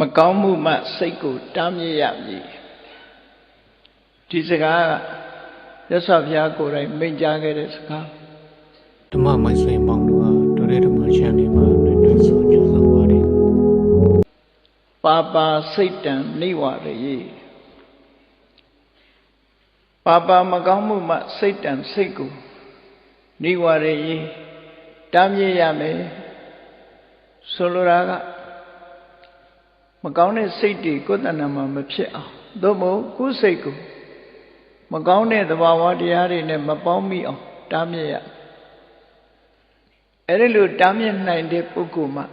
မကောင်းမှုမှစိတ်ကိုတားမြစ်ရမည်ဒီစကားကရသော်ဘုရားကိုယ်တိုင်မိန့်ကြားခဲ့တဲ့စကားဓမ္မမိုင်းဆွေပေါင်းတို့ဟာတို့တဲ့ဓမ္မချမ်းလေးမှာတွေ့ဆုံကြဆုံးပါတယ်ပါပါစိတ်တံနိဝရေပါပါမကောင်းမှုမှစိတ်တံစိတ်ကိုနိဝရေတားမြစ်ရမယ်ဆိုလိုတာကမကောင်းတဲ့စိတ်တွေကိုယ်တဏ္ဍာမှာမဖြစ်အောင်သို့မဟုတ်ကိုယ်စိတ်ကိုမကောင်းတဲ့သဘာဝတရားတွေနဲ့မပေါင်းမိအောင်တားမြစ်ရအဲ့ဒီလိုတားမြစ်နိုင်တဲ့ပုဂ္ဂိုလ်မှ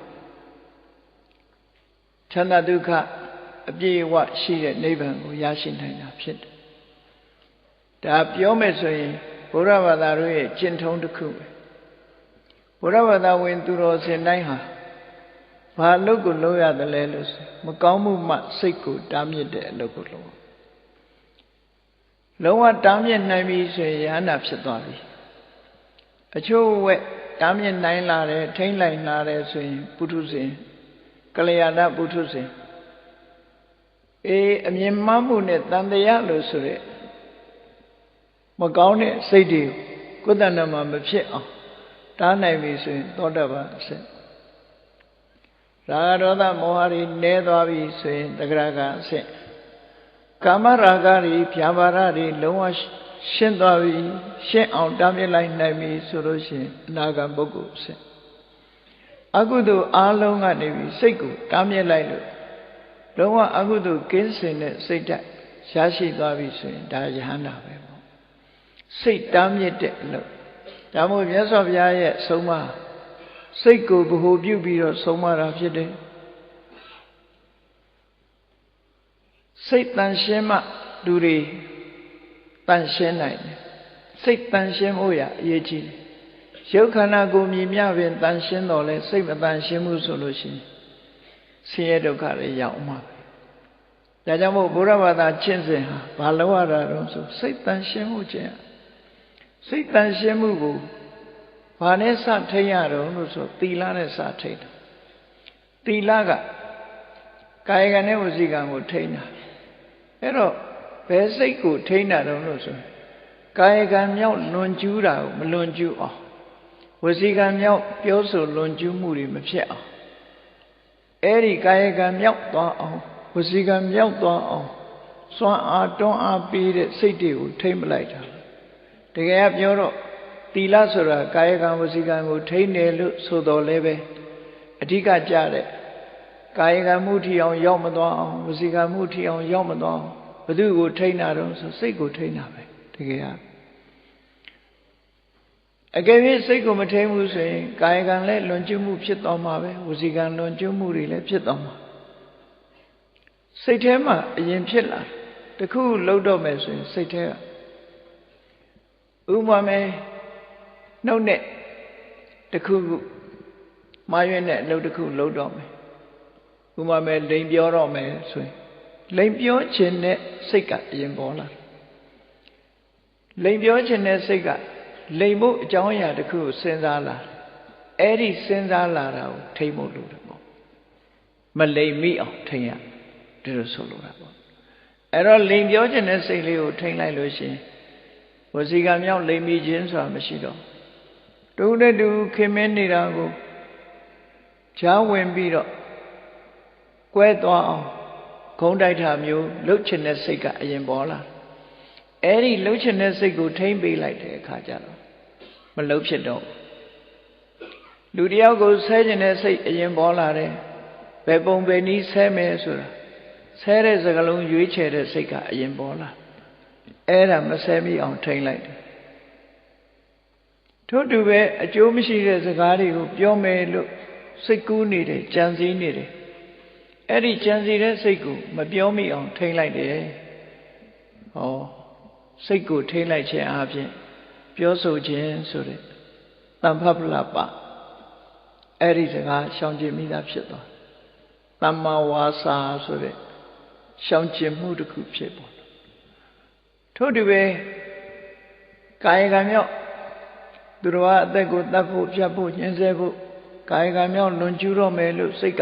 ချမ်းသာဒုက္ခအပြည့်အဝရှိတဲ့နိဗ္ဗာန်ကိုရရှိနိုင်တာဖြစ်တယ်ဒါပြောမယ်ဆိုရင်ဘုရားဘာသာတို့ရဲ့ကျင့်ထုံးတစ်ခုပဲဘုရားဘာသာဝင်သူတော်စင်တိုင်းဟာဘာအလုပ်ကိုလုပ်ရတယ်လဲလို့ဆိုမကောင်းမှုမှစိတ်ကိုတားမြစ်တဲ့အလုပ်ကိုလုပ်လုံးဝတားမြစ်နိုင်ပြီဆိုရင်ယန္တာဖြစ်သွားပြီအချို့ဝက်တားမြစ်နိုင်လာတယ်ထိမ့်လိုက်လာတယ်ဆိုရင်ပုထုဇဉ်ကလျာဏပုထုဇဉ်အမြင်မှားမှုနဲ့တန်တရားလို့ဆိုရဲမကောင်းတဲ့စိတ်တွေကိုယ်တဏ္ဍာမှာမဖြစ်အောင်တားနိုင်ပြီဆိုရင်သောတာပန်အဆင့်ရာဂဒေါသမောဟတွေနည်းသွားပြီဆိုရင်သဂရကအဆင့်ကာမရာဂတွေဖြာပါရတွေလုံးဝရှင်းသွားပြီရှင်းအောင်တားမြစ်လိုက်နိုင်ပြီဆိုလို့ရှိရင်အနာဂတ်ပုဂ္ဂိုလ်အဆင့်အကုသိုလ်အားလုံးကနေပြီးစိတ်ကိုတားမြစ်လိုက်လို့လုံးဝအကုသိုလ်ကင်းစင်တဲ့စိတ်ဓာတ်ရရှိသွားပြီဆိုရင်ဒါယဟန္တာပဲပေါ့စိတ်တားမြစ်တဲ့အလုပ်ဒါမို့မြတ်စွာဘုရားရဲ့ဆုံးမစိတ်ကိုဗဟုပြုပြီးတော့ဆုံးမတာဖြစ်တယ်စိတ်တန်ရှင်းမှလူတွေတန်ရှင်းနိုင်တယ်စိတ်တန်ရှင်းဖို့ရအရေးကြီးတယ်ရုပ်ခန္ဓာကိုယ်မြင်မြပင်တန်ရှင်းတော်လဲစိတ်မတန်ရှင်းမှုဆိုလို့ရှိရင်ဆင်းရဲဒုက္ခတွေရောက်မှာပဲဒါကြောင့်မို့ဘုရားဘာသာကျင့်စဉ်ဟာဘာလို့ရတာတော့ဆိုစိတ်တန်ရှင်းမှုကျင့်စိတ်တန်ရှင်းမှုကိုဘာနဲ့စထိန်ရတော့လို့ဆိုသီလနဲ့စထိန်တာသီလကကာယကံနဲ့ဝစီကံကိုထိန်တာအဲ့တော့ဘယ်စိတ်ကိုထိန်တာတော့လို့ဆိုကာယကံမြောက်လွန်ကျူးတာကိုမလွန်ကျူးအောင်ဝစီကံမြောက်ပြောဆိုလွန်ကျူးမှုတွေမဖြစ်အောင်အဲ့ဒီကာယကံမြောက်သွားအောင်ဝစီကံမြောက်သွားအောင်စွမ်းအားတွန်းအားပေးတဲ့စိတ်တွေကိုထိမ့်မလိုက်တာတကယ်ပြောတော့သီလဆိုတာကာယကံဝစီကံကိုထိန်းတယ်လို့ဆိုတော်လဲပဲအဓိကကြတဲ့ကာယကံမှုထီအောင်ရောက်မသွားအောင်ဝစီကံမှုထီအောင်ရောက်မသွားအောင်ဘသူကိုထိန်းတာတော့ဆိုစိတ်ကိုထိန်းတာပဲတကယ်အကယ်၍စိတ်ကိုမထိန်းဘူးဆိုရင်ကာယကံလည်းလွန်ကျူးမှုဖြစ်သွားမှာပဲဝစီကံလွန်ကျူးမှုတွေလည်းဖြစ်သွားမှာစိတ်ထဲမှာအရင်ဖြစ်လာတခုလှုပ်တော့မယ်ဆိုရင်စိတ်ထဲကဥပမာနှုတ်နဲ့တခုခုမာရွက်နဲ့အလုပ်တစ်ခုလုပ်တော့မယ်ဥပမာလိန်ပြောတော့မယ်ဆိုရင်လိန်ပြောခြင်းနဲ့စိတ်ကအရင်ပေါ်လာလိန်ပြောခြင်းနဲ့စိတ်ကလိန်ဖို့အကြောင်းအရာတစ်ခုကိုစဉ်းစားလာအဲ့ဒီစဉ်းစားလာတာကိုထိမ့်ဖို့လိုတယ်ပေါ့မလိန်မိအောင်ထိမ့်ရဒီလိုဆိုလိုတာပေါ့အဲ့တော့လိန်ပြောခြင်းနဲ့စိတ်လေးကိုထိမ့်လိုက်လို့ရှိရင်ဝစီကံမြောက်လိန်မိခြင်းဆိုတာမရှိတော့တူတဲ့တူခင်မင်းနေတာကိုချားဝင်ပြီးတော့ကွဲသွားအောင်ခုံးတိုက်တာမျိုးလှုပ်ချင်တဲ့စိတ်ကအရင်ပေါ်လာအဲ့ဒီလှုပ်ချင်တဲ့စိတ်ကိုထိမ့်ပေးလိုက်တဲ့အခါကျတော့မလှုပ်ဖြစ်တော့လူတယောက်ကိုဆဲချင်တဲ့စိတ်အရင်ပေါ်လာတယ်ဘယ်ပုံပဲနည်းဆဲမယ်ဆိုတာဆဲတဲ့စကားလုံးရွေးချယ်တဲ့စိတ်ကအရင်ပေါ်လာအဲ့ဒါမဆဲမိအောင်ထိမ့်လိုက်တယ်ထို့တူပဲအကျိုးမရှိတဲ့စကားတွေကိုပြောမယ်လို့စိတ်ကူးနေတယ်ကြံစည်နေတယ်အဲ့ဒီကြံစည်တဲ့စိတ်ကိုမပြောမိအောင်ထိမ့်လိုက်တယ်ဟောစိတ်ကိုထိမ့်လိုက်ခြင်းအပြင်ပြောဆိုခြင်းဆိုတဲ့တမ္ဖပလပအဲ့ဒီစကားရှောင်ကျဉ်မိတာဖြစ်သွားသမ္မာဝါစာဆိုတဲ့ရှောင်ကျဉ်မှုတစ်ခုဖြစ်ပေါ်ထို့တူပဲကာယကံမြောက်သူတော်အသက်ကိုတတ်ဖို့ဖြတ်ဖို့ညှင်းဆဲဖို့ကာယကံမြောက်လွန်ကျူးတော့မယ်လို့စိတ်က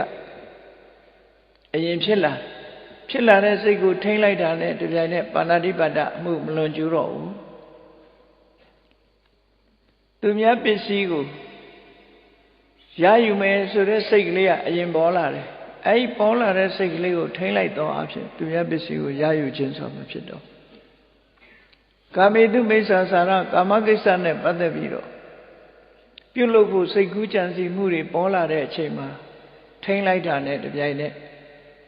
အရင်ဖြစ်လာတဲ့စိတ်ကိုထိန်းလိုက်တာနဲ့တပြိုင်နက်ပါဏာတိပါဒအမှုမလွန်ကျူးတော့ဘူးသူများပစ္စည်းကိုရယူမယ်ဆိုတဲ့စိတ်ကလေးကအရင်ပေါ်လာတယ်အဲ့ဒီပေါ်လာတဲ့စိတ်ကလေးကိုထိန်းလိုက်တော့အဖြစ်သူများပစ္စည်းကိုရယူခြင်းဆိုမှဖြစ်တော့ကာမေတုမိစ္ဆာစာရကာမကိစ္စနဲ့ပတ်သက်ပြီးတော့ပြုလုပ်ဖို့စိတ်ကူးကြံစည်မှုတွေပေါ်လာတဲ့အချိန်မှာထိန်းလိုက်တာနဲ့တပြိုင်နက်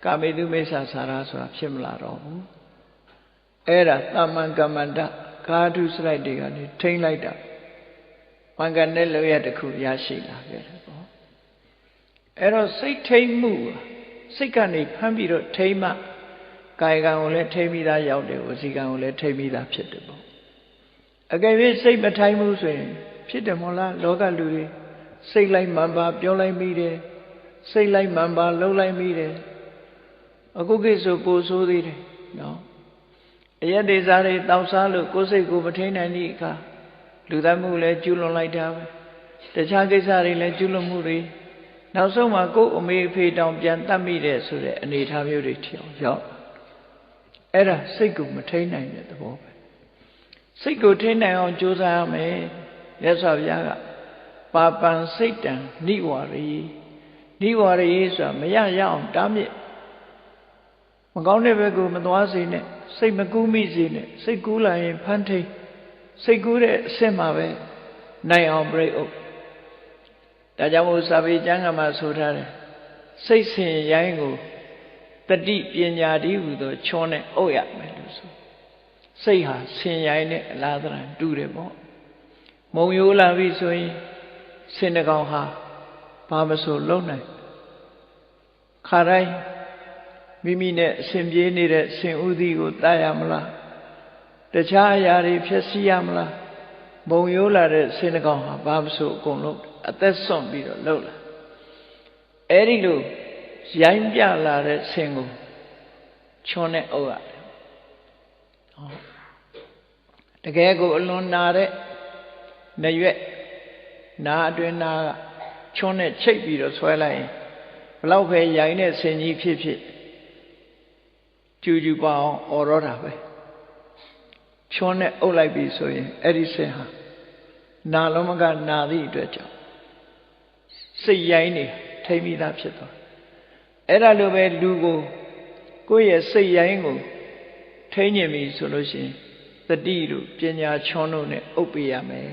ကာမေတုမိစ္ဆာစာရဆိုတာဖြစ်မလာတော့ဘူးအဲ့ဒါသမ္မန်ကမ္မန္တဂါထုစရိုက်တွေကနေထိန်းလိုက်တာမင်္ဂနဲ့လောရတစ်ခုရရှိလာခဲ့တယ်ပေါ့အဲ့တော့စိတ်ထိမ့်မှုစိတ်ကနေဖမ်းပြီးတော့ထိမ့်မှကာယကံကိုလည်းထိမ့်ပြီးသားရောက်တယ်ဝစီကံကိုလည်းထိမ့်ပြီးသားဖြစ်တယ်ပေါ့အကယ်၍စိတ်မထိုင်ဘူးဆိုရင်ဖြစ်တယ်မို့လားလောကလူတွေစိတ်လိုက်မှန်ပါပြောလိုက်မိတယ်စိတ်လိုက်မှန်ပါလှုပ်လိုက်မိတယ်အခုကိစ္စပိုဆိုးသေးတယ်နော်အရက်ဒေသတွေတောက်စားလို့ကိုယ်စိတ်ကိုမထိန်နိုင်သည့်အခါလူသားမှုလည်းကျူးလွန်လိုက်တာပဲတခြားကိစ္စတွေလည်းကျူးလွန်မှုတွေနောက်ဆုံးမှာကိုယ်အမေအဖေတောင်ပြန်တတ်မိတယ်ဆိုတဲ့အနေအထားမျိုးတွေထီအောင်ရောက်အဲ့ဒါစိတ်ကိုမထိန်နိုင်တဲ့သဘောပဲစိတ်ကိုထိန်နိုင်အောင်ကြိုးစားရမယ်မြတ်စွာဘုရားကပါပံစိတ်တံနိဝါရီဆိုတာမရရအောင်တားမြစ်မကောင်းတဲ့ဘက်ကိုမသွားစေနဲ့စိတ်မကူးမိစေနဲ့စိတ်ကူးလာရင်ဖမ်းထိန်စိတ်ကူးတဲ့အဆင့်မှာပဲနိုင်အောင်ပြိဥဒါကြောင့်မို့စာပေကျမ်းဂန်မှာဆိုထားတယ်စိတ်ဆင်ရိုင်းကိုတတိပညာတည်းဟူသောချွန်းနဲ့အုပ်ရမယ်လို့ဆိုစိတ်ဟာဆင်ရိုင်းနဲ့အလားတန်တူတယ်ပေါ့မုံရိုးလာပြီဆိုရင်ဆင်တကောင်ဟာဘာမဆိုလုံနိုင်ခါတိုင်းမိမိနဲ့အစဉ်ပြေးနေတဲ့ဆင်ဥသီကိုတားရမလားတခြားအရာတွေဖြည့်ဆည်းရမလားမုံရိုးလာတဲ့ဆင်တကောင်ဟာဘာမဆိုအကုန်လုံးအသက်ဆွန့်ပြီးတော့လှုပ်လာအဲ့ဒီလိုရိုင်းပြလာတဲ့ဆင်ကိုချွန်းနဲ့အုပ်ရတယ်တကယ်ကိုအလွန်နာတဲ့နရွက်နာအတွင်းနာကချွန်းနဲ့ချိတ်ပြီးတော့ဆွဲလိုက်ရင်ဘလောက်ပဲရိုင်းတဲ့ဆင်ကြီးဖြစ်ဖြစ်ကျူကျူပါအောင်អော်တော့တာပဲချွန်းနဲ့အုပ်လိုက်ပြီဆိုရင်အဲ့ဒီဆင်ဟာနာလုံးမကနာသည့်အတွက်ကြောင့်စိတ်ရိုင်းနေထိမ့်ပြီးသားဖြစ်သွားအဲ့ဒါလိုပဲလူကိုယ့်ရဲ့စိတ်ရိုင်းကိုထိမ့်ညင်ပြီဆိုလို့ရှိရင်တတိတို့ပညာချွန်းတို့နဲ့အုပ်ပေးရမယ်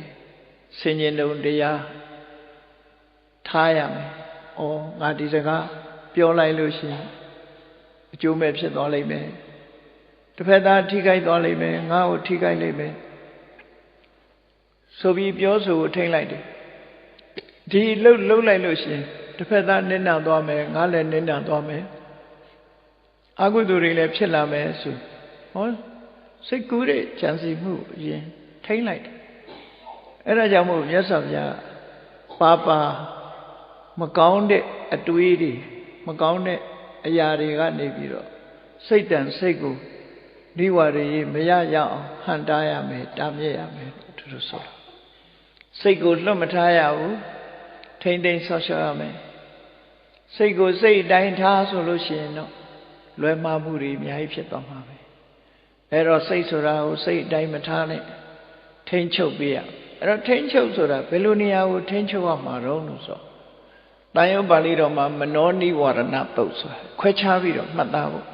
ဆင်ញင်တုံတရားထားရမယ်ဩငါဒီစကားပြောလိုက်လို့ရှိရင်အကျိုးမဲ့ဖြစ်သွားလိမ့်မယ်တစ်ဖက်သားထိခိုက်သွားလိမ့်မယ်ငါ့ကိုထိခိုက်လိမ့်မယ်ဆိုပြီးပြောဆိုကိုထိမ့်လိုက်တယ်ဒီလှုပ်လိုက်လို့ရှိရင်တစ်ဖက်သားနစ်နာသွားမယ်ငါလည်းနစ်နာသွားမယ်အကုသိုလ်တွေလည်းဖြစ်လာမယ်ဆိုဟောစိတ်ကူးတဲ့ကြံစီမှုအရင်ထိမ့်လိုက်တယ်အဲ့ဒါကြောင့်မို့မြတ်စွာဘုရားပါမကောင်းတဲ့အတွေးတွေမကောင်းတဲ့အရာတွေကနေပြီးတော့စိတ်တန်စိတ်ကိုနိဝရဏမရရအောင်ဟန်တားရမယ်တားမြစ်ရမယ်သူတို့ဆိုတာစိတ်ကိုလွတ်မထားရဘူးထိမ့်သိမ့်ဆောက်ရှောက်ရမယ်စိတ်ကိုစိတ်အတိုင်းထားဆိုလို့ရှိရင်တော့လွယ်မှားမှုတွေအများကြီးဖြစ်သွားမှာပဲအဲ့တော့စိတ်ဆိုတာကိုစိတ်အတိုင်းမထားနဲ့ထိမ့်ချုပ်ပေးရအဲ့တော့ထိမ့်ချုပ်ဆိုတာဘယ်လိုနေရာကိုထိမ့်ချုပ်ရမှာတော့လို့ဆိုတန်ရုပ်ပါဠိတော်မှာမနောနိဝရဏပုတ်ဆိုတာခွဲခြားပြီးတော့မှတ်သားဖို့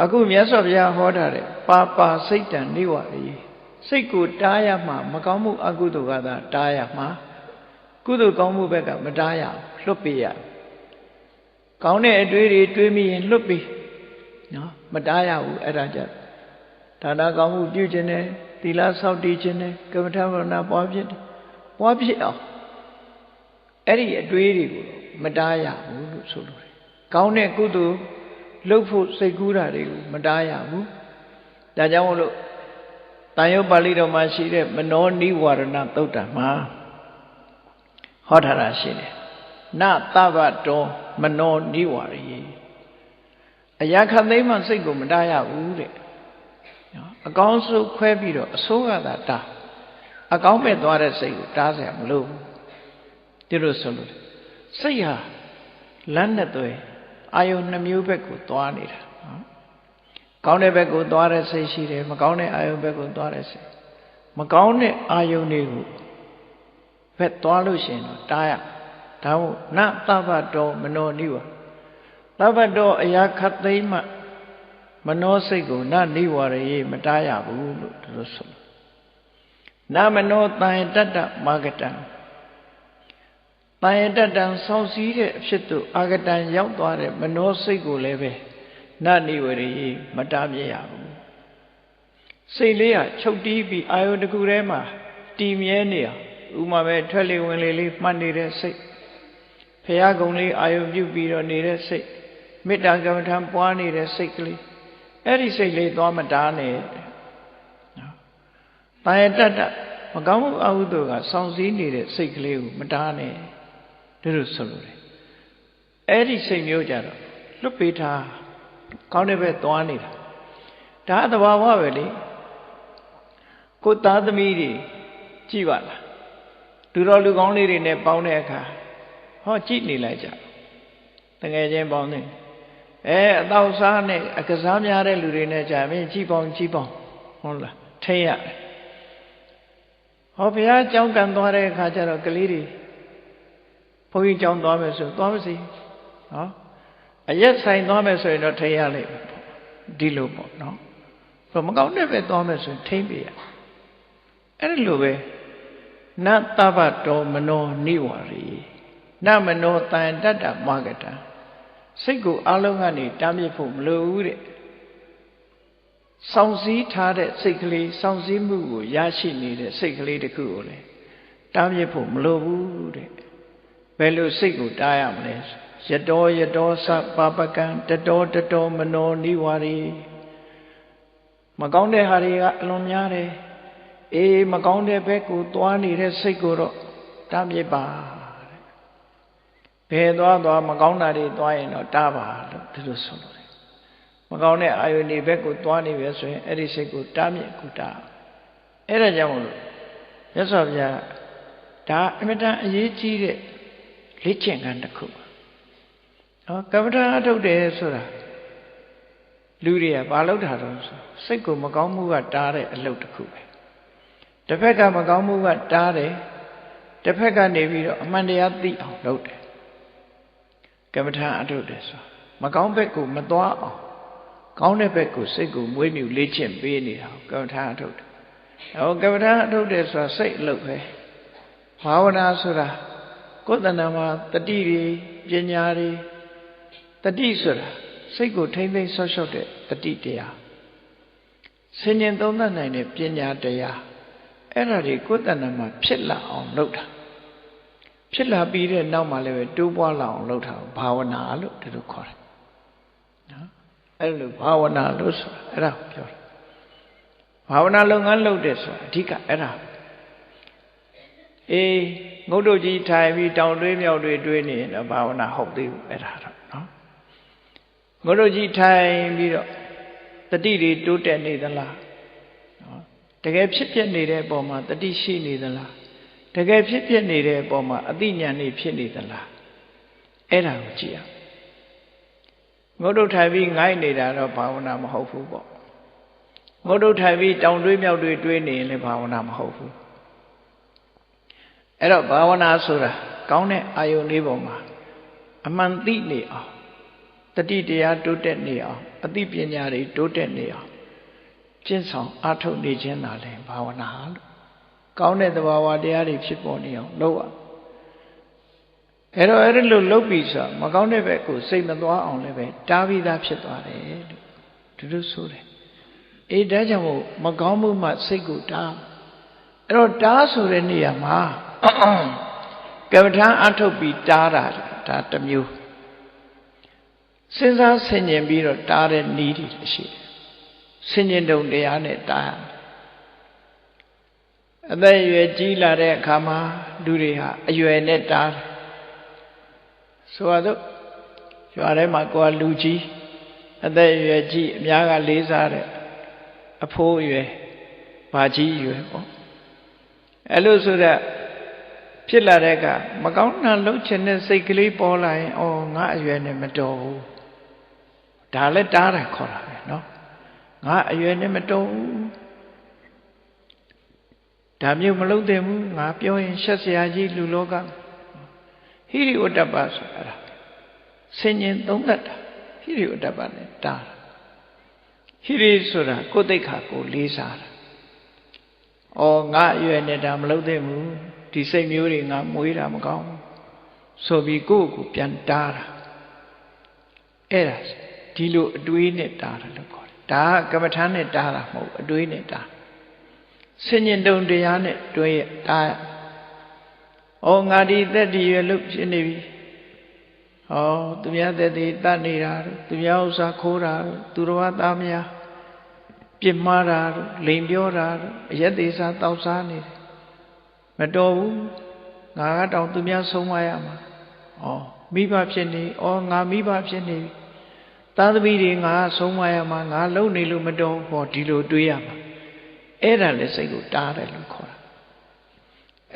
အခုမြတ်စွာဘုရားဟောထားတဲ့ပါစိတ်တံနိဝရဏစိတ်ကိုတားရမှာမကောင်းမှုအကုသိုလ်ကသာတားရမှာကုသိုလ်ကောင်းမှုဘက်ကမတားရလွတ်ပေးရကောင်းတဲ့အတွေးတွေတွေးမိရင်လွတ်ပေးနော်မတားရဘူးအဲ့ဒါကြဒါနကောင်းမှုပြုခြင်းနဲ့သီလဆောက်တည်ခြင်းနဲ့ကမ္မထာဝရဏပွားဖြစ်အောင်အဲ့ဒီအတွေးတွေကိုမတားရဘူးလို့ဆိုလိုတယ်ကောင်းတဲ့ကုသိုလ်လုပ်ဖို့စိတ်ကူးတာတွေကိုမတားရဘူးဒါကြောင့်မို့လို့တန်ရုပ်ပါဠိတော်မှာရှိတဲ့မနောနိဝရဏသုတ်တံမှာဟောထားတာရှိတယ်နသဗ္ဗတောမနောနိဝရယေအရာခသိမ်းမှစိတ်ကိုမတားရဘူးတဲ့နော်အကောင်းဆုံးခွဲပြီးတော့အဆိုးကသာတားအကောင်းမဲ့သွားတဲ့စိတ်ကိုတားเสียမလို့ဒီလိုဆိုလို့စိတ်ဟာလမ်းနဲ့သွဲ အာယုနှမျိုးဘက်ကိုသွားနေတာနော်ကောင်းတဲ့ဘက်ကိုသွားတဲ့စိတ်ရှိတယ်မကောင်းတဲ့အာယုဘက်ကိုသွားတဲ့စိတ်မကောင်းတဲ့အာယုတွေကိုဘက်သွားလို့ရှိရင်တော့တားရဒါမို့နသဗ္ဗတောမနောနိဝါသဗ္ဗတောအရာခတ်သိမ်းမှမနောစိတ်ကိုနနိဝါရေမတားရဘူးလို့ဒီလိုဆိုနမနောတန်တတ္တမာဂတံတန်တတ္တံဆောင်းစည်းတဲ့အဖြစ်သို့အာဂတံရောက်သွားတဲ့မနောစိတ်ကိုလည်းပဲနနိဝရေမတားမြဲရဘူးစိတ်လေးကချုပ်တီးပြီးအာယုတစ်ခုထဲမှာတည်မြဲနေအောင်ဥမာပဲထွက်လေဝင်လေလေးမှတ်နေတဲ့စိတ်ဖရာကုံလေးအာယုပြုပြီးတော့နေတဲ့စိတ်မေတ္တာကမ္မထံပွားနေတဲ့စိတ်ကလေးအဲ့ဒီစိတ်လေးသွားမတားနဲ့နော်တာယတတ္တမကောင်းမှုအဟုသို့ကစောင့်စည်းနေတဲ့စိတ်ကလေးကိုမတားနဲ့ဒီလိုဆိုလို့တယ်အဲ့ဒီစိတ်မျိုးကြတော့လွတ်ပေးထားကောင်းတဲ့ဘက်သွားနေတာဒါသဘာဝပဲလေကိုသားသမီးတွေကြည့်ပါလားလူတော်လူကောင်းလေးတွေနဲ့ပေါင်းတဲ့အခါဟောကြည့်နေလိုက်ကြတကယ်ချင်းပေါင်းနေအတော့စားနဲ့အကစားများတဲ့လူတွေနဲ့ကြာမင်းကြည့်ပေါင်းဟုတ်လားထိတ်ရတယ်ဟောဘုရားကြောင်းကန်သွားတဲ့အခါကျတော့ကလေးတွေဘုန်းကြီးကြောင်းသွားမယ်ဆိုသွားမစီဟောအရက်ဆိုင်သွားမယ်ဆိုရင်တော့ထိတ်ရလိမ့်မယ်ဒီလိုပေါ့နော်ဘယ်မကောင်းတဲ့ပဲသွားမယ်ဆိုရင်ထိတ်ပြရအဲ့ဒီလိုပဲနသဗ္ဗတောမနောနိဝါရေနမနောတန်တတ္တမာဂတံစိတ်ကိုအလုံးကနေတားမြစ်ဖို့မလိုဘူးတဲ့စောင့်စည်းထားတဲ့စိတ်ကလေးစောင့်စည်းမှုကိုရရှိနေတဲ့စိတ်ကလေးတစ်ခုကိုလေတားမြစ်ဖို့မလိုဘူးတဲ့ဘယ်လိုစိတ်ကိုတားရမလဲယတောသပပကံတတောမနောနိဝါရေမကောင်းတဲ့ဟာတွေကအလွန်များတယ်အေးမကောင်းတဲ့ဘက်ကိုသွားနေတဲ့စိတ်ကိုတော့တားမြစ်ပါတဲ့ဘယ်သွားမကောင်းတာတွေသွားရင်တော့တားပါလို့ဒီလိုဆိုလို့တယ်မကောင်းတဲ့အာယုန်တွေဘက်ကိုသွားနေပဲဆိုရင်အဲ့ဒီစိတ်ကိုတားမြစ်ကူတာအဲ့ဒါကြောင့်မလို့မြတ်စွာဘုရားဒါအမြဲတမ်းအရေးကြီးတဲ့လေ့ကျင့်ခန်းတစ်ခုနော်ကမ္မထာအထုတ်တယ်ဆိုတာလူတွေကဘာလုပ်တာတော့ဆိုစိတ်ကိုမကောင်းမှုကတားတဲ့အလုပ်တစ်ခုပဲတစ်ဖက်ကမကောင်းမှုကတားတယ်တစ်ဖက်ကနေပြီးတော့အမှန်တရားသိအောင်လုပ်တယ်ကမ္မထာအထုတ်တယ်ဆိုမကောင်းဘက်ကိုမသွားအောင်ကောင်းတဲ့ဘက်ကိုစိတ်ကိုမွေးမြူလေ့ကျင့်ပေးနေတာကမ္မထာအထုတ်တယ်ဟောကမ္မထာအထုတ်တယ်ဆိုတာစိတ်အလုပ်ပဲဘာဝနာဆိုတာကိုယ်တဏ္ဍာမှာတတိတွေပညာတွေတတိဆိုတာစိတ်ကိုထိမ့်သိမ်းဆော့ရှော့တဲ့တတိတရားဆင်ញင်သုံးသပ်နိုင်တဲ့ပညာတရားအဲ့ဒါတွေကိုယ်တဏ္ဍာမှာဖြစ်လာအောင်လုပ်တာဖြစ်လာပြီးတဲ့နောက်မှာလည်းပဲတိုးပွားလာအောင်လုပ်တာဘာဝနာလို့ဒီလိုခေါ်တယ်နော်အဲ့လိုဘာဝနာလို့ဆိုတာအဲ့ဒါကိုပြောတယ်ဘာဝနာလုပ်ငန်းလုပ်တဲ့ဆိုတာအဓိကအဲ့ဒါငုတ်တို့ကြီးထိုင်ပြီးတောင်တွေးမြောက်တွေတွေးနေရင်တော့ဘာဝနာဟုတ်သေးဘူးအဲ့ဒါတော့နော်ငုတ်တို့ကြီးထိုင်ပြီးတော့တတိတွေတိုးတက်နေသလားနော်တကယ်ဖြစ်ပြနေတဲ့အပေါ်မှာတတိရှိနေသလားတကယ်ဖြစ်ပြနေတဲ့အပေါ်မှာအသိဉာဏ်တွေဖြစ်နေသလားအဲ့ဒါကိုကြည့်ရငုတ်တို့ထိုင်ပြီးငိုက်နေတာတော့ဘာဝနာမဟုတ်ဘူးပေါ့ငုတ်တို့ထိုင်ပြီးတောင်တွေးမြောက်တွေတွေးနေရင်လည်းဘာဝနာမဟုတ်ဘူးအဲ့တော့ဘာဝနာဆိုတာကောင်းတဲ့အာယုန်လေးပေါ်မှာအမှန်သိနေအောင်တတိတရားတိုးတက်နေအောင်အသိပညာတွေတိုးတက်နေအောင်ကျင့်ဆောင်အားထုတ်နေခြင်းသာလဲဘာဝနာလို့ကောင်းတဲ့သဘာဝတရားတွေဖြစ်ပေါ်နေအောင်လုပ်ရအဲ့တော့အဲ့ဒီလိုလုပ်ပြီးဆိုမကောင်းတဲ့ဘက်ကိုစိတ်မသွားအောင်လည်းပဲတားပြီးသားဖြစ်သွားတယ်လို့ဒီလိုဆိုတယ်ဒါကြောင့်မို့မကောင်းမှုမှစိတ်ကိုတားအဲ့တော့တားဆိုတဲ့နေရာမှာကမ္မထာအထုတ်ပြီးတားတာဒါတစ်မျိုးစဉ်းစားဆင်ခြင်ပြီးတော့တားတဲ့နည်းတွေရှိတယ်ဆင်ခြင်တုံတရားနဲ့တားအသက်အရွယ်ကြီးလာတဲ့အခါမှာလူတွေဟာအရွယ်နဲ့တားတယ်ဆိုတော့ရွာထဲမှာကိုယ်ကလူကြီးအသက်အရွယ်ကြီးအများကလေးစားတဲ့အဖိုးအရွယ်ဘာကြီးအရွယ်ပေါ့အဲ့လိုဆိုတော့ဖြစ်လာတဲ့အခါမကောင်းတာလှုပ်ချင်တဲ့စိတ်ကလေးပေါ်လာရင်ငါအရွယ်နဲ့မတော်ဘူး ဒါလည်းတားတယ်ခေါ်တာပဲနော်ငါအရွယ်နဲ့မတုံးဒါမျိုးမလုပ်သင့်ဘူးငါပြောရင်ရှက်စရာကြီးလူလောကဟိရိဝတ္တပဆိုအဲ့ဒါဆင်ញင်သုံးတတ်တာဟိရိဝတ္တပနဲ့တားဟိရိဆိုတာကိုယ်သိက္ခာကိုလေးစားတာဩငါအရွယ်နဲ့ဒါမလုပ်သင့်ဘူးဒီစိတ်မျိုးတွေငါမွေးတာမကောင်းဘူးဆိုပြီးကိုယ့်ကိုပြန်တားတာအဲ့ဒါဒီလိုအတွေးနဲ့တားတယ်လို့ခေါ်တယ်ဒါကကမ္မထာနဲ့တားတာမဟုတ်အတွေးနဲ့တားဆင်ញင်တုံတရားနဲ့တွဲတားဩငါဒီသက်တည်ရလို့ဖြစ်နေပြီဟောသူများသက်တည်တတ်နေတာသူများဥစ္စာခိုးတာသူတော်ဘာသားများပြစ်မှားတာလိန်ပြောတာအရက်သေးစားတောက်စားနေတယ်မတော်ဘူးငါကတော့သူများဆုံးမရမှာဩမိဘဖြစ်နေဩငါမိဘဖြစ်နေပြီသားသမီးတွေငါဆုံးမရမှာငါလုံနေလို့မတော်ဟောဒီလိုတွေးရမှာအဲ့ဒါလည်းစိတ်ကိုတားတယ်လို့ခေါ်တာ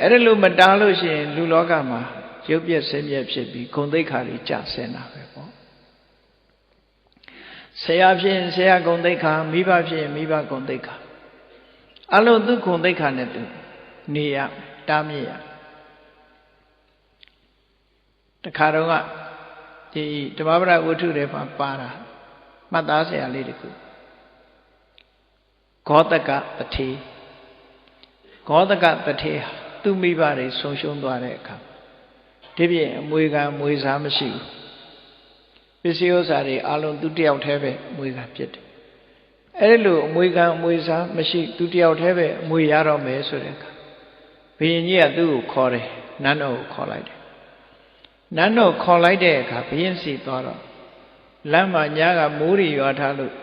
အဲ့ဒါလို့မတားလို့ရှိရင်လူလောကမှာရုပ်ပြက်ဆင်းရဲဖြစ်ပြီးဂုဏ်သိက္ခာတွေကျဆင်းတာပဲပေါ့ဆရာဖြစ်ရင်ဆရာဂုဏ်သိက္ခာမိဘဖြစ်ရင်မိဘဂုဏ်သိက္ခာအလုံးသူဂုဏ်သိက္ခာနဲ့သူနေရတားမြစ်ရတခါတော့ကဒီဓမ္မပဒဝတ္ထုတွေမှာပါတာမှတ်သားစရာလေးတခုဂောတကတထေဂောတကတထေသူမိဘတွေဆုံးရှုံးသွားတဲ့အခါဒီပြင်အမွေခံမွေစားမရှိဘူးပစ္စည်းဥစ္စာတွေအလုံးသူတယောက်တည်းပဲအမွေခံဖြစ်တယ်အဲ့လိုအမွေခံအမွေစားမရှိသူတယောက်တည်းပဲအမွေရတော့မယ်ဆိုတဲ့အခါဘုရင်ကြီးကသူ့ကိုခေါ်တယ်နန်းတော်ကိုခေါ်လိုက်တယ်နန်းတော်ခေါ်လိုက်တဲ့အခါဘုရင်စီသွားတော့လမ်းမှာညကမိုးရီရွာထားလို့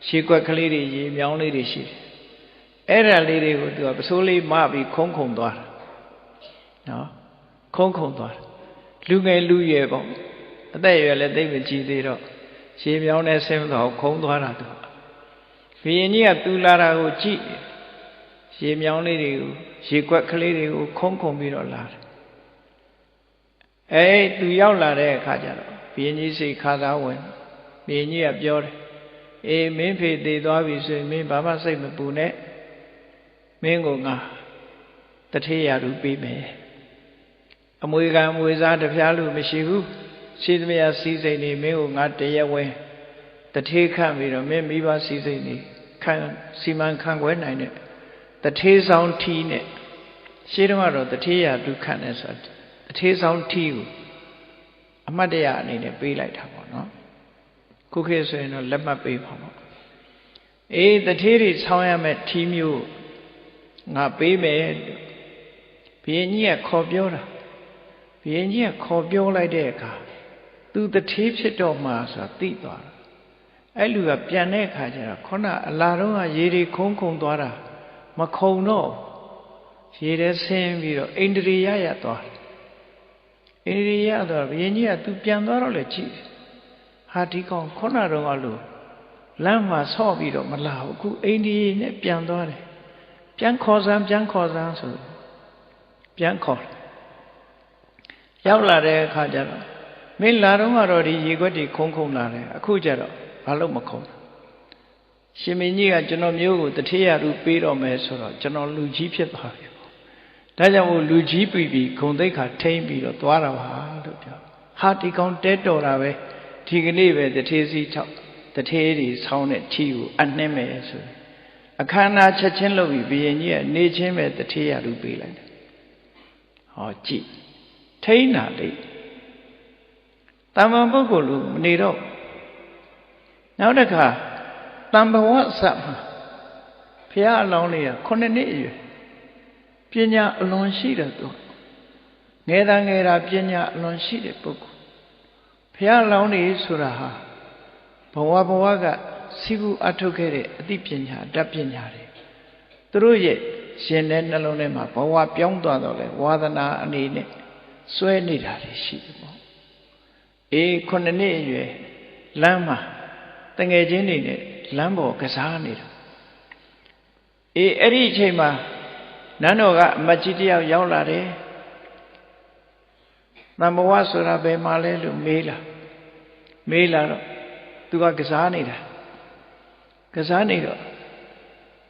ရှေးကွက်ကလေးတွေရေမြောင်းလေးတွေရှိတယ်အဲ့ဒါလေးတွေကိုသူကပစိုးလေးမပြီးခုံခုံသွားတာနော်ခုံခုံသွားတာလူငယ်လူရွယ်ပေါ့အသက်အရွယ်လည်းသိမကြည့်သေးတော့ရှေးမြောင်းနဲ့ဆင်းတော့ခုံသွားတာသူဘုရင်ကြီးကသူလာတာကိုကြည့်ရှေးမြောင်းလေးတွေကိုရေကွက်ကလေးတွေကိုခုံခုံပြီးတော့လာတယ်သူရောက်လာတဲ့အခါကျတော့ဘုရင်ကြီးစိတ်ခါသားဝင်ဘုရင်ကြီးကပြောတယ်အေးမင်းဖေတည်သွားပြီဆိုရင်မင်းဘာမှစိတ်မပူနဲ့မင်းကိုငါတထေးရလူပေးမယ်အမွေခံအမွေစားတပြားလို့မရှိဘူးရှိသမျှစီးစိမ်နေမင်းကိုငါတရက်ဝဲတထေးခန့်ပြီးတော့မင်းမိဘစီးစိမ်နေခံစီမံခန့်ခွဲနိုင်တဲ့တထေးဆောင်ထီးနဲ့ရှင်းတော့တထေးရလူခန့်နေဆိုတထေးဆောင်ထီးကိုအမတ်တရအနေနဲ့ပေးလိုက်တာပေါ့နော်ခုခေတ်ဆိုရင်တော့လက်မှတ်ပေးပါပေါ့တထေးတွေဆောင်းရမယ်ထီးမျိုးငါပေးမယ်ဘုရင်ကြီးကခေါ်ပြောတာဘုရင်ကြီးကခေါ်ပြောလိုက်တဲ့အခါသူတထေးဖြစ်တော့မှဆိုတာသိသွားတာအဲ့လူကပြန်တဲ့အခါကျတော့ခုနအလာတော့ကရေတွေခုံခုံသွားတာမခုံတော့ရေထဲဆင်းပြီးတော့အိန္ဒြေရရသွားတယ်အိန္ဒြေရသွားဘုရင်ကြီးကသူပြန်သွားတော့လေကြည့်ဟာဒီကောင်ခုနတော့ကလို့လမ်းမှာဆော့ပြီးတော့မလာဘူးအခုအိန္ဒြေနဲ့ပြန်သွားတယ်ပြန်ခေါ်စမ်းဆိုပြန်ခေါ်ရောက်လာတဲ့အခါကျတော့မင်းလာတော့ကတော့ဒီရေခွက်တွေခုံခုံလာတယ်အခုကျတော့ဘာလို့မခုံရှင်မင်းကြီးကကျွန်တော်မျိုးကိုတထေးရလူပေးတော့မယ်ဆိုတော့ကျွန်တော်လူကြီးဖြစ်သွားပြီပေါ့ဒါကြောင့်မို့လူကြီးပြီးဂုံသိက္ခာထိမ့်ပြီးတော့သွားတာပါလို့ပြောဟာဒီကောင်တဲတော်တာပဲဒီကနေ့ပဲတထေးစီ6တထေးတွေဆောင်းတဲ့ထီကိုအနှင်းမယ်ဆိုအခမ်းအနားချက်ချင်းလုပ်ပြီးဘုရင်ကြီးကနေချင်းပဲတထေးရလူပေးလိုက်တယ်ဟောကြည့်ထိန်းတာလေတမ္ပံပုဂ္ဂိုလ်လူမနေတော့နောက်တစ်ခါတမ္ပဝဆတ်မှာဘုရားအလောင်းလေးက9နှစ်အရွယ်ပညာအလွန်ရှိတယ်သူငယ်တာပညာအလွန်ရှိတဲ့ပုဂ္ဂိုလ်ဘုရားအလောင်းလေးဆိုတာဟာဘဝကစီကူအထုတ်ခဲ့တဲ့အသိပညာတတ်ပညာတွေသူတို့ရဲ့ရှင်တဲ့နှလုံးထဲမှာဘဝပြောင်းသွားတော့လေဝါဒနာအနေနဲ့စွဲနေတာတွေရှိတယ်ပေါ့9နှစ်အရွယ်လမ်းမှာတငယ်ချင်းတွေနဲ့လမ်းပေါ်ကစားနေတာအဲ့ဒီအချိန်မှာနန်းတော်ကအမတ်ကြီးတယောက်ရောက်လာတယ်တမ္ပဝဆိုတာဘယ်မှာလဲလို့မေးလာတော့ သူကကစားနေတာကစားနေတော့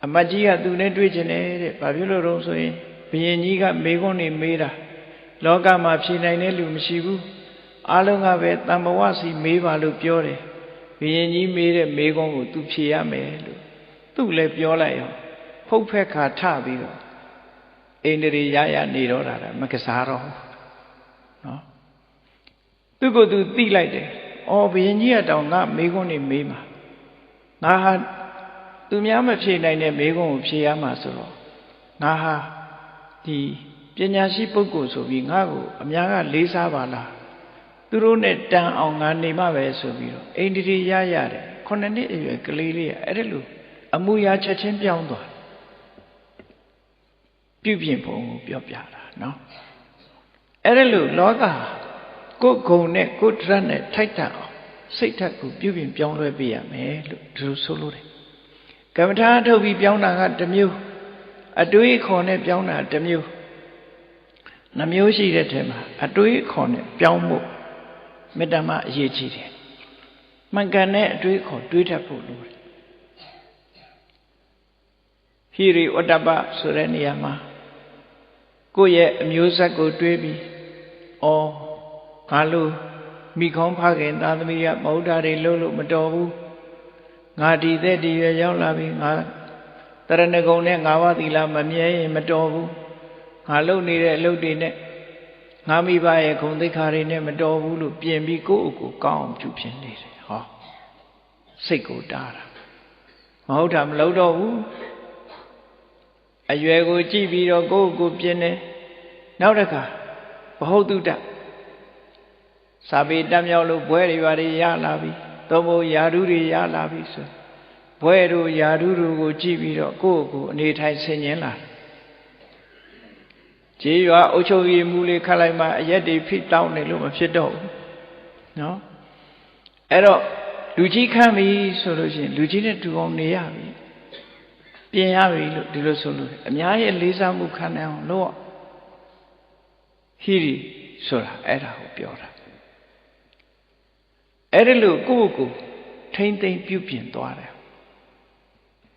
အမတ်ကြီးကသူနဲ့တွေ့ချင်တယ်တဲ့ဘာဖြစ်လို့တော့ဆိုရင်ဘုရင်ကြီးကမေခွန်းနေမေးတာလောကမှာဖြေနိုင်တဲ့လူမရှိဘူးအားလုံးကပဲတန်ဘဝစီမေးပါလို့ပြောတယ်ဘုရင်ကြီးမေးတဲ့မေခွန်းကိုသူဖြေရမယ်လို့သူ့လည်းပြောလိုက်အောင်ဖုတ်ဖက်ခါထပြီးတော့အိန္ဒြေရနေတော့တာမကစားတော့နော်သူ့ကိုယ်သူသိလိုက်တယ်အော်ဘုရင်ကြီးကတောင်ငါမေခွန်းနေမေးမှာငါဟာသူများမဖြေနိုင်တဲ့မေခွန်းကိုဖြေရမှာဆိုတော့ငါဟာဒီပညာရှိပုဂ္ဂိုလ်ဆိုပြီးငါ့ကိုအများကလေးစားပါလားသူတို့နဲ့တန်အောင်ငါနေမှပဲဆိုပြီးတော့အိန္ဒြေရတယ်9နှစ်အရွယ်ကလေးလေးကအဲ့ဒါလို့အမှုရာချက်ချင်းပြောင်းသွားပြုပြင်ပုံကိုပြောပြတာနော်အဲ့ဒါလို့လောကကိုယ်ဂုံနဲ့ကိုယ်တရတ်နဲ့ထိုက်တန်အောင်စိတ်ဓာတ်ကိုပြုပြင်ပြောင်းလဲပေးရမယ်လို့ဒီလိုဆိုလို့တယ်ကမ္မထာထုတ်ပြီးပြောင်းတာကတစ်မျိုးအတွေးခေါ်နဲ့ပြောင်းတာတစ်မျိုးနှမျိုးရှိတဲ့ထဲမှာအတွေးခေါ်နဲ့ပြောင်းဖို့မေတ္တာမှအရေးကြီးတယ်မှန်ကန်တဲ့အတွေးခေါ်တွေးတတ်ဖို့လိုတယ်ဟိရိဝတ္တပဆိုတဲ့နေရာမှာကိုယ့်ရဲ့အမျိုးဆက်ကိုတွေးပြီးဩငါလိုမိခေါင်းဖခင်သားသမီးရမဟုတ်တာတွေလုပ်လို့မတော်ဘူးငါဒီသက်ဒီရွယ်ရောက်လာပြီငါတရဏဂုံနဲ့ငါးပါးသီလမမြဲရင်မတော်ဘူးငါလုပ်နေတဲ့အလုပ်တွေနဲ့ငါမိဘရဲ့ဂုဏ်သိက္ခာတွေနဲ့မတော်ဘူးလို့ပြင်ပြီးကိုယ့်အကိုကောင်းအောင်ပြုပြင်နေတယ်ဟောစိတ်ကိုတားတာမဟုတ်တာမလုပ်တော့ဘူးအရွယ်ကိုကြည့်ပြီးတော့ကိုယ့်ကိုပြင်နေနောက်တစ်ခါဘဟုတ်တုတ္တစာပေတက်မြောက်လို့ဘွဲတွေဘာတွေရလာပြီသို့မဟုတ်ယာဓုတွေရလာပြီဆိုဘွဲတို့ယာဓုတို့ကိုကြည့်ပြီးတော့ကိုယ့်ကိုအနေထိုင်ဆင်ញင်လာခြေရွာအုပ်ချုပ်ရေးမူလေးခတ်လိုက်မှအရက်တွေဖိတောင်းနေလို့မဖြစ်တော့ဘူးနော်အဲ့တော့လူကြီးခန့်ပြီဆိုလို့ရှိရင်လူကြီးနဲ့တူအောင်နေရပြီပြင်ရပြီလို့ဒီလိုဆိုလို့အများရဲ့လေးစားမှုခံနိုင်အောင်လို့ဟိရိဆိုတာအဲ့ဒါကိုပြောတာအဲ့ဒီလိုကိုယ့်ကိုထိမ့်သိမ့်ပြုပြင်သွားတယ်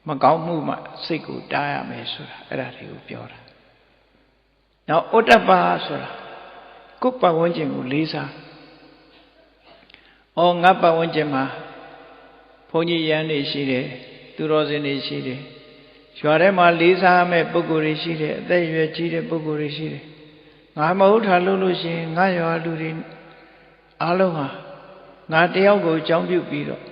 မကောင်းမှုမှစိတ်ကိုတားရမယ်ဆိုတာအဲ့ဒါတွေကိုပြောတာနောက်ဩတ္တပဆိုတာကိုယ့်ပတ်ဝန်းကျင်ကိုလေးစားဩငါပတ်ဝန်းကျင်မှာဘုန်းကြီးရန်နေရှိတယ်သူတော်စင်တွေရှိတယ်ရွာထဲမှာလေးစားမဲ့ပုဂ္ဂိုလ်တွေရှိတယ်အသက်အရွယ်ကြီးတဲ့ပုဂ္ဂိုလ်တွေရှိတယ်ငါမဟုတ်တာလုပ်လို့ရှိရင်ငါရွာလူတွေအားလုံးဟာငါတယောက်ကိုအကြောင်းပြုပြီးတော့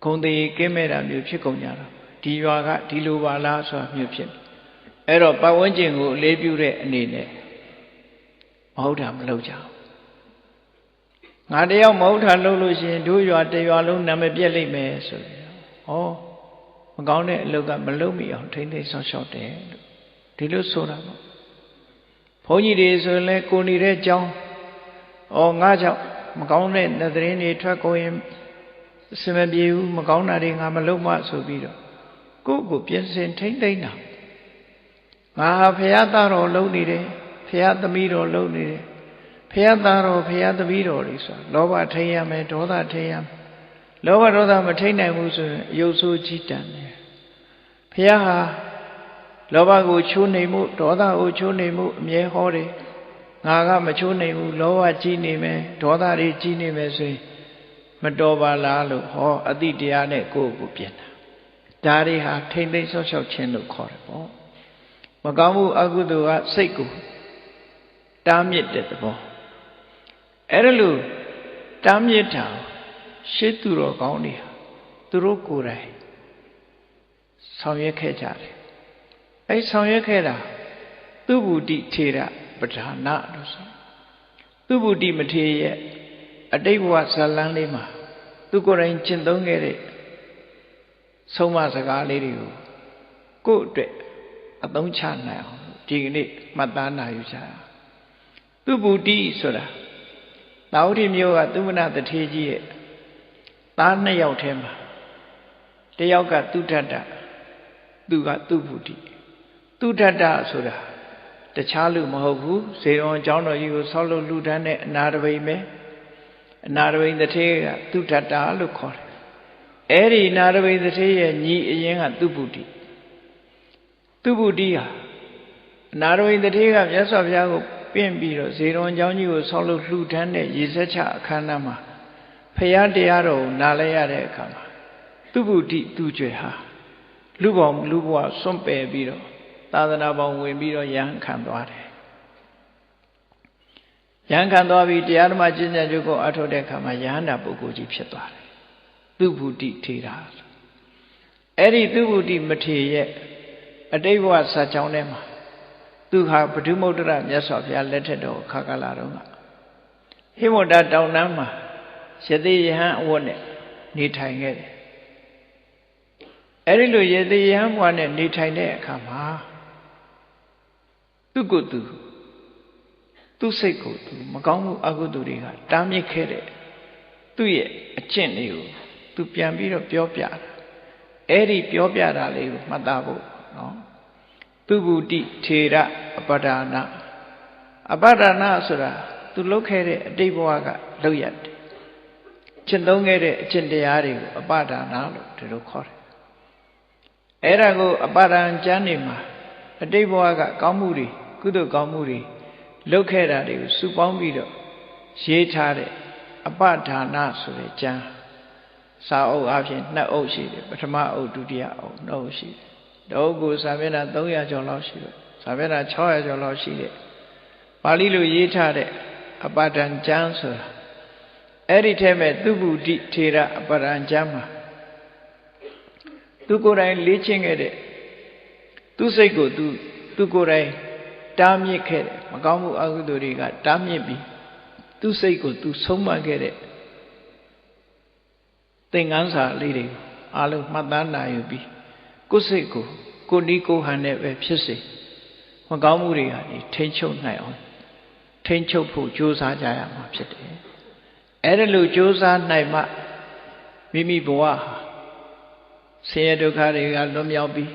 ဂုဏ်သေးကင်းမဲ့တာမျိုးဖြစ်ကုန်ကြတော့ဒီရွာကဒီလိုပါလားဆိုတာမျိုးဖြစ်အဲ့တော့ပတ်ဝန်းကျင်ကိုအလေးပြုတဲ့အနေနဲ့မဟုတ်တာမလုပ်ကြငါတယောက်မဟုတ်တာလုပ်လို့ရှိရင်တို့ရွာတရွာလုံးနာမည်ပြက်လိမ့်မယ်ဆိုပြီးတော့မကောင်းတဲ့အလုပ်ကမလုပ်မိအောင်ထိမ့်သိမ်းဆောင်ရှောက်တယ်လို့ဒီလိုဆိုတာပေါ့ဘုန်းကြီးတွေဆိုရင်လည်းကိုနေတဲ့ကြောင်းငါကြောင့်မကောင်းတဲ့သတင်းတွေထွက်ကုန်ရင်အစမပြေဘူးမကောင်းတာတွေငါမလုပ်မှဆိုပြီးတော့ကိုယ့်ကိုပြင်ဆင်ထိမ့်သိမ်းတာငါဟာဖရာသားတော်လုံးနေတယ်ဖရာသမီးတော်လုံးနေတယ်ဖရာသားတော်ဖရာသမီးတော်တွေဆိုလောဘထိမ့်ရမယ်ဒေါသထိမ့်ရမယ်လောဘဒေါသမထိမ့်နိုင်ဘူးဆိုရင်အယုတ်ဆိုးကြီးတန်တယ်ဖရာဟာလောဘကိုချိုးနေမှုဒေါသကိုချိုးနေမှုအမြဲဟောတယ်ငါကမချိုးနိုင်ဘူးလောဘကြီးနေမယ်ဒေါသတွေကြီးနေမယ်ဆိုရင်မတော်ပါလားလို့ဟောအတိတရားနဲ့ကိုယ့်ကိုပြင်တာဒါတွေဟာထိမ့်သိမ်းဆော့ရှောက်ခြင်းလို့ခေါ်တယ်ပေါ့မကောင်းမှုအကုသိုလ်ကစိတ်ကိုတားမြစ်တဲ့သဘောအဲ့ဒါလို့တားမြစ်တာရှေးသူတော်ကောင်းတွေဟာသူတို့ကိုယ်တိုင်ဆောင်ရွက်ခဲ့ကြတယ်အဲ့ဆောင်ရွက်ခဲ့တာသူဗုဒ္ဓထေရပဋ္ဌာနာလို့ဆိုသူဗုဒ္ဓမထေရရဲ့အတိတ်ဘဝဇာလန်းလေးမှာသူကိုယ်တိုင်ကျင့်သုံးခဲ့တဲ့ဆုံးမစကားလေးတွေကိုကိုယ့်အတွက်အသုံးချနိုင်အောင်ဒီကနေ့မှတ်သားနိုင်ယူကြသူဗုဒ္ဓဆိုတာသာဝတိမျိုးကသုမနတထေကြီးရဲ့သားနှစ်ယောက်ထဲမှာတယောက်ကသူထတ္တသူကသူဗုဒ္ဓသူထတ္တဆိုတာတခြားလူမဟုတ်ဘူးဇေယျကျောင်းတော်ကြီးကိုဆောက်လုပ်လူတန်းတဲ့အနာတပိပဲ နာရဝိန်တထေကသူထတာလို့ခေါ်တယ်အဲ့ဒီနာရဝိန်တထေရဲ့ညီအရင်ကသူဗုဒ္ဓိသူဗုဒ္ဓိဟာနာရဝိန်တထေကမြတ်စွာဘုရားကိုပင့်ပြီးတော့ဇေရွန်ကျောင်းကြီးကိုဆောက်လုပ်လှူဒန်းတဲ့ရေစက်ချအခမ်းအနားမှာဖရာတရားတော်ကိုနားလဲရတဲ့အခါမှာသူဗုဒ္ဓိသူကျွယ်ဟာလူဘဝစွန့်ပယ်ပြီးတော့သာသနာပေါင်းဝင်ပြီးတော့ရဟန်းခံသွားတယ်ရဟန်းခံသွားပြီးတရားဓမ္မကျင့်ကြံကြိုးကိုအထောက်တဲ့အခါမှာယဟန္တာပုဂ္ဂိုလ်ကြီးဖြစ်သွားတယ်သူဗုဒ္ဓိထေရအဲ့ဒီသူဗုဒ္ဓိမထေရရဲ့အတိတ်ဘဝဇာကြောင်းထဲမှာသူဟာပဒုမုဒ္ဒရမြတ်စွာဘုရားလက်ထက်တော်ခါကာလတုန်းကဟိမဝတ္တတောင်တန်းမှာယသိယဟန်အဝတ်နဲ့နေထိုင်ခဲ့တယ်အဲ့ဒီလိုယသိယဟန်ဘဝနဲ့နေထိုင်တဲ့အခါမှာသူကိုယ်သူစိတ်ကိုသူမကောင်းမှုအကုသိုလ်တွေကတားမြစ်ခဲ့တဲ့သူ့ရဲ့အကျင့်လေးကိုသူပြန်ပြီးတော့ပြောပြတာအဲ့ဒီပြောပြတာလေးကိုမှတ်သားဖို့နော်သူဗုဒ္ဓိထေရအပဒါနာဆိုတာသူလုပ်ခဲ့တဲ့အတိတ်ဘဝကလုပ်ရတယ်ကျင့်သုံးခဲ့တဲ့အကျင့်တရားတွေကိုအပဒါနာလို့ဒီလိုခေါ်တယ်အဲ့ဒါကိုအပဒံကျမ်းနေမှာအတိတ်ဘဝကကောင်းမှုတွေကုသိုလ်ကောင်းမှုတွေလုပ်ခဲ့တာတွေကိုစုပေါင်းပြီးတော့ရေးထားတဲ့အပဒါနာဆိုတဲ့ကျမ်းစာအုပ်အပြင်2အုပ်ရှိတယ်ပထမအုပ်ဒုတိယအုပ်2အုပ်ရှိတယ်တအုပ်ကိုစာမျက်နှာ300ကျော်လောက်ရှိတယ်စာမျက်နှာ600ကျော်လောက်ရှိတယ်ပါဠိလိုရေးထားတဲ့အပဒံကျမ်းဆိုတာအဲ့ဒီထဲမှာသူဗုဒ္ဓိထေရအပဒံကျမ်းမှာသူကိုယ်တိုင်လေ့ကျင့်ခဲ့တဲ့သူစိတ်ကိုသူကိုယ်တိုင်တားမြစ်ခဲ့တယ်မကောင်းမှုအကုသိုလ်တွေကတားမြစ်ပြီးသူစိတ်ကိုသူဆုံးမခဲ့တဲ့သင်္ကန်းစာလေးတွေအားလုံးမှတ်သားနိုင်ယူပြီးကိုယ်စိတ်ကိုကိုယ်ဒီကိုယ်ဟန်နဲ့ပဲဖြစ်စေမကောင်းမှုတွေကနေထိန်းချုပ်နိုင်အောင်ထိန်းချုပ်ဖို့ကြိုးစားကြရမှာဖြစ်တယ်အဲ့ဒါလို့ကြိုးစားနိုင်မှမိမိဘဝဟာဆင်းရဲဒုက္ခတွေကလွတ်မြောက်ပြီး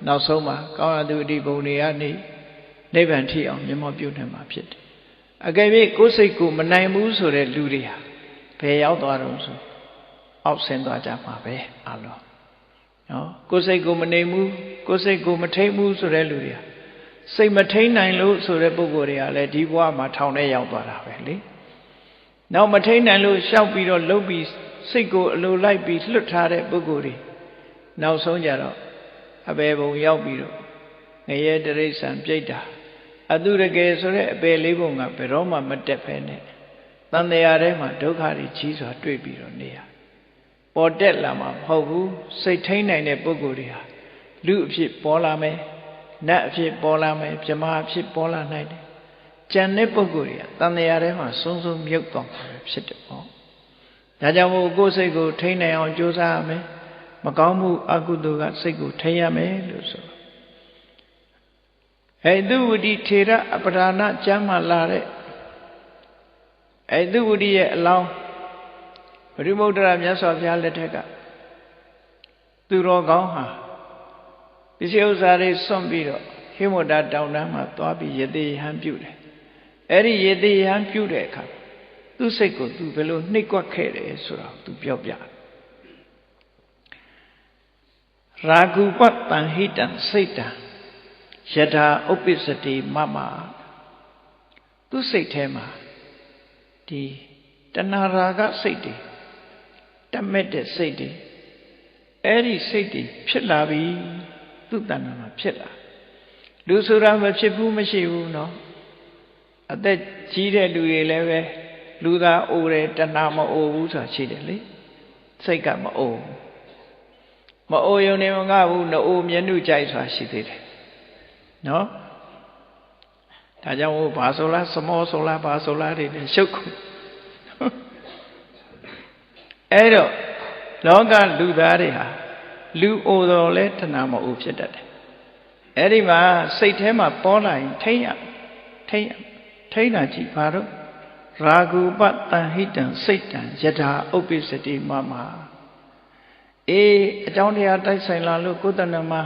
နောက်ဆုံးမှာကောင်းရာသူအတိဘုံတွေကနေနိဗ္ဗာန်ထိအောင်မျက်မှောက်ပြုနိုင်မှာဖြစ်တယ်အကယ်၍ကိုယ်စိတ်ကိုမနိုင်ဘူးဆိုတဲ့လူတွေဟာဘယ်ရောက်သွားတော့ဆိုအောက်ဆင်းသွားကြမှာပဲအလုံးနော်ကိုယ်စိတ်ကိုမနေဘူးကိုယ်စိတ်ကိုမထိန်ဘူးဆိုတဲ့လူတွေဟာစိတ်မထိန်နိုင်လို့ဆိုတဲ့ပုဂ္ဂိုလ်တွေကလည်းဒီဘဝမှာထောင်ထဲရောက်သွားတာပဲလေနောက်မထိန်နိုင်လို့ရှောက်ပြီးတော့လှုပ်ပြီးစိတ်ကိုအလိုလိုက်ပြီးလွတ်ထားတဲ့ပုဂ္ဂိုလ်တွေနောက်ဆုံးကြတော့အပေဘုံရောက်ပြီးတော့ငရဲတရိစ္ဆာန်ပြိတ္တာအတုရကယ်ဆိုတဲ့အပေလေးဘုံကဘယ်တော့မှမတက်ဖဲနဲ့တန်တရားထဲမှာဒုက္ခတွေကြီးစွာတွေ့ပြီးတော့နေရပေါ်တက်လာမှာမဟုတ်ဘူးစိတ်ထိန်နိုင်တဲ့ပုဂ္ဂိုလ်တွေဟာလူအဖြစ်ပေါ်လာမယ်နတ်အဖြစ်ပေါ်လာမယ်ဗြဟ္မာအဖြစ်ပေါ်လာနိုင်တယ်ကျန်တဲ့ပုဂ္ဂိုလ်တွေကတန်တရားထဲမှာဆုံးဆုံးမြုပ်သွားမှာဖြစ်တယ်ပေါ့ဒါကြောင့်မို့ကိုယ်စိတ်ကိုထိန်နိုင်အောင်ကြိုးစားရမယ်မကောင်းမှုအကုသိုလ်ကစိတ်ကိုထိန်ရမယ်လို့ဆိုသူဝတိထေရအပဒါနာကျမ်းမှာလာတဲ့သူဝတိရဲ့အလောင်းပရိမုဒ္ဒရာမြတ်စွာဘုရားလက်ထက်ကသူတော်ကောင်းဟာပစ္စည်းဥစ္စာတွေစွန့်ပြီးတော့ဟိမဝတ္တတောင်တန်းမှာသွားပြီးယသိယဟန်ပြုတယ်အဲ့ဒီယသိယဟန်ပြုတဲ့အခါသူ့စိတ်ကိုသူဘယ်လိုနှိပ်ကွက်ခဲ့တယ်ဆိုတာသူပြောပြတယ်ရာဂုပတ္တံဟိတံစိတ်တံယထာဥပ္ပစ္စတိမမသူစိတ်ထဲမှာဒီတဏှာရာဂစိတ်တွေတမက်တဲ့စိတ်တွေအဲ့ဒီစိတ်တွေဖြစ်လာပြီသူ့တဏ္ဍာမှာဖြစ်လာလူဆိုတာမဖြစ်ဘူးမရှိဘူးเนาะအသက်ကြီးတဲ့လူတွေလည်းပဲလူသားအိုတယ်တဏှာမအိုဘူးဆိုတာရှိတယ်လေစိတ်ကမအိုရုံနဲ့မငါဘူးနှိုးမျက်နှုကြိုက်ဆိုတာရှိသေးတယ်နော်ဒါကြောင့်ဘာဆိုလားစမောဆိုလားဘာဆိုလားတွေနဲ့ရှုပ်ခုအဲ့တော့လောကလူသားတွေဟာလူအိုတော်လဲတဏှာမအိုဖြစ်တတ်တယ်အဲ့ဒီမှာစိတ်ထဲမှာပေါ်လာရင်ထိမ့်တာကြည့်ဘာတော့ရာဂုပတံဟိတံစိတ်တံယထာဥပ္ပစ္စတိမမအကြောင်းတရားတိုက်ဆိုင်လာလို့ကိုယ်တဏ္ဍမှာ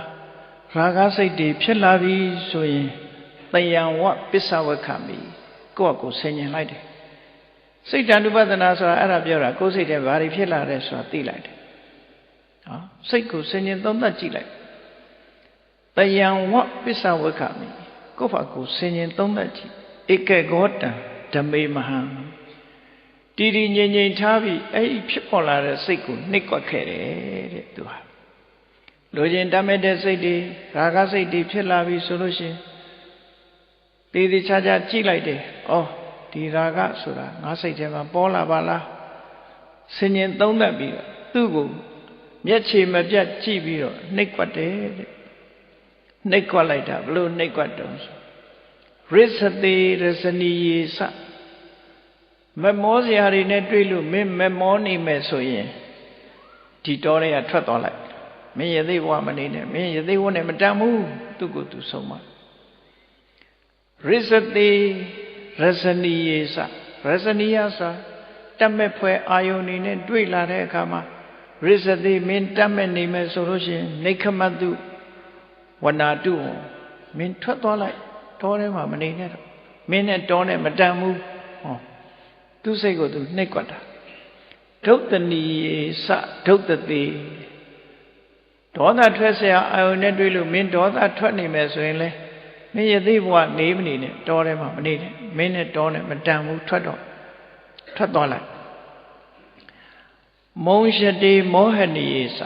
ရာဂစိတ်တွေဖြစ်လာပြီဆိုရင်တယံဝပစ္စဝခမိကိုယ့်အကိုဆင်ញင်လိုက်တယ် စိတ်တ ानु ပဒနာဆိုတာအဲ့ဒါပြောတာကိုယ်စိတ်ထဲဘာတွေဖြစ်လာတယ်ဆိုတာသိလိုက်တယ်နော်စိတ်ကိုဆင်ញင်သုံးသပ်ကြည့်လိုက်တယံဝပစ္စဝကမိကိုယ့်ဘာကိုဆင်ញင်သုံးသပ်ကြည့်ဧကဂောတံဓမေမဟံတည်တည်ငြိမ်ငြိမ်ထားပြီးအဲ့ဒီဖြစ်ပေါ်လာတဲ့စိတ်ကိုနှိပ်ကွက်ခဲ့တယ်တဲ့သူဟာလိုချင်တတ်မဲ့တဲ့စိတ်တွေရာဂစိတ်တွေဖြစ်လာပြီဆိုလို့ရှိရင်တည်တည်ချာချာကြည့်လိုက်တယ်ဩဒီရာဂဆိုတာငါစိတ်ထဲမှာပေါ်လာပါလားဆင်ញင်သုံးသပ်ပြီးတော့သူ့ကိုမျက်ခြေမပြတ်ကြည့်ပြီးတော့နှိပ်ကွက်တယ်တဲ့နှိပ်ကွက်လိုက်တာဘလို့နှိပ်ကွက်တုံးဆိုရစ္စတိရစနီယေစမမောစရာတွေနဲ့တွေ့လို့မင်းမမောနေမယ်ဆိုရင်ဒီတောထဲကထွက်သွားလိုက်မင်းရသေးဘဝမနေနဲ့မင်းရသေးဘဝနဲ့မတန်ဘူးသူ့ကိုယ်သူဆုံးမရစ္စတိရစနီယေစရစနီယဆိုတတ်မဲ့ဖွဲအာယုန်နေနဲ့တွေ့လာတဲ့အခါမှာရစ္စတိမင်းတတ်မဲ့နေမယ်ဆိုလို့ရှိရင်နိခမတုဝနာတုမင်းထွက်သွားလိုက်တောထဲမှာမနေနဲ့တော့မင်းနဲ့တောနဲ့မတန်ဘူးဟောသူစိတ်ကိုသူနှိပ်ကွက်တာဒုတ်တဏီစဒုတ်တတိဒေါသထွက်เสียအာယုန်နဲ့တွေ့လို့မင်းဒေါသထွက်နေမယ်ဆိုရင်လေမင်းရသေးဘဝနေမနေနဲ့တောထဲမှာမနေနဲ့မင်းနဲ့တောနဲ့မတန်ဘူးထွက်သွားလိုက်မုံရှတေမောဟနိယေစ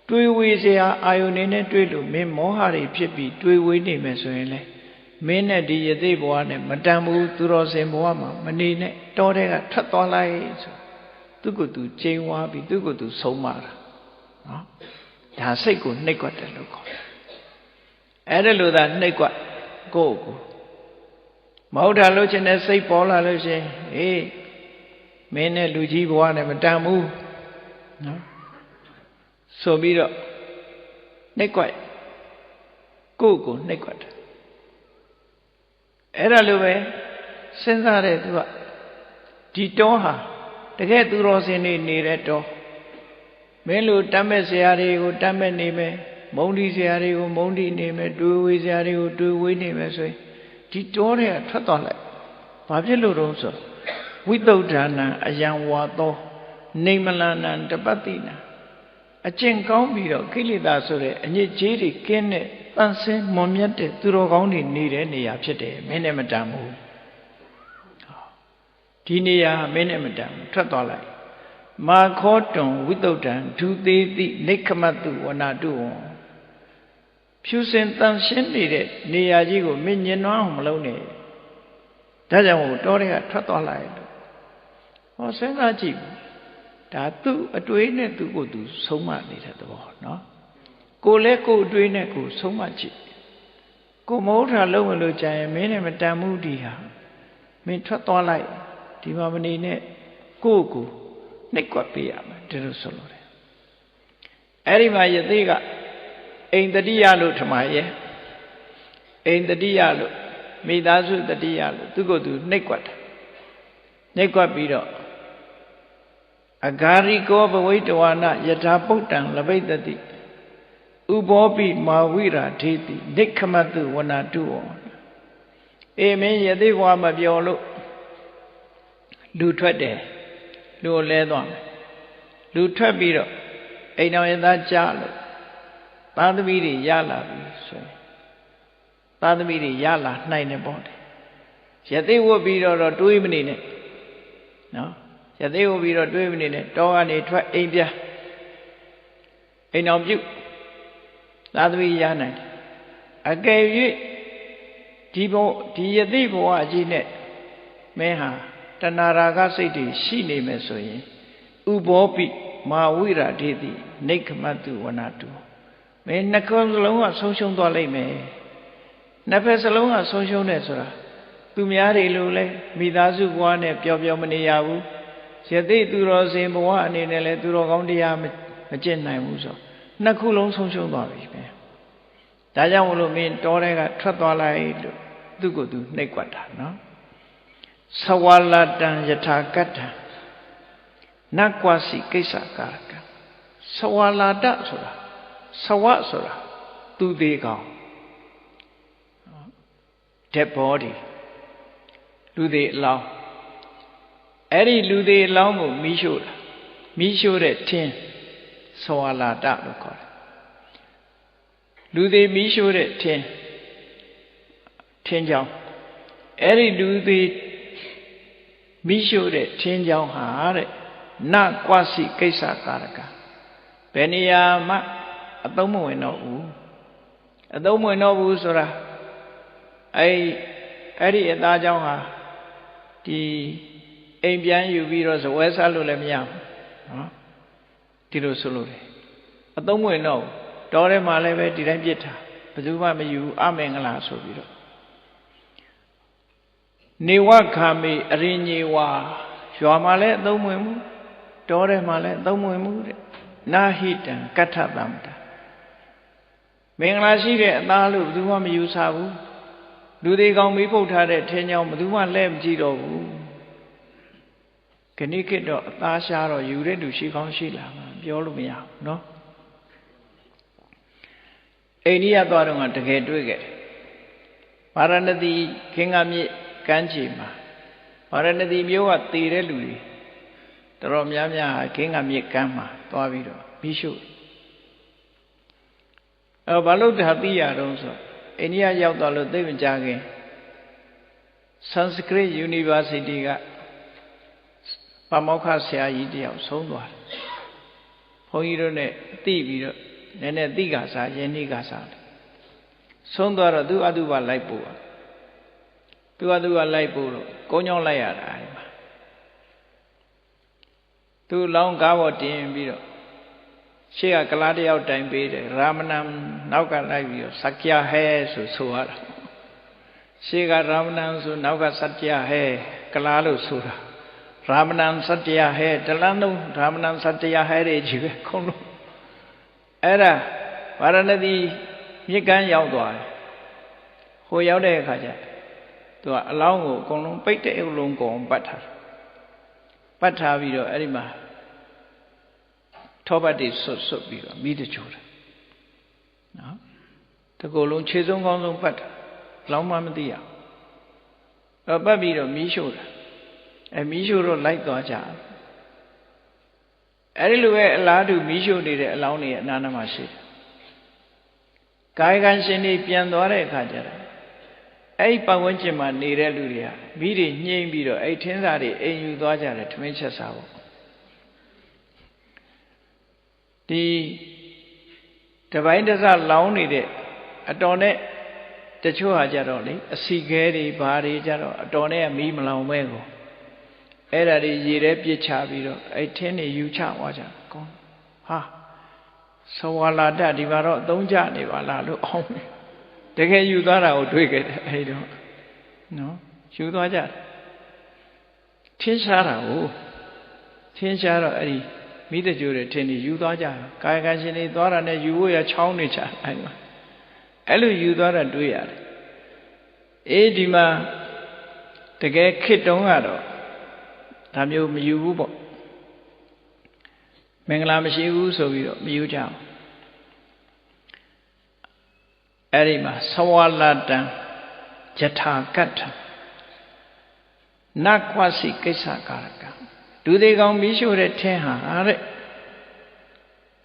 တွေးဝေးเสียအာယုန်နဲ့တွေ့လို့မင်းမောဟတွေဖြစ်ပြီးတွေးဝေးနေမယ်ဆိုရင်လေမင်းနဲ့ဒီယသိဘဝနဲ့မတန်ဘူးသူတော်စင်ဘဝမှာမနေနဲ့တောထဲကထွက်သွားလိုက်ဆိုသူ့ကိုယ်သူချိန်ဝါပြီးသူ့ကိုယ်သူဆုံးမတာနော်ဒါစိတ်ကိုနှိပ်ကွက်တယ်လို့ခေါ်တယ်အဲ့ဒါလို့သာနှိပ်ကွက်ကိုယ့်ကိုမဟုတ်တာလို့ချင်းတဲ့စိတ်ပေါ်လာလို့ရှင်ဟေးမင်းနဲ့လူကြီးဘဝနဲ့မတန်ဘူးနော်ဆိုပြီးတော့နှိပ်ကွက်ကိုယ့်ကိုနှိပ်ကွက်တယ်အဲ့ဒါလိုပဲစဉ်းစားတဲ့သူကဒီတောဟာတကယ်သူတော်စင်နေနေတဲ့တောမင်းလိုတတ်မဲ့ဆရာတွေကိုတတ်မဲ့နေမယ်မုံဒီဆရာတွေကိုမုံဒီနေမယ်တွေးဝေးဆရာတွေကိုတွေးဝေးနေမယ်ဆိုရင်ဒီတောတွေကထွက်သွားလိုက်ဘာဖြစ်လို့တော့ဆိုဝိသုဒ္ဓနာအယံဝါသောနေမလနံတပတ္တိနာအကျင့်ကောင်းပြီးတော့ကိလေသာဆိုတဲ့အညစ်အကြေးတွေကင်းတဲ့တန်ဆင်းမွန်မြတ်တဲ့သူတော်ကောင်းတွေနေတဲ့နေရာဖြစ်တယ်မင်းနဲ့မတန်ဘူးဒီနေရာမင်းနဲ့မတန်ဘူးထွက်သွားလိုက်မာခောတွန်ဝိသုဒ္ဓံဒုသေးတိနိခမတုဝနာတုဝံဖြူစင်တန်ရှင်းနေတဲ့နေရာကြီးကိုမင်းညင်နှွားအောင်မလုပ်နဲ့ဒါကြောင့်မို့တောတွေကထွက်သွားလိုက်လို့ဟောစဉ်းစားကြည့်ဒါသူ့အတွေးနဲ့သူ့ကိုယ်သူဆုံးမနေတဲ့သဘောနော်ကိုလည်းကိုယ်အတွေးနဲ့ကိုယ်ဆုံးမကြည့်ကိုမဟုတ်တာလုံးဝလို့ကြရင်မင်းနဲ့မတန်မှုဒီဟာမင်းထွက်သွားလိုက်ဒီမှာမနေနဲ့ကိုယ့်ကိုနှိပ်ကွက်ပေးရမယ်ဒီလိုဆိုလို့တယ်အဲ့ဒီမှာယသိကအိမ်တတိယလို့ထမရဲ့အိမ်တတိယလို့မိသားစုတတိယလို့သူကိုယ်သူနှိပ်ကွက်တယ်နှိပ်ကွက်ပြီးတော့အဂါရိကောဘဝိတဝါနယထာပုတ္တံလဘိတတိဥဘောပိမာဝိရာထေတိနိခမတုဝနာတုဝံအေမင်းယသိဘဝမပြောလို့လူထွက်တယ်လူကိုလဲသွားမယ်လူထွက်ပြီးတော့အိမ်တော်ရဲ့သားကြားလို့သားသမီးတွေရလာပြီဆိုရင်သားသမီးတွေရလာနိုင်တယ်ပေါ့တယ်ယသိဝတ်ပြီးတော့တွေးမနေနဲ့နော်ယသိဝတ်ပြီးတော့တွေးမနေနဲ့တောကနေထွက်အိမ်ပြအိမ်တော်ပြုသားသမီးရနိုင်တယ်အကယ်၍ဒီယသိဘဝကြီးနဲ့မင်းဟာတဏှာရာဂစိတ်တွေရှိနေမယ်ဆိုရင်ဥဘောပိမာဝိရာဒေတိနိခမတုဝနာတုမင်းနှခုစလုံးကဆုံးရှုံးသွားလိမ့်မယ်နှစ်ဖက်စလုံးကဆုံးရှုံးတယ်ဆိုတာသူများတွေလိုလဲမိသားစုဘဝနဲ့ပျော်ပျော်မနေရဘူးယသိသူတော်စင်ဘဝအနေနဲ့လဲသူတော်ကောင်းတရားမကျင့်နိုင်ဘူးဆိုနှစ်ခုလုံးဆုံးရှုံးသွားပြီပဲဒါကြောင့်မလို့မင်းတောထဲကထွက်သွားလိုက်လို့သူ့ကိုယ်သူနှိပ်ကွက်တာနော်သဝလာတံယထာကတ္ထနကွာစီကိစ္စကာကံသဝလာတဆိုတာသဝဆိုတာသူသေးကောင် dead body လူသေးအလောင်း အဲ့ဒီလူသေးအလောင်းကိုမီးရှို့တာမီးရှို့တဲ့ထင်းသဝါလာတလို့ခေါ်တယ်လူသေးမီးရှို့တဲ့ထင်းကြောင်းအဲ့ဒီလူသေးမီးရှို့တဲ့ထင်းကြောင်းဟာတဲ့နကွစီကိစ္စကာရကဘယ်နေရာမှအသုံးမဝင်တော့ဘူးအသုံးမဝင်တော့ဘူးဆိုတာအဲ့ဒီအသားကြောင်းဟာဒီအိမ်ပြန်ယူပြီးတော့ဇဝဲစားလို့လည်းမရဘူးနော်ဒီလိုဆိုလို့လေအသုံးမဝင်တော့ဘူးတော်ထဲမှာလည်းပဲဒီတိုင်းပြစ်ထားဘယ်သူမှမယူအမင်္ဂလာဆိုပြီးတော့နေဝခာမေအရင်ညေဝါရွာမှာလည်းအသုံးမဝင်ဘူးတော်ထဲမှာလည်းအသုံးမဝင်ဘူးတဲ့နာဟိတံကဋ္ဌတံတမင်္ဂလာရှိတဲ့အသားလို့ဘယ်သူမှမယူဆဘူးလူတွေကောင်မီးပုတ်ထားတဲ့ထင်းကြောင်ဘယ်သူမှလဲမကြည့်တော့ဘူးခဏိခေတ်တော့အသားရှားတော့ယူတဲ့လူရှိကောင်းရှိလာမှာပြောလို့မရဘူးเนาะအိန္ဒိယသွားတော့တကယ်တွေ့ခဲ့တယ်ဗာရာဏသီခင်းကမြစ်ကမ်းခြေမှာဗာရာဏသီမြို့ကတည်တဲ့လူတွေတော်တော်များများခင်းကမြစ်ကမ်းမှာသွားပြီးတော့မီးရှို့ဘာလို့ဒါသိရတော့ဆိုအိန္ဒိယရောက်တော့လို့သိမကြခင် Sanskrit University ကပါမောက္ခဆရာကြီးတယောက်ဆုံးသွားတယ်ဘုန်းကြီးတို့နဲ့သိပြီးတော့နည်းနည်းသိကစားယဉ်နိကစားဆုံးသွားတော့သူအတုပလိုက်ပို့သူအတုပလိုက်ပို့လို့ကုန်းကြောင်းလိုက်ရတာအဲဒီမှာသူလောင်းကားပေါ်တင်ပြီးတော့ရှေ့ကကလားတယောက်တိုင်ပေးတယ်ရာမဏံနောက်ကလိုက်ပြီးတော့စက္ယဟဲဆိုရတာရှေ့ကရာမဏံဆိုနောက်ကစက္ယဟဲကလားလို့ဆိုတာရာမဏံစက္ယဟဲတလန်းလုံးရာမဏံစက္ယဟဲတွေကြီးပဲခုံးလို့အဲ့ဒါဗာရာဏသီမြစ်ကမ်းရောက်သွားတယ်ဟိုရောက်တဲ့အခါကျသူကအလောင်းကိုအကုန်လုံးပိတ်တဲ့အုပ်လုံးကုန်ပတ်ထားပြီးတော့အဲ့ဒီမှာထောပတ်တွေဆွတ်ပြီးတော့မိတချို့တယ်နော်တကူလုံးခြေစုံကောင်းဆုံးပတ်တာလောင်းမှမသိရအောင်ပတ်ပြီးတော့မီးရှို့တာမီးရှို့တော့လိုက်သွားကြအဲ့ဒီလိုပဲအလားတူမီးရှို့နေတဲ့အလောင်းတွေအနားနားမှာရှိတယ်ကာယကံရှင်တွေပြန်သွားတဲ့အခါကျတော့အဲ့ဒီပတ်ဝန်းကျင်မှာနေတဲ့လူတွေကမိတွေညှိမ့်ပြီးတော့အဲ့ထင်းစားတွေအိမ်ယူသွားကြတယ်ထမင်းချက်စားဖို့ဒီတပိုင်းတစလောင်းနေတဲ့အတော်နဲ့တချို့ဟာကြတော့လေအစီခဲတွေဘာတွေကြတော့အတော်နဲ့မီးမလောင်ပဲကိုအဲ့ဒါတွေရေထဲပြစ်ချပြီးတော့အဲ့ထင်းတွေယူချသွားကြကောင်းဟာသဝါလာတဒီမှာတော့အသုံးချနေပါလားလို့အောင်တကယ်ယူသွားတာကိုတွေ့ခဲ့တယ်အဲ့တော့နော်ယူသွားကြထင်းရှားတာကိုထင်းရှားတော့အဲ့ဒီမိတကြိုတွေထင်းတွေယူသွားကြကာယကံရှင်တွေသွားတာနဲ့ယူဖို့ရချောင်းနေချအဲ့မှာအဲ့လိုယူသွားတာတွေ့ရတယ်ဒီမှာတကယ်ခစ်တုံးကတော့ဒါမျိုးမယူဘူးပေါ့မင်္ဂလာမရှိဘူးဆိုပြီးတော့မယူကြအောင်အဲ့ဒီမှာသဝါလာတံယထာကတ္ထနကွစီကိစ္စကာရကဒုသေးကောင်မီးရှို့တဲ့ထင်းဟာတဲ့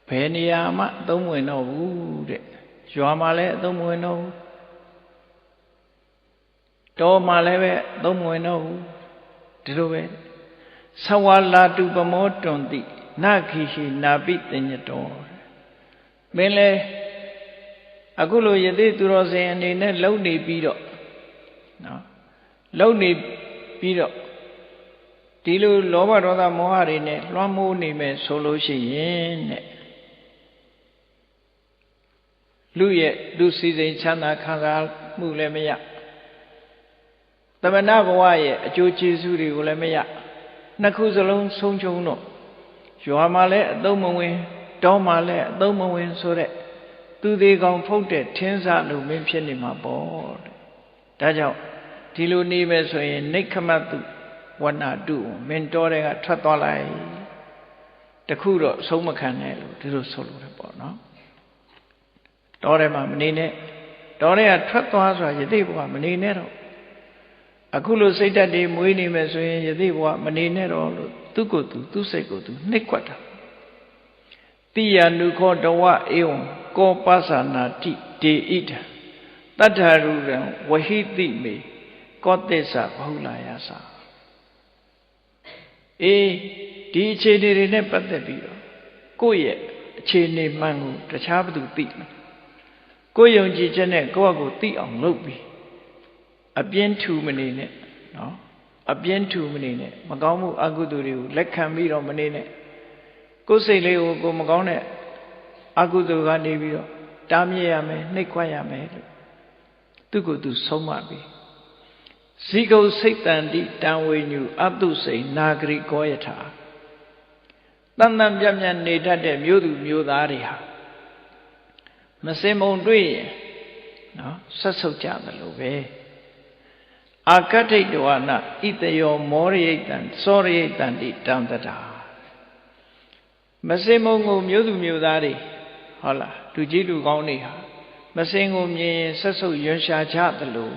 ဘယ်နေရာမှအသုံးဝင်တော့ဘူးတဲ့ရွာမှာလည်းအသုံးဝင်တော့ဘူးတောမှာလည်းပဲအသုံးဝင်တော့ဘူးဒီလိုပဲသဝါလာတုပမောတွန်တိနခိရှိနာပိတညတောမင်းလဲအခုလိုယသိသူတော်စင်အနေနဲ့လုံနေပြီးတော့နော်လုံနေပြီးတော့ဒီလိုလောဘဒေါသမောဟတွေနဲ့လွှမ်းမိုးနေမယ်ဆိုလို့ရှိရင်တဲ့လူစီစိန်ချမ်းသာခံစားမှုလည်းမရသမဏဘဝရဲ့အကျိုးကျေးဇူးတွေကိုလည်းမရနှစ်ခုစလုံးဆုံးချုံတော့ရွာမှာလည်းအသုံးမဝင်တောမှာလည်းအသုံးမဝင်ဆိုတဲ့သူသေးကောင်ဖုတ်တဲ့ထင်းစားလို့မင်းဖြစ်နေမှာပေါ့တဲ့ဒါကြောင့်ဒီလိုနေမယ်ဆိုရင်နိခမတုဝဏတုမင်းတော်တဲ့ကထွက်သွားလိုက်တခုတော့ဆုံးမခံနဲ့လို့ဒီလိုဆိုလို့ရပေါ့နော်တော်ထဲမှာမနေနဲ့တော်ထဲကထွက်သွားဆိုတာယသိဘုရားမနေနဲ့တော့ အခုလိုစိတ်ဓာတ်တွေမွေးနေမယ်ဆိုရင်ယသိဘဝမနေနဲ့တော့လို့သူကိုယ်သူစိတ်ကိုသူနှိပ်ခွက်တာတိယနုခောတဝဧဝံကောပသနာတိဒေဣဒံတတ္ထရူရံဝဟိတိမေကောသစ္စာဘဟုလာယသဒီအခြေအနေတွေနဲ့ပတ်သက်ပြီးတော့ကိုယ့်ရဲ့အခြေအနေမှန်ကိုတခြားဘသူသိမလဲကိုယ်ယုံကြည်ချက်နဲ့ကိုယ့်အကိုသိအောင်လုပ်ပြီးအပြင်းထူမနေနဲ့နော်အပြင်းထူမနေနဲ့မကောင်းမှုအကုသိုလ်တွေကိုလက်ခံပြီးတော့မနေနဲ့ကိုယ်စိတ်လေးကိုကိုမကောင်းတဲ့အကုသိုလ်ကနေပြီးတော့တားမြစ်ရမယ်နှိပ်ခွက်ရမယ်လို့သူကိုယ်သူဆုံးမပြီးဇိကုစိတ်တန်တိတံဝေညုအတုစိန်နာဂရိကောယထာတန်တန်ပြတ်ပြတ်နေတတ်တဲ့မျိုးသူမျိုးသားတွေဟာမစင်မုံတွေ့ရင်နော်ဆက်ဆုပ်ကြတယ်လို့ပဲအာကဋ္ဌိတဝနာဣတယောမောရိယတံစောရိယတံတိတံတတာမစင်မုံကိုမျိုးသူမျိုးသားတွေဟုတ်လားလူကြီးလူကောင်းတွေဟာမစင်ကိုမြင်ရင်ဆက်ဆုပ်ရွံရှာကြတယ်လို့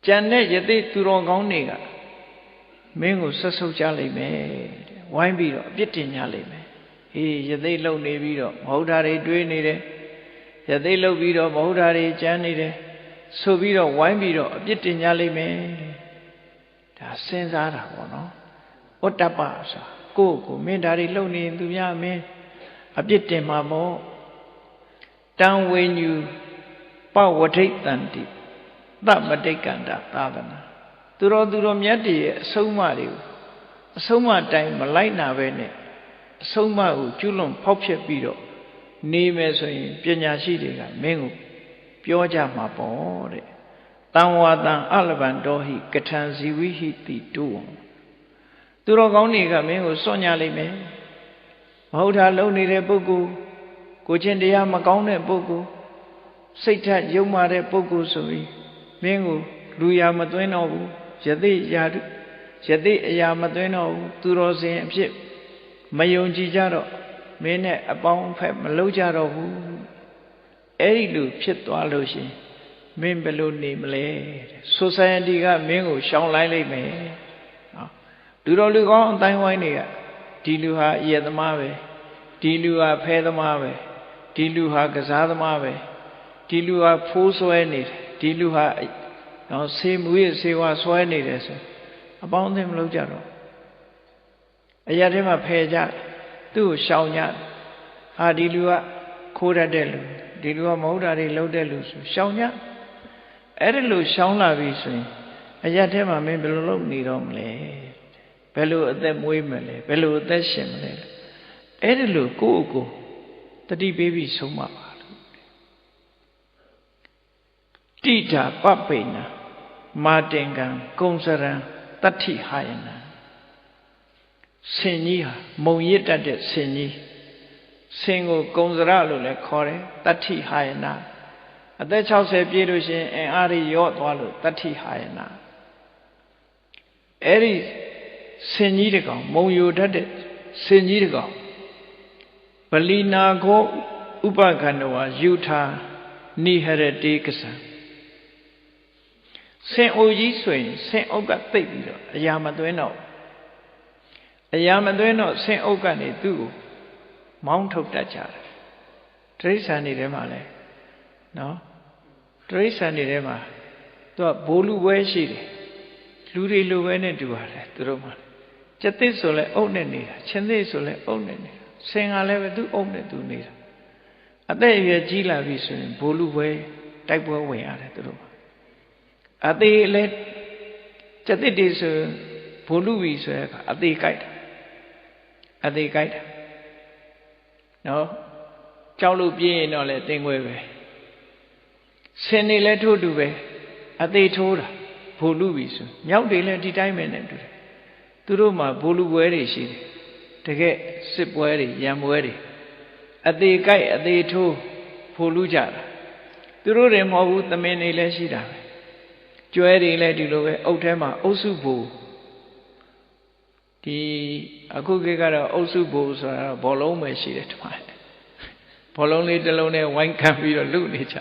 ကျန်တဲ့ယသိသူတော်ကောင်းတွေကမင်းကိုဆက်ဆုပ်ကြလိမ့်မယ်ဝိုင်းပြီးတော့အပြစ်တင်ကြလိမ့်မယ်ယသိလုံနေပြီးတော့မဟုတ်တာတွေတွေးနေတယ်ယသိလုံပြီးတော့မဟုတ်တာတွေကြမ်းနေတယ်ဆိုပြီးတော့ဝိုင်းပြီးတော့အပြစ်တင်ကြလိမ့်မယ်ဒါစဉ်းစားတာပေါ့နော်ဩတ္တပဆိုကိုမင်းဒါတွေလုံနေရင်သူများမင်းအပြစ်တင်မှာပေါ့တံဝေညူပဝဋိတန္တိတမတိကန္တသာသနာသူတော်မြတ်တွေရဲ့အဆုံးအမတွေကိုအဆုံးအမတိုင်းမလိုက်နာပဲနဲ့အဆုံးအမကိုကျွလွန်ဖောက်ဖျက်ပြီးတော့နေမယ်ဆိုရင်ပညာရှိတွေကမင်းကိုပြောကြမှာပေါ့တဲ့တံဝါတံအလဗန္တောဟိကထံဇီဝိဟိတိတုံသူတော်ကောင်းတွေကမင်းကိုစွန့်ညလိမ့်မယ်မဟုတ်တာလုံနေတဲ့ပုဂ္ဂိုလ်ကိုချင်းတရားမကောင်းတဲ့ပုဂ္ဂိုလ်စိတ်ထက်ယုံမာတဲ့ပုဂ္ဂိုလ်ဆိုပြီးမင်းကိုလူရမသွင်းတော့ဘူးယသိအရာမသွင်းတော့ဘူးသူတော်စင်အဖြစ်မယုံကြည်ကြတော့မင်းနဲ့အပေါင်းအဖက်မလုပ်ကြတော့ဘူးအဲ့ဒီလိုဖြစ်သွားလို့ရှိရင်မင်းဘယ်လိုနေမလဲတဲ့ society ကမင်းကိုရှောင်လိုက်လိမ့်မယ်နော်လူတော်လူကောင်းအတိုင်းဝိုင်းတွေကဒီလူဟာအယက်သမားပဲဒီလူဟာဖဲသမားပဲဒီလူဟာကစားသမားပဲဒီလူဟာဖိုးဆွဲနေတယ်ဒီလူဟာနော်ဆေးမူရဆေးဝါဆွဲနေတယ်ဆိုအပေါင်းအသင်းမလုပ်ကြတော့အရာထဲမှာဖယ်ကြသူ့ကိုရှောင်ကြဟာဒီလူကခိုးတတ်တဲ့လူဒီလူကမဟုတ်တာတွေလုပ်တဲ့လူဆိုရှောင်ကြအဲ့ဒါလို့ရှောင်လာပြီဆိုရင်အရာထဲမှာမင်းဘယ်လိုလုပ်နေတော့မလဲဘယ်လိုအသက်မွေးမလဲဘယ်လိုအသက်ရှင်မလဲအဲ့ဒါလို့ကိုယ့်ကိုယ်တတိပေးပြီးဆုံးမပါလို့တိတာပပိနာမာတင်ကံကုံစရံတတ္ထိဟာယနာဆင်ကြီးဟာမုံရစ်တတ်တဲ့ဆင်ကြီးဆင်ကိုကုံစရလို့လည်းခေါ်တယ်တတ္ထိဟာယနာအသက်60ပြည့်လို့ရှိရင်အင်အားတွေရော့သွားလို့တတ္ထိဟာယနာအဲ့ဒီဆင်ကြီးတကောင်မုံယိုတတ်တဲ့ဆင်ကြီးတကောင်ပလီနာခောဥပခန္ဓဝါယူထာနိဟရတေကစံဆင်အိုကြီးဆိုရင်ဆင်အုပ်ကတိတ်ပြီးတော့အရာမသွင်းတော့ဆင်အုပ်ကနေသူ့ကိုမောင်းထုတ်တတ်ကြတယ်တိရစ္ဆာန်တွေထဲမှာလဲနော်တိရစ္ဆာန်တွေထဲမှာသူကဘိုးလူပွဲရှိတယ်လူတွေလူပဲနဲ့တူပါတယ်သူတို့မှာကျက်သစ်ဆိုလဲအုပ်နဲ့နေတာချင်းသစ်ဆိုလဲအုပ်နဲ့နေတာဆင်ကလည်းပဲသူ့အုပ်နဲ့သူနေတာအသက်အရွယ်ကြီးလာပြီဆိုရင်ဘိုးလူပွဲတိုက်ပွဲဝင်ရတယ်သူတို့အသေးလဲကျက်သစ်တွေဆိုဘိုးလူပြီဆိုတဲ့အခါအသေးကြိုက်တာနော်ကြောက်လို့ပြေးရင်တော့လဲတင်ခွဲပဲဆင်နေလဲထို့တူပဲအသေးထိုးတာဘိုလ်လူပြီဆိုမြောက်တွေလည်းဒီတိုင်းပဲနဲ့တူတယ်သူတို့မှာဘိုလ်လူပွဲတွေရှိတယ်တကယ်စစ်ပွဲတွေရံပွဲတွေအသေးကြိုက်အသေးထိုးဘိုလ်လူကြတာသူတို့တွေမဟုတ်ဘူးသမင်တွေလည်းရှိတာပဲကျွဲတွေလည်းဒီလိုပဲအုပ်ထဲမှာအုပ်စုဘိုလ်ဒီအခုခေတ်ကတော့အုပ်စုဘိုလ်ဆိုတာဘောလုံးပဲရှိတယ်ဒီမှာဘောလုံးလေးတစ်လုံးနဲ့ဝိုင်းခံပြီးတော့လူနေကြ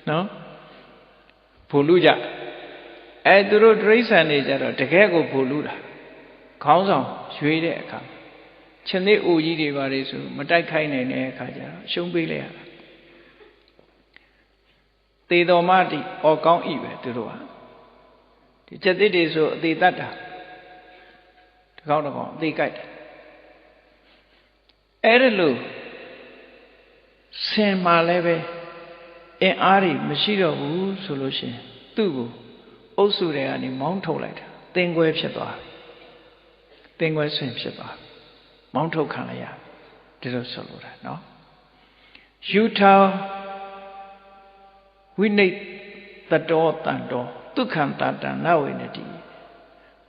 နော်ဘ ဖို့လူကြသူတို့တိရစ္ဆာန်တွေကြတော့တကယ်ကိုဖို့လူတာခေါင်းဆောင်ရွေးတဲ့အခါခြံသေးအိုကြီးတွေပါလေဆိုမတိုက်ခိုက်နိုင်တဲ့အခါကျတော့ရှုံးပေးလိုက်ရတာသေတော်မတိဩကောင်းဤပဲသူတို့ဟာဒီချက်သစ်တွေဆိုအသေးတတ်တာတကောင်းတကောင်းအသေးကြိုက်တယ်အဲ့ဒါလို့ဆင်မှလည်းပဲအင်အားတွေမရှိတော့ဘူးဆိုလို့ရှိရင်သူ့ကိုအုပ်စုတွေကနေမောင်းထုတ်လိုက်တာတင်ခွဲဖြစ်သွားပြီတင်ခွဲဆင်ဖြစ်သွားပြီမောင်းထုတ်ခံလိုက်ရဒီလိုဆိုလိုတာနော်ယူထာဝိနိတတောတန်တောဒုက္ခံတတံနဝေနတိ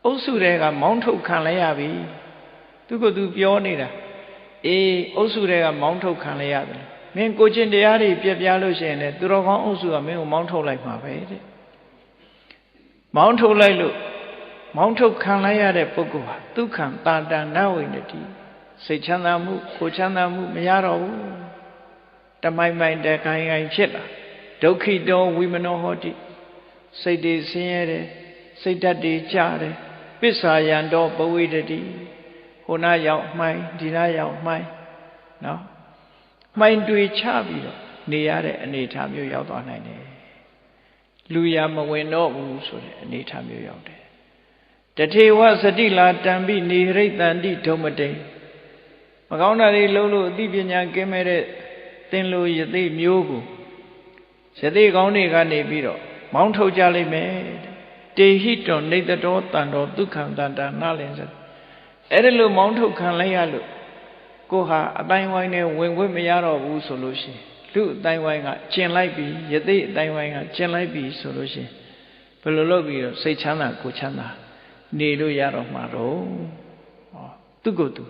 အုပ်စုတွေကမောင်းထုတ်ခံလိုက်ရပြီသူကသူပြောနေတာအုပ်စုတွေကမောင်းထုတ်ခံလိုက်ရတယ်မင်းကိုချင်းတရားတွေပြပြလို့ရှိရင်လည်းသူတော်ကောင်းအုပ်စုကမင်းကိုမောင်းထုတ်လိုက်မှာပဲတဲ့မောင်းထုတ်လိုက်လို့မောင်းထုတ်ခံလိုက်ရတဲ့ပုဂ္ဂိုလ်ဟာဒုက္ခံတတံနဝေနတိစိတ်ချမ်းသာမှုကိုချမ်းသာမှုမရတော့ဘူးတမိုင်မိုင်တခိုင်ခိုင်ဖြစ်လာဒုက္ခိတောဝိမနောဟောတိစိတ်တွေဆင်းရဲတယ်စိတ်ဓာတ်တွေကျတယ်ပစ္ဆာယံတောပဝိတတိဟိုနာရောက်မှိုင်းဒီနာရောက်မှိုင်းနော်မှိုင်းတွေချပြီးတော့နေရတဲ့အနေအထားမျိုးရောက်သွားနိုင်တယ်လူရမဝင်တော့ဘူးဆိုတဲ့အနေအထားမျိုးရောက်တယ်တထေဝစတိလာတံပိနေဟိတံတိဒုမတိမကောင်းတာတွေလုံးလို့အသိပညာကင်းမဲ့တဲ့သင်လိုယသိမျိုးကိုယသိကောင်းတွေကနေပြီးတော့မောင်းထုတ်ကြလိမ့်မယ်တေဟိတောနေတတောတန်တော်ဒုက္ခံတန္တာနာလင်စအဲ့ဒါလို့မောင်းထုတ်ခံလိုက်ရလို့ကိုဟာအတိုင်းဝိုင်းနဲ့ဝင်ခွင့်မရတော့ဘူးဆိုလို့ရှိရင်လူအတိုင်းဝိုင်းကကျင်လိုက်ပြီးယသိအတိုင်းဝိုင်းကကျင်လိုက်ပြီးဆိုလို့ရှိရင်ဘယ်လိုလုပ်ပြီးတော့စိတ်ချမ်းသာကိုချမ်းသာနေလို့ရတော့မှာတော့သူကိုယ်သူ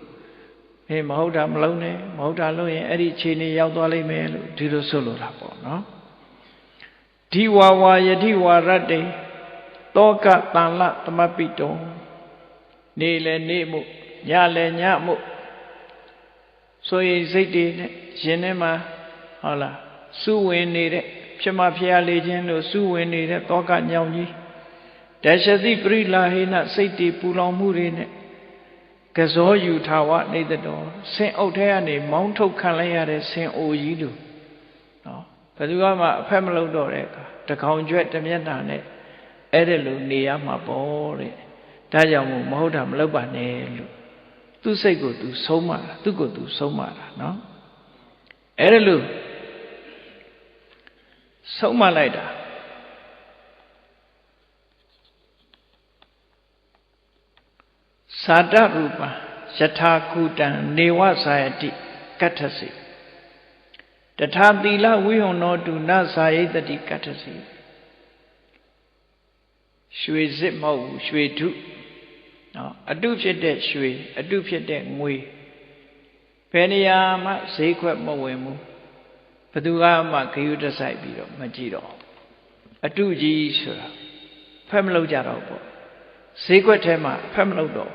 မဟုတ်တာမလုံးနဲ့မဟုတ်တာလို့ရင်အဲ့ဒီခြေနေရောက်သွားလိမ့်မယ်လို့ဒီလိုဆိုလိုတာပေါ့နော်ဒီဝါဝါယတိဝါရတ္တေတောကတန်လသမပိတောနေလေနေမှုညလေညမှုဆိုရင်စိတ်တွေနဲ့ရှင်ထဲမှာဟုတ်လားစုဝင်နေတဲ့ဖြစ်မဖျားလေခြင်းလို့စုဝင်နေတဲ့တောကညောင်ကြီးဒရှတိပရိလာဟိနစိတ်တွေပူလောင်မှုတွေနဲ့ကဇောယူထာဝနေတတော်ဆင်အုပ်ထဲကနေမောင်းထုတ်ခံလိုက်ရတဲ့ဆင်အိုကြီးလို့နော်ဘယ်သူမှအဖက်မလုပ်တော့တဲ့အခါတကောင်ကျွဲ့တမျက်နှာနဲ့အဲ့ဒါလိုနေရမှာပေါ့တဲ့ဒါကြောင့်မဟုတ်တာမလုပ်ပါနဲ့လို့သူ့စိတ်ကိုသူဆုံးမတာသူ့ကိုသူဆုံးမတာနော်အဲ့ဒါလိုဆုံးမလိုက်တာသာတရူပံယထာကုတံနေဝဇာယတိကတ္ထစီတထာသီလဝိဟံနောတုနဇာယိတတိကတ္ထစီရွှေစစ်မဟုတ်ဘူးရွှေထုနော်အတုဖြစ်တဲ့ရွှေအတုဖြစ်တဲ့ငွေဘယ်နေရာမှဈေးခွက်မဝင်ဘူးဘယ်သူကမှဂယုတစိုက်ပြီးတော့မကြည့်တော့အတုကြီးဆိုတာဖက်မလုပ်ကြတော့ပေါ့ဈေးခွက်ထဲမှာဖက်မလုပ်တော့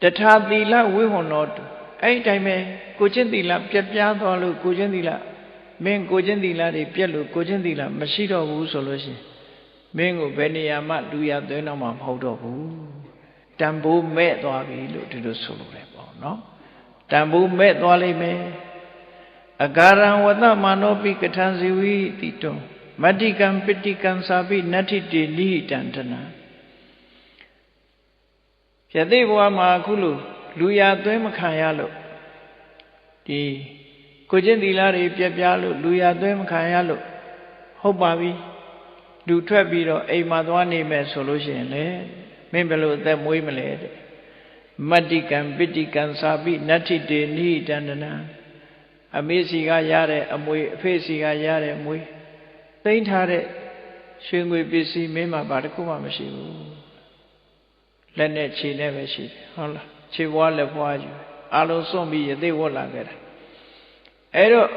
တထာသီလဝိဟံနောတုအဲ့ဒီတိုင်းပဲကိုချင်းသီလပြက်ပြားသွားလို့ကိုချင်းသီလမင်းကိုချင်းသီလတွေပြက်လို့ကိုချင်းသီလမရှိတော့ဘူးဆိုလို့ရှိရင်မင်းကိုဘယ်နေရာမှလူရသွင်းတော့မှမဟုတ်တော့ဘူးတန်ဖိုးမဲ့သွားပြီလို့ဒီလိုဆိုလို့လေပေါ့နော်တန်ဖိုးမဲ့သွားလိမ့်မယ်အကာရံဝတ္တမာနောပိကထံဇီဝိတိတောမတ္တိကံပဋိကံသာပိနတ္ထိတေနိဟိတံတနာယသိဘဝမှာအခုလိုလူရသွင်းမခံရလို့ဒီကိုချင်းသီလတွေပြက်ပြားလို့လူရသွင်းမခံရလို့ဟုတ်ပါပြီလူထွက်ပြီးတော့အိမ်မှာသွားနေမယ်ဆိုလို့ရှိရင်လေမင်းဘယ်လိုအသက်မွေးမလဲတဲ့မတ္တိကံပဋိကံသာပိနတ္ထိတေနိဟိတံတနာအမေစီကရတဲ့အမွေအဖေစီကရတဲ့အမွေသိမ့်ထားတဲ့ရွှေငွေပစ္စည်းမင်းမှာဘာတစ်ခုမှမရှိဘူးလက်နဲ့ခြေနဲ့ပဲရှိတယ်ဟုတ်လားခြေဘွားလက်ဘွားယူအလုံးစွန့်ပြီးရသေးဝတ်လာခဲ့တာအဲ့တော့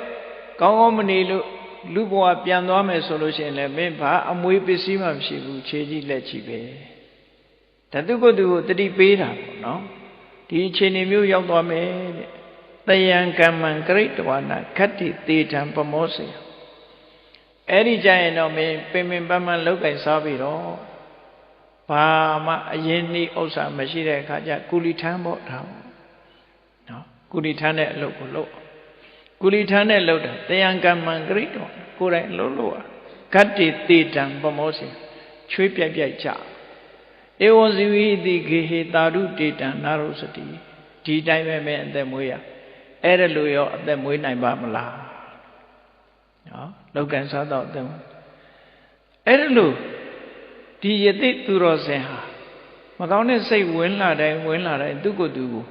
ကောင်းကောင်းမနေလို့လူဘဝပြန်သွားမယ်ဆိုလို့ရှိရင်လည်းမင်းဘာအမွေပစ္စည်းမှမရှိဘူးခြေကြီးလက်ကြီးပဲဓာတုကုတ္တကိုတတိပေးတာပေါ့နော်ဒီအခြေအနေမျိုးရောက်သွားမယ်တဲ့တယံကမ္မံကရိတဝနာခတ္တိတေတံပမောစေ အဲ့ဒီကြရင်တော့မင်းပင်ပင်ပန်းပန်းလောက်ကင်စားပြီးတော့ဘာမှအရင်နှီးဥစ္စာမရှိတဲ့အခါကျကုလီထမ်းပေါ့ဒါနော်ကုလီထမ်းတဲ့အလုပ်ကိုလုပ်ကုလီထမ်းတဲ့လုပ်တာတယံကမ္မံဂရိတော်ကိုယ်တိုင်လုပ်လို့ဂတ္တိတေတံပမောစီချွေးပြိုက်ပြိုက်ကြဧဝံဇီဝိတိဂေဟေတာရုတေတံနာရုစတိဒီတိုင်းပဲမင်းအသက်မွေးရအဲ့ဒါလို့ရောအသက်မွေးနိုင်ပါမလားနော်လောက်ကံစားတော့အသက်အဲ့ဒါလို့ဒီယတိသူတော်စင်ဟာမကောင်းတဲ့စိတ်ဝင်လာတိုင်းသူကိုယ်သူကို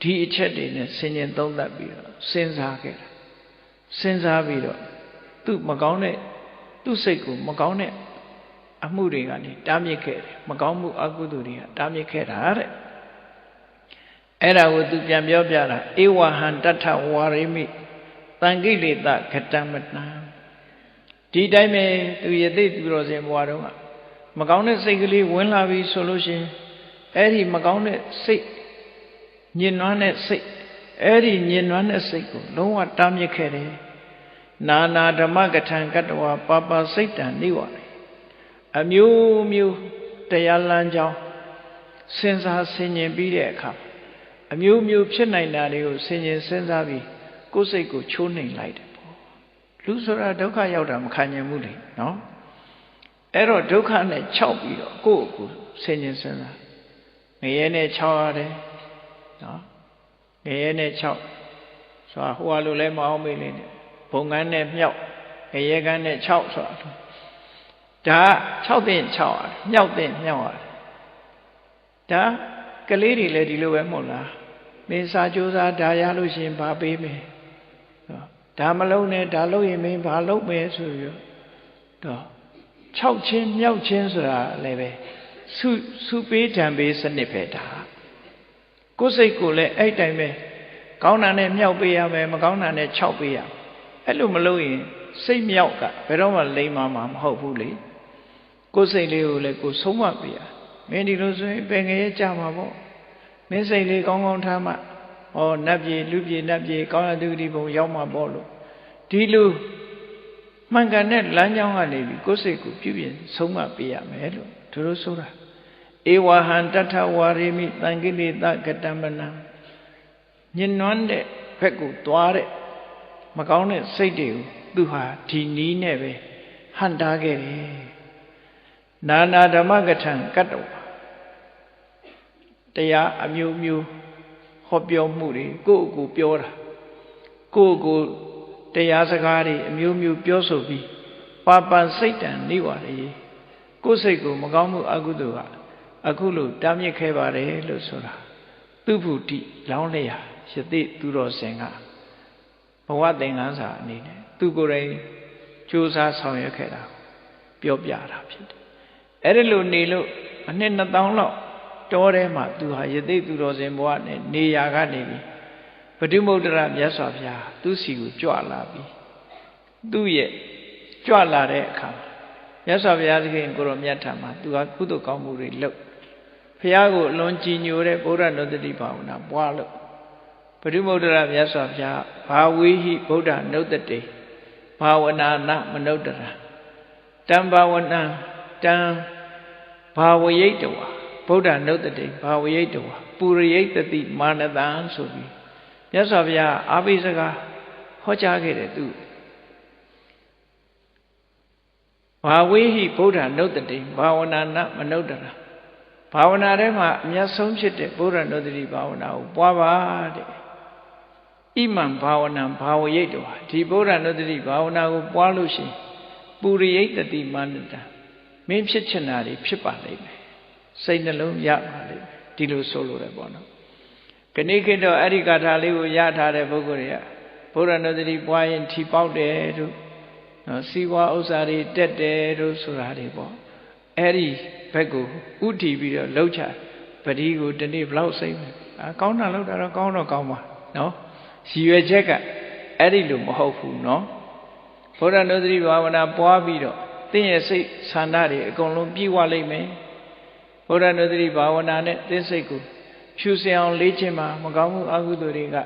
ဒီအချက်တွေနဲ့ဆင်ញင်သုံးသပ်ပြီးတော့စဉ်းစားခဲ့တာစဉ်းစားပြီးတော့သူ့မကောင်းတဲ့သူ့စိတ်ကိုမကောင်းတဲ့အမှုတွေကနေတားမြစ်ခဲ့တယ်မကောင်းမှုအကုသိုလ်တွေကတားမြစ်ခဲ့တာတဲ့အဲ့ဒါကိုသူပြန်ပြောပြတာဧဝဟံတထဝါရိမိတံကိလေသခတံမတံဒီတိုင်းပဲသူယသိသူတော်စင်ဘဝတုန်းကမကောင်းတဲ့စိတ်ကလေးဝင်လာပြီဆိုလို့ရှိရင်အဲ့ဒီမကောင်းတဲ့စိတ်ညင်နွမ်းတဲ့စိတ်အဲ့ဒီညင်နွမ်းတဲ့စိတ်ကိုလုံးဝတားမြစ်ခဲ့တယ်နာနာဓမ္မကထံကတ္တဝါပါပါစိတ်တံနိဝါအမျိုးမျိုးတရားလမ်းကြောင်းစဉ်းစားဆင်ခြင်ပြီးတဲ့အခါအမျိုးမျိုးဖြစ်နိုင်တာတွေကိုဆင်ခြင်စဉ်းစားပြီးကိုယ်စိတ်ကိုချိုးနှိမ်လိုက်တယ်ပေါ့လူဆိုတာဒုက္ခရောက်တာမခံနိုင်ဘူးလေနော်အဲ့တော့ဒုက္ခနဲ့ခြောက်ပြီးတော့ကိုယ့်ကိုဆင်ခြင်စဉ်းစားငရဲနဲ့ခြောက်ရတယ်နော်ငရဲနဲ့ခြောက်ဆိုတာဟိုဟာလိုလဲမအောင်မေးလေးနဲ့ဘုံကန်းနဲ့မြောက်ငရဲကန်းနဲ့ခြောက်ဆိုတာဒါ6သိန်း6ရတယ်မြောက်သိန်းမြောက်ရတယ်ဒါကလေးတွေလည်းဒီလိုပဲမဟုတ်လားမင်းစာကြိုးစားဒါရလို့ရှိရင်ဘာပေးမယ်ဒါမလုံးနဲ့ဒါလုပ်ရင်မင်းဘာလုပ်မယ်ဆိုပြီးတော့6ချင်းမြောက်ချင်းဆိုတာလည်းပဲစုပေးတံပေးစနစ်ပဲဒါကိုယ်စိတ်ကိုလည်းအဲ့တိုင်းပဲကောင်းတာနဲ့မြောက်ပေးရမယ်မကောင်းတာနဲ့6ပေးရအဲ့လိုမလုပ်ရင်စိတ်မြောက်ကဘယ်တော့မှလိမ္မာမှာမဟုတ်ဘူးလေကိုယ်စိတ်လေးကိုလည်းကိုယ်ဆုံးမပေးရမင်းဒီလိုဆိုရင်ပင်ငရဲကြမှာပေါ့မင်းစိတ်လေးကောင်းကောင်းထားမှဟောနတ်ပြည်လူပြည်နတ်ပြည်ကောင်းရသူတိဘုံရောက်မှာပေါ့လို့ဒီလိုမှန်ကန်တဲ့လမ်းကြောင်းကနေပြီးကိုယ်စိတ်ကိုပြုပြင်ဆုံးမပေးရမယ်လို့သူတို့ဆိုတာဧဝဟံတထဝါရိမိတံကိလေသကတံမနံညင်နွမ်းတဲ့ဘက်ကိုသွားတဲ့မကောင်းတဲ့စိတ်တွေကိုသူဟာဒီနီးနဲ့ပဲဟန်တားခဲ့တယ်နာနာဓမ္မကထံကတ္တဝါတရားအမျိုးမျိုးဟောပြောမှုတွေကိုယ့်ကိုပြောတာကိုယ့်ကိုတရားစကားတွေအမျိုးမျိုးပြောဆိုပြီးပါပန်စိတ်တံနိဝါရေကိုယ်စိတ်ကိုမကောင်းမှုအကုသိုလ်ကအခုလိုတားမြစ်ခဲ့ပါတယ်လို့ဆိုတာသူဘုဒ္ဓလောင်းလျာယသိသူတော်စင်ကဘဝသင်္ကန်းစာအနေနဲ့သူကိုယ်တိုင်ကြိုးစားဆောင်ရွက်ခဲ့တာပြောပြတာဖြစ်တယ်အဲ့ဒါလိုနေလို့အနှစ်2000လောက်တောထဲမှာသူဟာယသိသူတော်စင်ဘဝနဲ့နေရာကနေပြီးဗုဒ္ဓမုဒ္ဒရာမြတ်စွာဘုရားသူ့စီကိုကြွလာပြီးသူ့ရဲ့ကြွလာတဲ့အခါမြတ်စွာဘုရားသခင်ကိုရောမြတ်ထံမှာသူဟာကုသိုလ်ကောင်းမှုတွေလုပ်ဘုရားကိုအလွန်ကြည်ညိုတဲ့ဗုဒ္ဓနုတ္တိဘာဝနာပွားလို့ဗုဒ္ဓမုဒ္ဒရာမြတ်စွာဘုရားဘာဝိဟိဗုဒ္ဓနုတ္တိဘာဝနာနမနုဿရာတံဘာဝနာတံဘာဝယိတဝါဗုဒ္ဓနုတ္တိဘာဝယိတဝါပုရိယိတတိမာနတံဆိုပြီးမြတ်စွာဘုရားအာဘိစကားဟောကြားခဲ့တယ်သူဘာဝိဟိဗုဒ္ဓနုတ္တိဘာဝနာနမနုဿရာဘာဝနာထဲမှာအမြတ်ဆုံးဖြစ်တဲ့ဗုဒ္ဓနုတ္တိဘာဝနာကိုပွားပါတဲ့ဣမံဘာဝနာဘာဝယိတဝါဒီဗုဒ္ဓနုတ္တိဘာဝနာကိုပွားလို့ရှိရင်ပုရိယိတတိမာနတံမင်းဖြစ်ချင်တာတွေဖြစ်ပါလိမ့်မယ်စိတ်နှလုံးရပါလိမ့်မယ်ဒီလိုဆိုလိုတယ်ပေါ့နော်ခဏခေတ်တော့အဲ့ဒီဂါထာလေးကိုရထားတဲ့ပုဂ္ဂိုလ်တွေကဗုဒ္ဓနုတ္တိပွားရင်ထီပေါက်တယ်တို့စီဝါဥစ္စာတွေတက်တယ်တို့ဆိုတာတွေပေါ့အဲ့ဒီဘက်ကိုဥတီပြီးတော့လှုပ်ချပတိကိုဒီနေ့ဘလောက်စိတ်ကောင်းတာလှုပ်တာတော့ကောင်းတော့ကောင်းပါနော်ရည်ရွယ်ချက်ကအဲ့ဒီလိုမဟုတ်ဘူးနော်ဗုဒ္ဓနုတ္တိဘာဝနာပွားပြီးတော့သင်ရဲ့စိတ်ဆန္ဒတွေအကုန်လုံးပြည့်ဝလိမ့်မယ်ဗုဒ္ဓနုတ္တိဘာဝနာနဲ့သင်စိတ်ကိုဖြူစင်အောင်လေ့ကျင့်ပါမကောင်းမှုအကုသိုလ်တွေက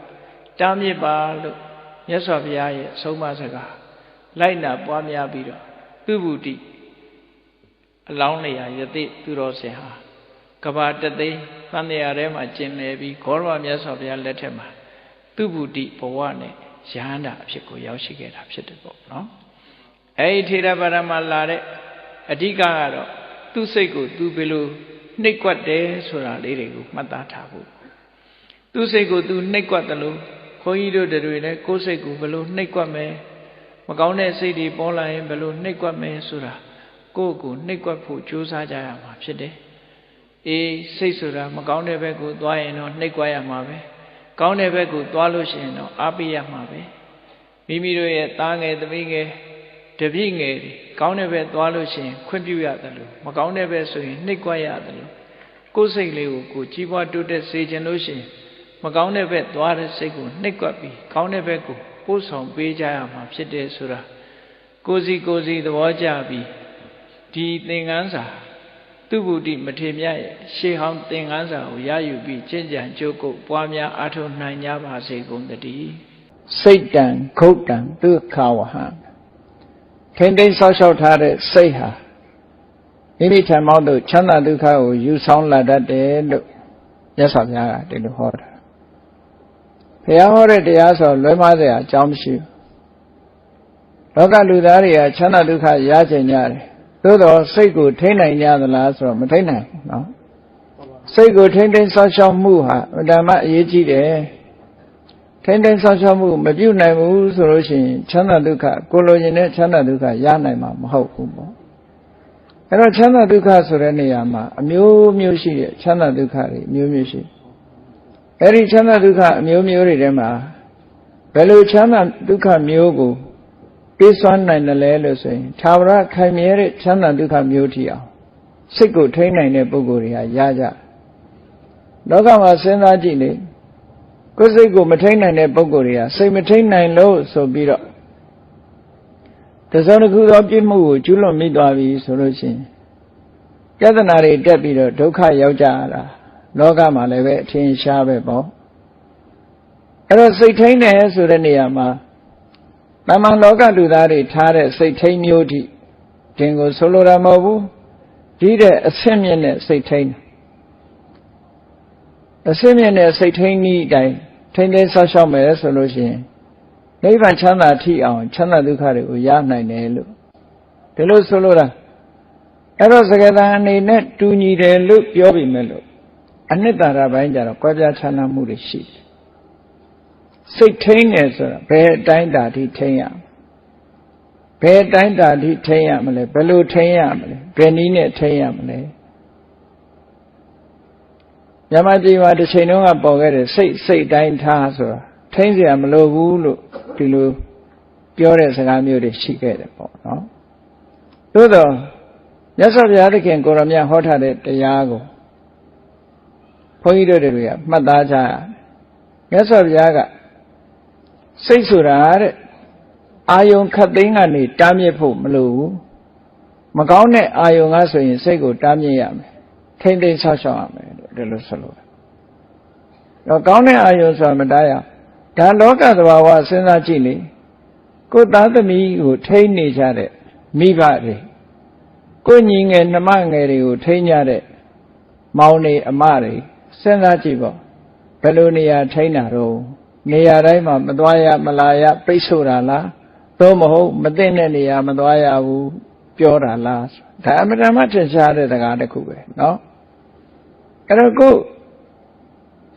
တားမြစ်ပါလို့မြတ်စွာဘုရားရဲ့ဆုံးမစကားလိုက်နာပွားများပြီးတော့ သူဗုတိအလောင်းလျာယတိသူတော်စင်ဟာကဘာတသိန်းသံဃာထဲမှာကျင်လည်ပြီးဂေါရမမြတ်စွာဘုရားလက်ထက်မှာသူဗုတိဘဝနဲ့ယဟန္တာအဖြစ်ကိုရောက်ရှိခဲ့တာဖြစ်တယ်ပေါ့နော်အဲဒီထေရပါရမှာလာတဲ့အဓိကကတော့သူ့စိတ်ကိုသူဘယ်လိုနှိပ်ကွက်တယ်ဆိုတာလေးတွေကိုမှတ်သားထားဖို့သူ့စိတ်ကိုသူနှိပ်ကွက်တယ်လို့ခွန်ကြီးတို့တွေလည်းကိုယ်စိတ်ကိုဘယ်လိုနှိပ်ကွက်မယ်မကောင်းတဲ့စိတ်တွေပေါ်လာရင်ဘယ်လိုနှိပ်ကွက်မယ်ဆိုတာကိုယ့်ကိုနှိပ်ကွက်ဖို့ကြိုးစားကြရမှာဖြစ်တယ်အေးစိတ်ဆိုတာမကောင်းတဲ့ဘက်ကိုသွားရင်တော့နှိပ်ကွက်ရမှာပဲကောင်းတဲ့ဘက်ကိုသွားလို့ရှိရင်တော့အားပေးရမှာပဲမိမိတို့ရဲ့သားငယ်သမီးငယ်တပည့်ငယ်တွေကောင်းတဲ့ဘက်သွားလို့ရှိရင်ခွင့်ပြုရတယ်လို့မကောင်းတဲ့ဘက်ဆိုရင်နှိပ်ကွက်ရတယ်လို့ကိုယ်စိတ်လေးကိုကြီးပွားတိုးတက်စေခြင်းလို့ရှိရင်မကောင်းတဲ့ဘက်သွားတဲ့စိတ်ကိုနှိပ်ကွက်ပြီးကောင်းတဲ့ဘက်ကိုပို့ဆောင်ပေးကြရမှာဖြစ်တယ်ဆိုတာကိုယ်စီသဘောကျပြီးဒီသင်္ကန်းစာသူဗုတိမထေမြတ်ရဲ့ရှေးဟောင်းသင်္ကန်းစာကိုရယူပြီးကျင့်ကြံကြိုးကုပ်ပွားများအားထုတ်နိုင်ကြပါစေကုန်သတည်းစိတ်တံဂုတ်တံဒုက္ခဝဟံထိမ့်သိမ်းဆောက်ရှောက်ထားတဲ့စိတ်ဟာမိမိထံမောက်တို့ချမ်းသာဒုက္ခကိုယူဆောင်လာတတ်တယ်လို့မြတ်စွာဘုရားကဒီလိုဟောတာဘုရားဟောတဲ့တရားဆိုလွဲမှားစရာအကြောင်းမရှိဘူးလောကလူသားတွေကချမ်းသာဒုက္ခရကြင်ကြတယ်သို့တော့စိတ်ကိုထိန်းနိုင်ကြသလားဆိုတော့မထိန်းနိုင်ဘူးနော်စိတ်ကိုထိန်းသိမ်းဆောက်ရှောက်မှုဟာဓမ္မအရေးကြီးတယ်ထိန်းသိမ်းဆောက်ရှောက်မှုမပြုနိုင်ဘူးဆိုလို့ရှိရင်ချမ်းသာဒုက္ခကိုလိုချင်တဲ့ချမ်းသာဒုက္ခရနိုင်မှာမဟုတ်ဘူးပေါ့အဲ့တော့ချမ်းသာဒုက္ခဆိုတဲ့နေရာမှာအမျိုးမျိုးရှိတဲ့ချမ်းသာဒုက္ခတွေအမျိုးမျိုးရှိအဲ့ဒီချမ်းသာဒုက္ခအမျိုးမျိုးတွေထဲမှာဘယ်လိုချမ်းသာဒုက္ခမျိုးကိုပေးစွမ်းနိုင်တယ်လဲလို့ဆိုရင်သာဝရခိုင်မြဲတဲ့ချမ်းသာဒုက္ခမျိုးထီအောင်စိတ်ကိုထိန်းနိုင်တဲ့ပုဂ္ဂိုလ်တွေကရကြလောကမှာစဉ်းစားကြည့်လေကိုယ်စိတ်ကိုမထိန်းနိုင်တဲ့ပုဂ္ဂိုလ်တွေကစိတ်မထိန်းနိုင်လို့ဆိုပြီးတော့တစုံတစ်ခုသောပြစ်မှုကိုကျူးလွန်မိသွားပြီဆိုလို့ရှိရင်ပြဿနာတွေတက်ပြီးတော့ဒုက္ခရောက်ကြရတာလောကမှာလည်းပဲအထင်ရှားပဲပေါ့အဲ့တော့စိတ်ထိန်းတယ်ဆိုတဲ့နေရာမှာတမန်လောကလူသားတွေထားတဲ့စိတ်ထိန်းမျိုးထိတင်ကိုဆိုလိုတာမဟုတ်ဘူးဒီတဲ့အဆင့်မြင့်တဲ့စိတ်ထိန်းအဆင့်မြင့်တဲ့စိတ်ထိန်းဤတိုင်းထိန်းသိမ်းဆောက်ရှောက်မယ်ဆိုလို့ရှိရင်နိဗ္ဗာန်ချမ်းသာထိအောင်ချမ်းသာဒုက္ခတွေကိုရနိုင်တယ်လို့ဒီလိုဆိုလိုတာအဲ့တော့စကားသံအနေနဲ့တူညီတယ်လို့ပြောပြီးမဲ့လို့အနှစ်သာရပိုင်းကြတော့ကွဲပြားခြားနားမှုတွေရှိတယ်စိတ်ထိန်းတယ်ဆိုတာဘယ်အတိုင်းတာထိထိန်းရဘယ်အတိုင်းတာထိထိန်းရမလဲဘယ်လိုထိန်းရမလဲဘယ်နည်းနဲ့ထိန်းရမလဲမြမကြီးမှာတစ်ချိန်လုံးကပေါ်ခဲ့တဲ့စိတ်တိုင်းထားဆိုတာထိန်းเสียမလိုဘူးလို့ဒီလိုပြောတဲ့စကားမျိုးတွေရှိခဲ့တယ်ပေါ့နော်သို့တော့မြတ်စွာဘုရားသခင်ကိုရမြတ်ဟောထားတဲ့တရားကိုဘုန်းကြီးတို့တွေကမှတ်သားကြရမြတ်စွာဘုရားကစိတ်ဆိုတာတဲ့အာယုံခတ်သိမ်းကနေတားမြစ်ဖို့မလိုဘူးမကောင်းတဲ့အာယုံကဆိုရင်စိတ်ကိုတားမြစ်ရမယ်ထိမ့်သိမ်းဆောက်ရှောက်ရမယ်ဒီလိုဆိုလို့တော့ကောင်းတဲ့အာယုံဆိုတာမတားရဒါလောကသဘာဝစဉ်းစားကြည့်လေကိုယ်သားသမီးကိုထိန်းနေကြတဲ့မိဘတွေကိုယ်ညီငယ်နှမငယ်တွေကိုထိန်းကြတဲ့မောင်နေအမတွေစဉ်းစားကြည့်ပေါ့ဘယ်လိုနေရာထိန်းတာတော့နေရာတိုင်းမှာမသွားရမလာရပိတ်ဆို့တာလားသို့မဟုတ်မသိတဲ့နေရာမသွားရဘူးပြောတာလားဒါအမှန်တမ်းထင်ရှားတဲ့စကားတစ်ခုပဲเนาะအဲ့တော့ကို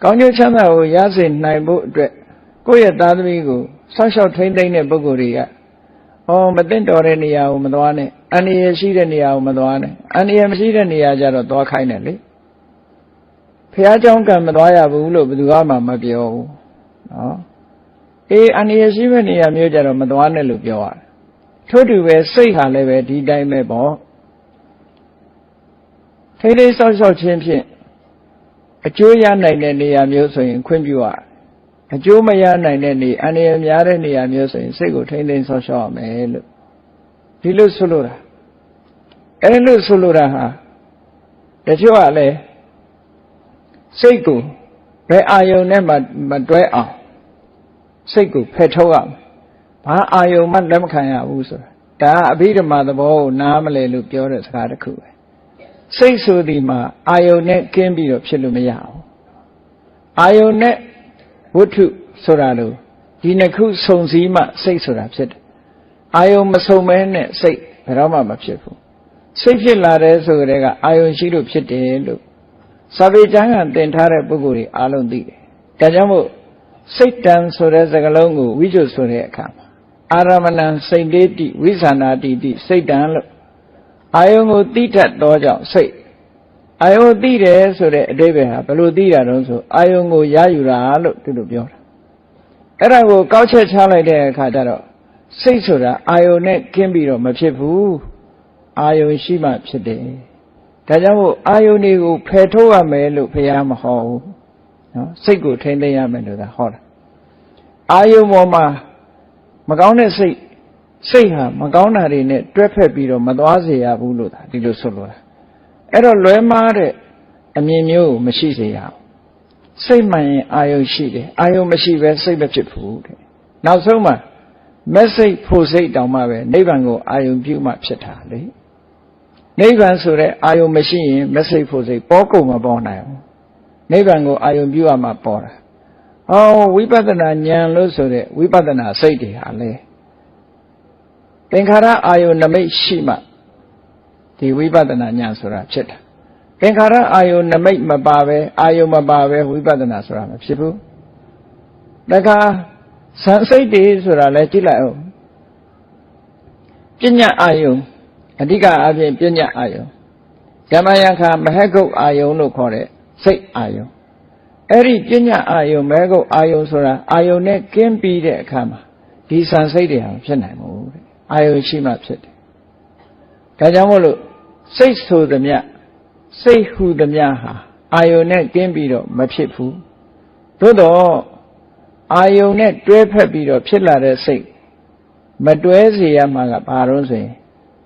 ကောင်းကျိုးချမ်းသာကိုရစေနိုင်ဖို့အတွက်ကိုယ့်ရဲ့သားသမီးကိုဆောက်ရှောက်ထိန်းသိမ်းတဲ့ပုဂ္ဂိုလ်တွေကမသိတော်တဲ့နေရာကိုမသွားနဲ့အန္တရာယ်ရှိတဲ့နေရာကိုမသွားနဲ့အန္တရာယ်မရှိတဲ့နေရာကျတော့သွားခိုင်းတယ်လေဘုရားကျောင်းကံမသွားရဘူးလို့ဘယ်သူမှမပြောဘူးနော်အန္တရာယ်ရှိတဲ့နေရာမျိုးကျတော့မသွားနဲ့လို့ပြောရတယ်ထို့တူပဲစိတ်ဟာလည်းပဲဒီတိုင်းပဲပေါ့ထိန်းသိမ်းဆောက်ရှောက်ခြင်းဖြင့်အကျိုးရနိုင်တဲ့နေရာမျိုးဆိုရင်ခွင့်ပြုရအကျိုးမရနိုင်တဲ့နေအန္တရာယ်များတဲ့နေရာမျိုးဆိုရင်စိတ်ကိုထိန်းသိမ်းဆောက်ရှောက်ရမယ်လို့ဒီလိုဆိုလိုတာအဲ့လိုဆိုလိုတာဟာတချို့ကလည်းစိတ်ကိုဘယ်အာယုံနဲ့မတွဲအောင်စိတ်ကိုဖယ်ထုတ်ရမယ်ဘာအာယုံမှလက်မခံရဘူးဆိုတာ ဒါအဘိဓမ္မာသဘောကိုနားမလဲလို့ပြောတဲ့စကားတစ်ခုပဲစိတ်ဆိုဒီမှာအာယုန်နဲ့ကင်းပြီးတော့ဖြစ်လို့မရဘူးအာယုန်နဲ့ဝတ္ထုဆိုတာလို့ဒီနှစ်ခုစုံစည်းမှစိတ်ဆိုတာဖြစ်တယ်အာယုန်မစုံမဲနဲ့စိတ်ဘယ်တော့မှမဖြစ်ဘူးစိတ်ဖြစ်လာတယ်ဆိုကြတဲ့ကအာယုန်ရှိလို့ဖြစ်တယ်လို့စာပေကျမ်းကသင်ထားတဲ့ပုဂ္ဂိုလ်တွေအားလုံးသိတယ်ဒါကြောင့်မို့စိတ်တံဆိုတဲ့စကားလုံးကိုဝိဇ္ဇုဆိုတဲ့အခါမှာအာရမဏံစိတ်တေတိဝိသနာတိတိစိတ်တံလို့အာယုန်ကိုသိတတ်သောကြောင့်စိတ်အာယုန်သိတယ်ဆိုတဲ့အဓိပ္ပာယ်ဟာဘယ်လိုသိတာတုံးဆိုအာယုန်ကိုရယူတာလို့သူတို့ပြောတာအဲ့ဒါကိုကောက်ချက်ချလိုက်တဲ့အခါကျတော့စိတ်ဆိုတာအာယုန်နဲ့ကင်းပြီးတော့မဖြစ်ဘူးအာယုန်ရှိမှဖြစ်တယ်ဒါကြောင့်မို့အာယုန်တွေကိုဖယ်ထုတ်ရမယ်လို့ဘုရားမဟောဘူးနော်စိတ်ကိုထိန်းသိမ်းရမယ်လို့သာဟောတာအာယုန်ပေါ်မှာမကောင်းတဲ့စိတ်ဟာမကောင်းတာတွေနဲ့တွဲဖက်ပြီးတော့မသွားစေရဘူးလို့သာဒီလိုဆိုလိုတာအဲ့တော့လွဲမှားတဲ့အမြင်မျိုးကိုမရှိစေရအောင်စိတ်မှန်ရင်အာယုန်ရှိတယ်အာယုန်မရှိဘဲစိတ်မဖြစ်ဘူးတဲ့နောက်ဆုံးမှာမက်စိတ်ဖို့စိတ်တောင်မှပဲနိဗ္ဗာန်ကိုအာယုန်ပြုမှဖြစ်တာလေနိဗ္ဗာန်ဆိုတဲ့အာယုန်မရှိရင်မက်စိတ်ဖို့စိတ်ပေါ်ကုန်မပေါ်နိုင်ဘူးနိဗ္ဗာန်ကိုအာယုန်ပြုရမှပေါ်တာဝိပဿနာဉာဏ်လို့ဆိုတဲ့ဝိပဿနာစိတ်တွေဟာလေသင်္ခါရအာယုန်နမိတ်ရှိမှဒီဝိပဿနာဉာဏ်ဆိုတာဖြစ်တာသင်္ခါရအာယုန်နမိတ်မပါပဲအာယုန်မပါပဲဝိပဿနာဆိုတာမဖြစ်ဘူးတခါဇန်စိတ်တွေဆိုတာလည်းကြည့်လိုက်အောင်ပညာအာယုန်အဓိကအပြင်ပညာအာယုန်ဓမ္မယံခာမဟကုတ်အာယုန်လို့ခေါ်တဲ့စိတ်အာယုန်အဲ့ဒီပညာအာယုန်မဟကုတ်အာယုန်ဆိုတာအာယုန်နဲ့ကင်းပြီးတဲ့အခါမှာဒီဇန်စိတ်တွေဟာဖြစ်နိုင်မှုတဲ့အာယုန်ရှိမှဖြစ်တယ်ဒါကြောင့်မို့လို့စိတ်ဆိုသမျှစိတ်ဟူသမျှဟာအာယုန်နဲ့ကင်းပြီးတော့မဖြစ်ဘူးသို့တော့အာယုန်နဲ့တွဲဖက်ပြီးတော့ဖြစ်လာတဲ့စိတ်မတွဲစေရမှာကဘာလို့ဆိုရင်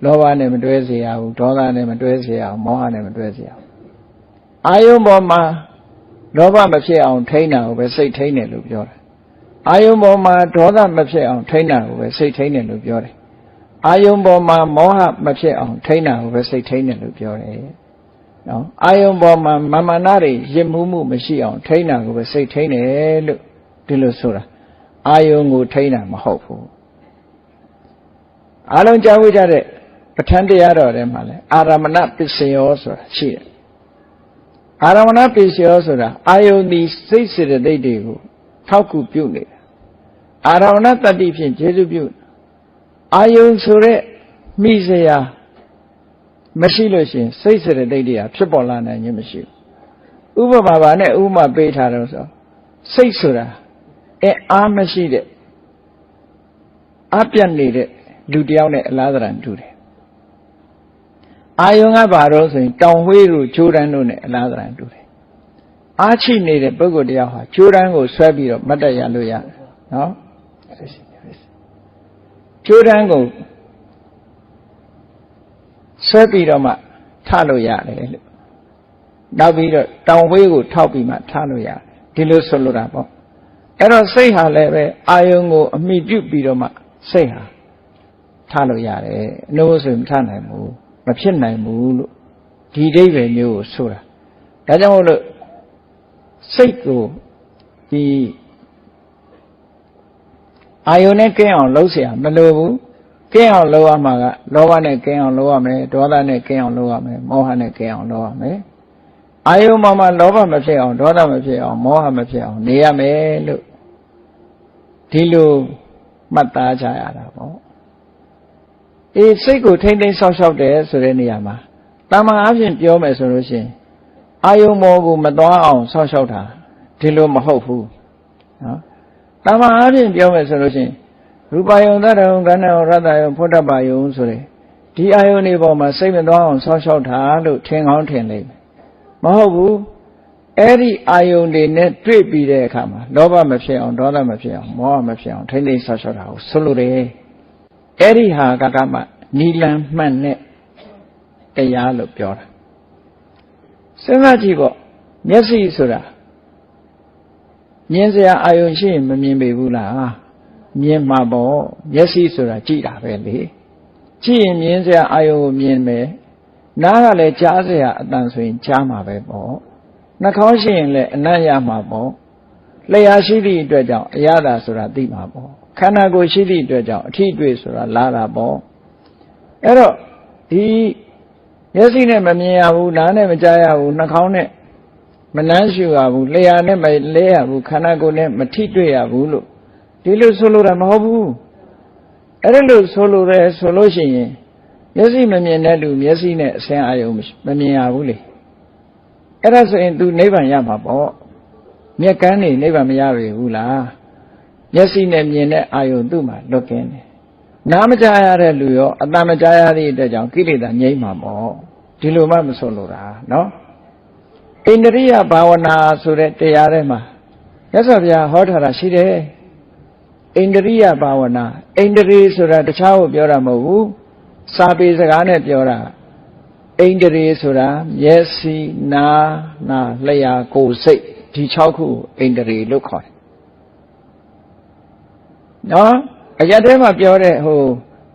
လောဘနဲ့မတွဲစေရဘူးဒေါသနဲ့မတွဲစေရဘူးမောဟနဲ့မတွဲစေရဘူးအာယုန်ပေါ်မှာလောဘမဖြစ်အောင်ထိန်းတာကိုပဲစိတ်ထိန်းတယ်လို့ပြောတယ်အာယုန်ပေါ်မှာဒေါသမဖြစ်အောင်ထိန်းတာကိုပဲစိတ်ထိန်းတယ်လို့ပြောတယ်အာယုန်ပေါ်မှာမောဟမဖြစ်အောင်ထိန်းတာကိုပဲစိတ်ထိန်းတယ်လို့ပြောတယ်နော်အာယုန်ပေါ်မှာမာနတွေရစ်မှုမှုမရှိအောင်ထိန်းတာကိုပဲစိတ်ထိန်းတယ်လို့ဒီလိုဆိုတာအာယုန်ကိုထိန်းတာမဟုတ်ဘူးအားလုံးကြားဝကြတဲ့ပဋ္ဌာန်းတရားတော်ထဲမှာလဲအာရမဏပစ္စယောဆိုတာရှိတယ်အာရမဏပစ္စယောဆိုတာအာယုန်ဒီစိတ်စေတသိက်တွေကိုထောက်ကူပြုနေတာအာရမဏတတ္တိဖြင့်ကျေစုပြုအာယုန်ဆိုတဲ့မိစရာမရှိလို့ရှိရင်စိတ်စေတသိက်တွေဖြစ်ပေါ်လာနိုင်ခြင်းမရှိဘူးဥပမာပါနဲ့ဥပမာပေးထားတော့ဆိုစိတ်ဆိုတာအားမရှိတဲ့အပြတ်နေတဲ့လူတယောက်နဲ့အလားတန်တူတယ်အာယုံကဘာလို့ဆိုရင်တောင်ဝှေးတို့ဂျိုးတန်းတို့နဲ့အလားတန်တူတယ်အားချိနေတဲ့ပုဂ္ဂိုလ်တယောက်ဟာဂျိုးတန်းကိုဆွဲပြီးတော့မတ်တက်ရလို့ရတယ်နော်ဂျိုးတန်းကိုဆွဲပြီးတော့မှထလို့ရတယ်လို့နောက်ပြီးတော့တောင်ဝှေးကိုထောက်ပြီးမှထလို့ရတယ်ဒီလိုဆိုလိုတာပေါ့အဲ့တော့စိတ်ဟာလည်းပဲအာယုံကိုအမိပြုပြီးတော့မှစိတ်ဟာထလို့ရတယ်အလို့ဆိုရင်မထနိုင်ဘူးမဖြစ်နိုင်ဘူးလို့ဒီအိဗယ်မျိုးကိုဆိုတာဒါကြောင့်မို့လို့စိတ်ကိုဒီအာယုန်နဲ့ကင်းအောင်လုပ်เสียမလိုဘူးကင်းအောင်လုပ်ရမှာကလောဘနဲ့ကင်းအောင်လုပ်ရမယ်ဒေါသနဲ့ကင်းအောင်လုပ်ရမယ်မောဟနဲ့ကင်းအောင်လုပ်ရမယ်အာယုန်မှာလောဘမဖြစ်အောင်ဒေါသမဖြစ်အောင်မောဟမဖြစ်အောင်နေရမယ်လို့ဒီလိုမှတ်သားကြရတာပေါ့စိတ်ကိုထိမ့်သိမ်းဆောက်ရှောက်တယ်ဆိုတဲ့နေရာမှာတာမန်အားဖြင့်ပြောမယ်ဆိုလို့ရှိရင်အာယုံမောကိုမသွားအောင်ဆောက်ရှောက်တာဒီလိုမဟုတ်ဘူးနော်တာမန်အားဖြင့်ပြောမယ်ဆိုလို့ရှိရင်ရူပယုံသတ္တယုံကဏ္ဍယုံရတ္တယုံဖုဒ္ဓဘာယုံဆိုတဲ့ဒီအာယုံတွေပေါ်မှာစိတ်မသွားအောင်ဆောက်ရှောက်တာလို့ထင်ကောင်းထင်လိမ့်မယ်မဟုတ်ဘူးအဲ့ဒီအာယုန်တွေနဲ့တွေ့ပြီးတဲ့အခါမှာလောဘမဖြစ်အောင်ဒေါသမဖြစ်အောင်မောဟမဖြစ်အောင်ထိမ့်သိမ်းဆောက်ရှောက်တာကိုဆိုလိုတယ်အဲ့ဒီဟာကမှနီလန်မှန်တဲ့တရားလို့ပြောတာစဉ်းစားကြည့်ပေါ့မျက်စိဆိုတာမြင်စရာအာယုန်ရှိရင်မမြင်ပေဘူးလားမြင်မှာပေါ့မျက်စိဆိုတာကြည့်တာပဲလေ ကြည့်ရင်မြင်စရာအာယုံကိုမြင်မယ်နားကလည်းကြားစရာအတန်ဆိုရင်ကြားမှာပဲပေါ့နှာခေါင်းရှိရင်လည်းအနံ့ရမှာပေါ့လျှာရှိသည့်အတွက်ကြောင့်အရသာဆိုတာသိမှာပေါ့ခန္ဓာကိုယ်ရှိသည့်အတွက်ကြောင့်အထီးတွေ့ဆိုတာလာတာပေါ့အဲ့တော့ဒီမျက်စိနဲ့မမြင်ရဘူးနားနဲ့မကြားရဘူးနှာခေါင်းနဲ့မနှမ်းရှူရဘူးလျှာနဲ့မလဲရဘူးခန္ဓာကိုယ်နဲ့မထိတွေ့ရဘူးလို့ဒီလိုဆိုလိုတာမဟုတ်ဘူးအဲ့ဒါလို့ဆိုလိုတယ်ဆိုလို့ရှိရင်မျက်စိမမြင်တဲ့လူမျက်စိနဲ့အစင်းအာယုံမမြင်ရဘူးလေအဲ့ဒါဆိုရင် तू နိဗ္ဗာန်ရမှာပေါ့မျက်ကန်းနေနိဗ္ဗာန်မရပြီဘူးလားမျက်စိနဲ့မြင်တဲ့အာယုံသူ့မှာလွတ်ကင်းတယ်နားမကြားရတဲ့လူရောအတန်မကြားရသည့်အတွက်ကြောင့်ကိလေသာငြိမ်းမှာပေါ့ဒီလိုမှမဆိုလိုတာနော်ဣန္ဒြိယဘာဝနာဆိုတဲ့တရားထဲမှာမြတ်စွာဘုရားဟောထားတာရှိတယ်ဣန္ဒြိယဘာဝနာဣန္ဒြေဆိုတာတခြားကိုပြောတာမဟုတ်ဘူးစာပေစကားနဲ့ပြောတာဣန္ဒြေဆိုတာမျက်စိနားနာလျှာကိုယ်စိတ်ဒီ6ခုဣန္ဒြေလို့ခေါ်တယ်နော်အရက်ထဲမှာပြောတဲ့ဟို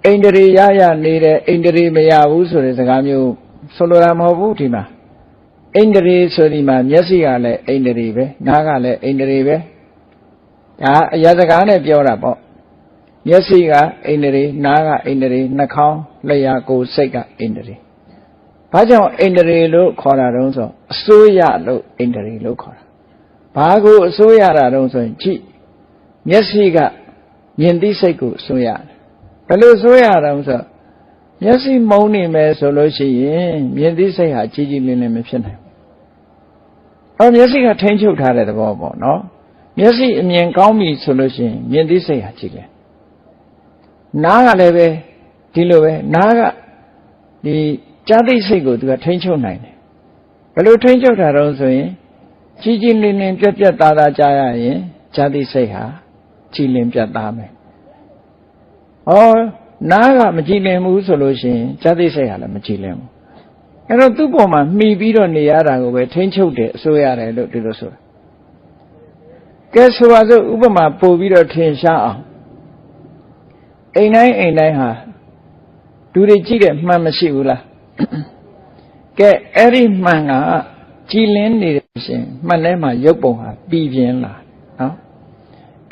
ဣန္ဒြေရရနေတဲ့ဣန္ဒြေမရဘူးဆိုတဲ့စကားမျိုးဆိုလိုတာမဟုတ်ဘူးဒီမှာဣန္ဒြေဆိုဒီမှာမျက်စိကလည်းဣန္ဒြေပဲနားကလည်းဣန္ဒြေပဲဒါအရက်စကားနဲ့ပြောတာပေါ့မျက်စိကဣန္ဒြေနားကဣန္ဒြေနှာခေါင်းလျှာကိုယ်စိတ်ကဣန္ဒြေဘာကြောင့်ဣန္ဒြေလို့ခေါ်တာတုံးဆိုအစိုးရလို့ဣန္ဒြေလို့ခေါ်တာဘာကိုအစိုးရတာတုံးဆိုရင်ကြည့်မျက်စိကမြင်သိစိတ်ကိုအစိုးရတယ်ဘယ်လိုအစိုးရတာတုံးဆိုမျက်စိမုံနေမယ်ဆိုလို့ရှိရင်မြင်သိစိတ်ဟာကြီးကြီးလင်းလင်းမဖြစ်နိုင်ဘူးမျက်စိကထိန်းချုပ်ထားတဲ့သဘောပေါ့နော်မျက်စိအမြင်ကောင်းပြီဆိုလို့ရှိရင်မြင်သိစိတ်ဟာကြည့်တယ်နားကလည်းပဲဒီလိုပဲနားကဒီကြားသိစိတ်ကိုသူကထိန်းချုပ်နိုင်တယ်ဘယ်လိုထိန်းချုပ်တာတော့ဆိုရင်ကြီးကြီးလင်းလင်းပြက်ပြက်သားသားကြားရရင်ကြားသိစိတ်ဟာကြည်လင်ပြတ်သားမယ်နားကမကြည်လင်ဘူးဆိုလို့ရှိရင်ကြားသိစိတ်ဟာလည်းမကြည်လင်ဘူးအဲ့တော့သူ့ပေါ်မှာမှီပြီးတော့နေရတာကိုပဲထိန်းချုပ်တယ်အစိုးရတယ်လို့ဒီလိုဆိုတာကဲဆိုပါစို့ဥပမာပို့ပြီးတော့ထင်ရှားအောင်အိမ်တိုင်းဟာလူတွေကြည့်တဲ့မှန်မရှိဘူးလားကဲအဲ့ဒီမှန်ကကြည်လင်းနေတယ်ရှင်မှန်ထဲမှာရုပ်ပုံဟာပြည်ပြင်းလာနော်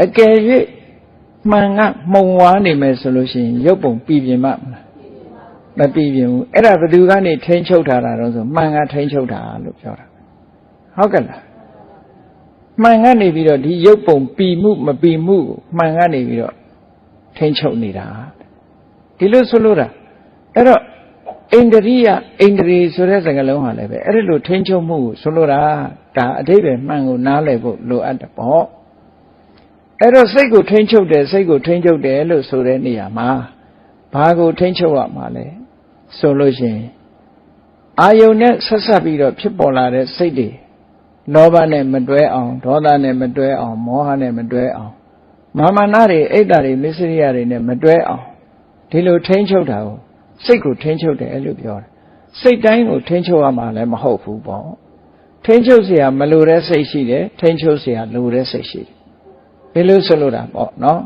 အကယ်၍မှန်ကမှုံဝါးနေမယ်ဆိုလို့ရှိရင်ရုပ်ပုံပြည်ပြင်းမှာမလားမပြည်ပြင်းဘူးအဲ့ဒါဘယ်သူကနေထိန်းချုပ်ထားတာတော့ဆိုမှန်ကထိန်းချုပ်တာလို့ပြောတာဟုတ်ကဲ့လားမှန်ကနေပြီးတော့ဒီရုပ်ပုံပြည်မှုမပြည်မှုကိုမှန်ကနေပြီးတော့ထိန်းချုပ်နေတာဒီလိုဆိုလို့တာအဲ့တော့ဣန္ဒြိယဣန္ဒြေဆိုတဲ့စကားလုံးဟာလည်းပဲအဲ့ဒီလိုထိန်းချုပ်မှုကိုဆိုလို့တာဒါအဓိပ္ပာယ်မှန်ကိုနားလည်ဖို့လိုအပ်တယ်ပေါ့အဲ့တော့စိတ်ကိုထိန်းချုပ်တယ်စိတ်ကိုထိန်းချုပ်တယ်လို့ဆိုတဲ့နေရာမှာဘာကိုထိန်းချုပ်ရမှာလဲဆိုလို့ရှိရင်အာယုန်နဲ့ဆက်ဆက်ပြီးတော့ဖြစ်ပေါ်လာတဲ့စိတ်တွေလောဘနဲ့မတွဲအောင်ဒေါသနဲ့မတွဲအောင်မောဟနဲ့မတွဲအောင်မာမနာတွေအိတ်တာတွေမစ္စရိယတွေနဲ့မတွဲအောင်ဒီလိုထိန်းချုပ်တာကိုစိတ်ကိုထိန်းချုပ်တယ်လို့ပြောတယ်စိတ်တိုင်းကိုထိန်းချုပ်ရမှာလည်းမဟုတ်ဘူးပေါ့ထိန်းချုပ်เสียမလိုတဲ့စိတ်ရှိတယ်ထိန်းချုပ်เสียလိုတဲ့စိတ်ရှိတယ်ဒီလိုဆိုလို့တာပေါ့နော်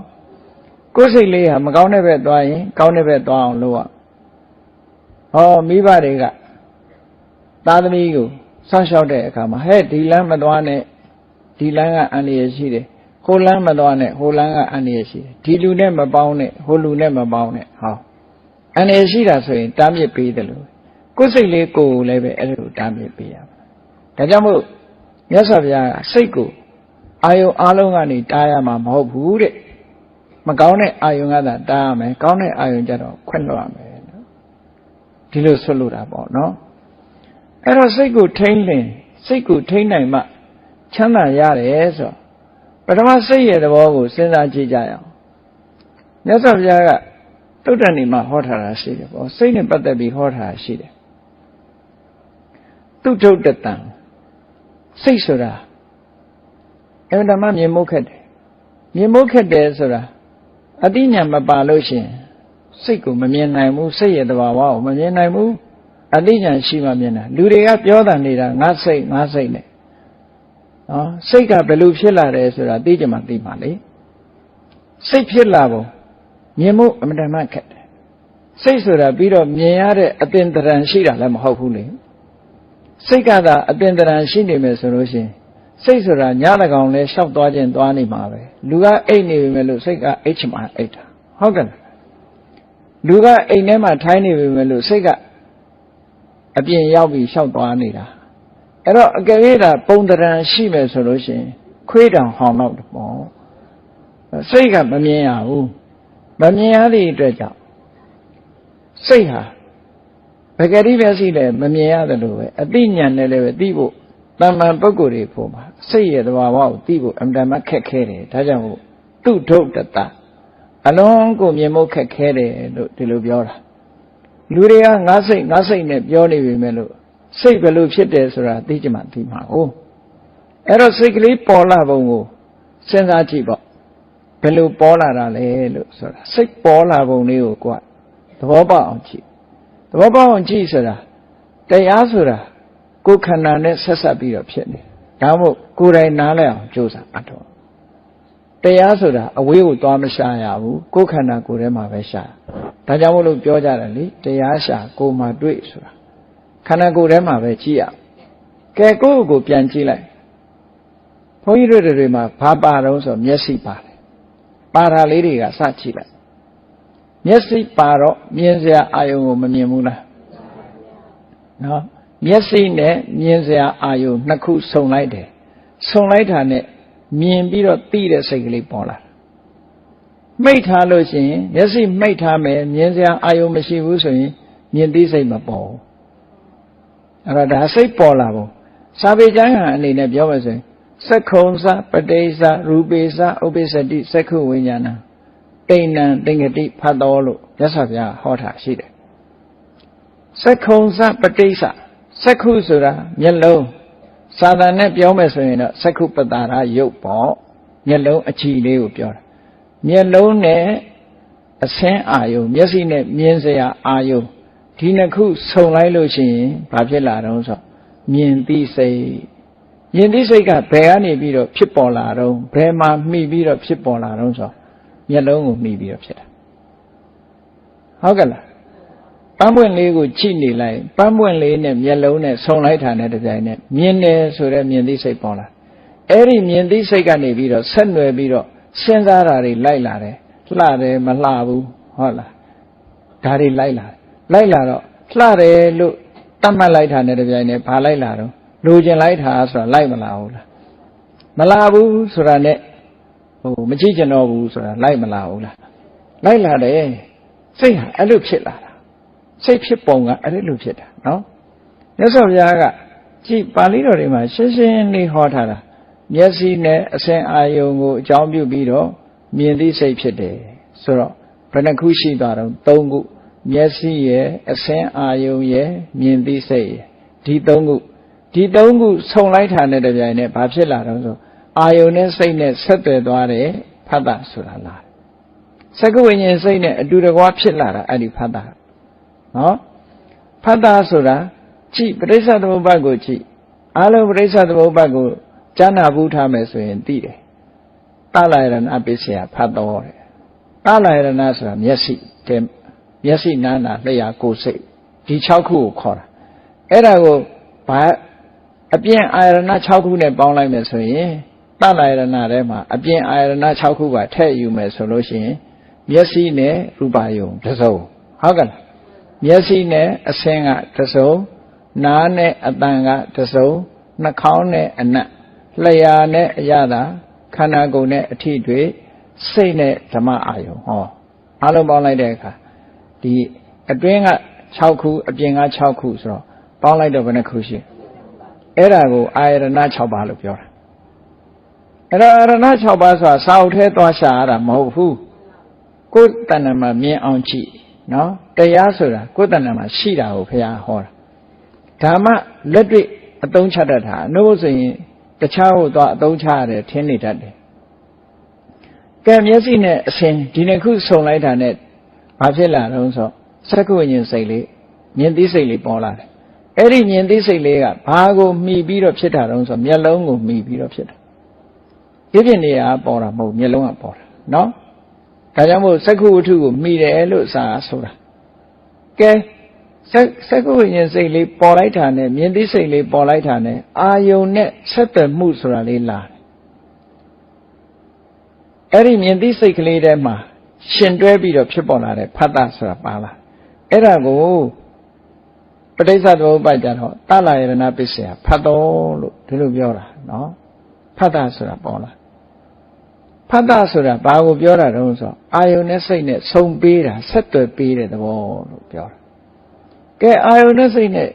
ကိုယ်စိတ်လေးဟာမကောင်းတဲ့ဘက်သွားရင်ကောင်းတဲ့ဘက်သွားအောင်လုပ်ရမိဘတွေကသားသမီးကိုဆောက်ရှောက်တဲ့အခါမှာဟဲ့ဒီလမ်းမသွားနဲ့ဒီလမ်းကအန္တရာယ်ရှိတယ်ဟိုလမ်းမသွားနဲ့ဟိုလမ်းကအန္တရာယ်ရှိတယ်ဒီလူနဲ့မပေါင်းနဲ့ဟိုလူနဲ့မပေါင်းနဲ့အန္တရာယ်ရှိတာဆိုရင်တားမြစ်ပေးတယ်လို့ကိုယ်စိတ်လေးကိုယ်လည်းပဲအဲ့လိုတားမြစ်ပေးရမှာဒါကြောင့်မို့မြတ်စွာဘုရားကစိတ်ကိုအာယုံအားလုံးကနေတားရမှာမဟုတ်ဘူးတဲ့မကောင်းတဲ့အာယုံကသာတားရမယ်ကောင်းတဲ့အာယုံကြတော့ခွင့်လွှတ်ရမယ်နော်ဒီလိုဆွလို့တာပေါ့နော်အဲ့တော့စိတ်ကိုထိန်းလင်စိတ်ကိုထိန်းနိုင်မှချမ်းသာရတယ်ဆိုပထမစိတ်ရဲ့သဘောကိုစဉ်းစားကြည့်ကြရအောင်မြတ်စွာဘုရားကတုတ်တန်နေမှာဟောထားတာရှိတယ်ပေါ့စိတ်နဲ့ပတ်သက်ပြီးဟောထားတာရှိတယ်သူထုတ်တတံစိတ်ဆိုတာအမှန်တမ်းမြင်မို့ခက်တယ်မြင်မို့ခက်တယ်ဆိုတာအတိညာမပါလို့ရှိရင်စိတ်ကိုမမြင်နိုင်ဘူးစိတ်ရဲ့သဘာဝကိုမမြင်နိုင်ဘူးအတိညာရှိမှမြင်တာလူတွေကပြောတာနေတာငါစိတ်နဲ့စိတ်ကဘယ်လိုဖြစ်လာတယ်ဆိုတာသိကြမှသိမှာလေစိတ်ဖြစ်လာပုံမြင်မှုအမှန်တမ်းခက်တယ် စိတ်ဆိုတာပြီးတော့မြင်ရတဲ့အသင်္တရံရှိတာလည်းမဟုတ်ဘူးလေစိတ်ကသာအသင်္တရံရှိနေမယ်ဆိုလို့ရှိရင်စိတ်ဆိုတာညတကောင်လဲလျှောက်သွားခြင်းသွားနေမှာပဲလူကအိတ်နေပြီမဲ့လို့စိတ်ကအိတ်ချင်မှအိတ်တာဟုတ်ကဲ့လူကအိမ်ထဲမှာထိုင်းနေပြီမဲ့လို့စိတ်ကအပြင်ရောက်ပြီးလျှောက်သွားနေတာအဲ့တော့အကယ်၍ဒါပုံတရံရှိမယ်ဆိုလို့ရှိရင်ခွေးတောင်ဟောင်းတော့ပေါ့စိတ်ကမမြင်ရဘူးမမြင်ရတဲ့အတွက်ကြောင့်စိတ်ဟာဘဂတိမျက်စိလည်းမမြင်ရတယ်လို့ပဲအသိဉာဏ်နဲ့လည်းပဲသိဖို့တမ္မာပုဂ္ဂိုလ်တွေဖို့မှာစိတ်ရဲ့သဘာဝကိုသိဖို့အမှန်တမ်းခက်ခဲတယ်ဒါကြောင့်မို့သူ့ထုတ်တတအလုံးကိုမြင်ဖို့ခက်ခဲတယ်လို့ဒီလိုပြောတာလူတွေကငါစိတ်နဲ့ပြောနေပြီမဲ့လို့စိတ်ဘယ်လိုဖြစ်တယ်ဆိုတာသိကြမှသိမှာဟုတ်အဲ့တော့စိတ်ကလေးပေါ်လာပုံကိုစဉ်းစားကြည့်ပေါ့ဘယ်လိုပေါ်လာတာလဲလို့ဆိုတာစိတ်ပေါ်လာပုံလေးကိုကိုကသဘောပေါက်အောင်ကြည့်သဘောပေါက်အောင်ကြည့်ဆိုတာတရားဆိုတာကိုယ်ခန္ဓာနဲ့ဆက်ဆက်ပြီးတော့ဖြစ်နေဒါမှမဟုတ်ကိုယ်တိုင်နားလည်အောင်ကြိုးစားအထောက်တရားဆိုတာအဝေးကိုသွားမရှာရဘူးကိုယ်ခန္ဓာကိုယ်ထဲမှာပဲရှာဒါကြောင့်မို့လို့ပြောကြတယ်လေတရားရှာကိုယ်မှာတွေ့ဆိုတာခန္ဓာကိုယ်ထဲမှာပဲကြည့်ရကဲကိုယ့်ကိုယ်ပြန်ကြည့်လိုက်ဘုန်းကြီးတို့တွေမှာဘာပါတော့ဆိုမျက်စိပါတယ်ပါတာလေးတွေကစကြည့်လိုက်မျက်စိပါတော့မြင်စရာအာယုံကိုမမြင်ဘူးလားနော်မျက်စိနဲ့မြင်စရာအာယုံနှစ်ခုစုံလိုက်တယ်စုံလိုက်တာနဲ့မြင်ပြီးတော့သိတဲ့စိတ်ကလေးပေါ်လာမိတ်ထားလို့ရှိရင်မျက်စိမိတ်ထားမယ်မြင်စရာအာယုံမရှိဘူးဆိုရင်မြင်သိစိတ်မပေါ်ဘူးအဲ့တော့ဒါစိတ်ပေါ်လာပုံစာပေကျမ်းဂန်အနေနဲ့ပြောမယ်ဆိုရင်သက္ခုံစပတိစ္ဆရူပေစဥပ္ပစ္စတိသက္ခုဝိညာဏတိဏံသင်္ကတိဖတ်တော်လို့မြတ်စွာဘုရားဟောတာရှိတယ်သက္ခုံစပတိစ္ဆသက္ခုဆိုတာမျက်လုံးစာသန်နဲ့ပြောမယ်ဆိုရင်တော့သက္ခုပတာရရုပ်ပေါ့မျက်လုံးအကြည့်လေးကိုပြောတာမျက်လုံးနဲ့အဆင်းအာယုံမျက်စိနဲ့မြင်စရာအာယုံဒီနှစ်ခုဆုံလိုက်လို့ရှိရင်ဘာဖြစ်လာတော့ဆိုမြင်သိစိတ်မြင်သိစိတ်ကဘယ်ကနေပြီးတော့ဖြစ်ပေါ်လာတော့ဘယ်မှာမှီပြီးတော့ဖြစ်ပေါ်လာတော့ဆိုမျက်လုံးကိုမှီပြီးတော့ဖြစ်တာဟုတ်ကဲ့လားပန်းပွင့်လေးကိုကြည့်နေလိုက်ပန်းပွင့်လေးနဲ့မျက်လုံးနဲ့ဆုံလိုက်တာနဲ့တပြိုင်နက်မြင်တယ်ဆိုတဲ့မြင်သိစိတ်ပေါ်လာအဲ့ဒီမြင်သိစိတ်ကနေပြီးတော့ဆက်နွယ်ပြီးတော့စဉ်းစားတာတွေလိုက်လာတယ်လှတယ်မလှဘူးဟုတ်လားဒါတွေလိုက်လာတော့လှတယ်လို့တတ်မှတ်လိုက်တာနဲ့တပြိုင်နက်ဘာလိုက်လာတော့လိုချင်လိုက်တာဆိုတာလိုက်မလာဘူးလားမလာဘူးဆိုတာနဲ့မကြည့်ကြတော့ဘူးဆိုတာလိုက်မလာဘူးလားလိုက်လာတယ်စိတ်ဟာအဲ့လိုဖြစ်လာတာစိတ်ဖြစ်ပုံကအဲ့လိုဖြစ်တာနော်မြတ်စွာဘုရားကကြည်ပါဠိတော်တွေမှာရှင်းရှင်းလေးဟောထားတာမျက်စိနဲ့အစဉ်အာယုံကိုအကြောင်းပြုပြီးတော့မြင်သိစိတ်ဖြစ်တယ်ဆိုတော့ဘယ်နှခုရှိသွားတော့၃ခုမျက်စိရဲ့အစဉ်အာယုံရဲ့မြင်သိစိတ်ရဲ့ဒီ၃ခုဆုံလိုက်တာနဲ့တပြိုင်နက်ဘာဖြစ်လာတော့ဆိုအာယုံနဲ့စိတ်နဲ့ဆက်သွယ်သွားတယ်ဖတ်တာဆိုတာလားသက္ကဝိညာဉ်စိတ်နဲ့အတူတကွာဖြစ်လာတာအဲ့ဒီဖတ်တာနော်ဖတ်တာဆိုတာကြည့်ပဋိစ္စသမုပ္ပါဒ်ကိုကြည့်အားလုံးပဋိစ္စသမုပ္ပါဒ်ကိုကြားနာဘူးထားမယ်ဆိုရင်သိတယ်တလယရဏပစ္စယဖတ်တော်တယ်တလယရဏဆိုတာမျက်စိတဲ့မျက်စိနာနာလျှာကိုယ်စိတ်ဒီ6ခုကိုခေါ်တာအဲ့ဒါကိုဘာအပြင်အာယရဏ6ခုနဲ့ပေါင်းလိုက်မယ်ဆိုရင်တလယရဏထဲမှာအပြင်အာယရဏ6ခုပါထည့်ယူမယ်ဆိုလို့ရှိရင်မျက်စိနဲ့ရူပယုံတစ်စုံဟုတ်ကဲ့မျက်စိနဲ့အဆင်းကတစ်စုံနားနဲ့အတန်ကတစ်စုံနှာခေါင်းနဲ့အနံ့လျှာနဲ့အရသာခန္ဓာကိုယ်နဲ့အထိတွေ့စိတ်နဲ့ဓမ္မအာယုံဟောအားလုံးပေါင်းလိုက်တဲ့အခါဒီအတွင်းက6ခုအပြင်က6ခုဆိုတော့ပေါင်းလိုက်တော့ဘယ်နှခုရှိအဲ့ဒါကိုအာယရဏ6ပါးလို့ပြောတာအဲ့တော့အာယရဏ6ပါးဆိုတာစာအုပ်ထဲသွားရှာရတာမဟုတ်ဘူးကိုယ်တဏ္ဍာမှာမြင်အောင်ကြည့်နော်တရားဆိုတာကိုယ်တဏ္ဍာမှာရှိတာကိုဘုရားဟောတာဓမ္မလက်တွေ့အသုံးချတတ်တာနှုတ်ဆိုရင်တခြားကိုသွားအသုံးချရတယ်ထင်နေတတ်တယ်ကဲမျက်စိနဲ့အဆင်ဒီနှစ်ခုဆုံလိုက်တာနဲ့ဘာဖြစ်လာတော့ဆိုသက္ကဝိညာဉ်စိတ်လေးမြင်သိစိတ်လေးပေါ်လာတယ်အဲ့ဒီမြင်သိစိတ်လေးကဘာကိုမှီပြီးတော့ဖြစ်တာတော့ဆိုမျက်လုံးကိုမှီပြီးတော့ဖြစ်တာဒီပြင်နေရာပေါ်တာမဟုတ်မျက်လုံးကပေါ်တာနော်ဒါကြောင့်မို့သက္ကဝတ္ထုကိုမှီတယ်လို့စာဆိုတာ ကဲစက္ကုဝိညာဉ်စိတ်လေးပေါ်လိုက်တာနဲ့မြင်သိစိတ်လေးပေါ်လိုက်တာနဲ့အာယုန်နဲ့ဆက်သွယ်မှုဆိုတာလေးလာအဲ့ဒီမြင်သိစိတ်ကလေးထဲမှာရှင်တွဲပြီးတော့ဖြစ်ပေါ်လာတဲ့ဖတ်တာဆိုတာပါလာအဲ့ဒါကိုပဋိစ္စသမုပ္ပါဒ်ကြတော့တလယရဏပစ္စယဖတ်တော်လို့ဒီလိုပြောတာနော်ဖတ်တာဆိုတာပေါ်လာဖတ်တာဆိုတာဘာကိုပြောတာတုံးဆိုအာယုန်နဲ့စိတ်နဲ့ဆုံပေးတာဆက်သွယ်ပေးတဲ့သဘောလို့ပြောတာကဲအာယုန်နဲ့စိတ်နဲ့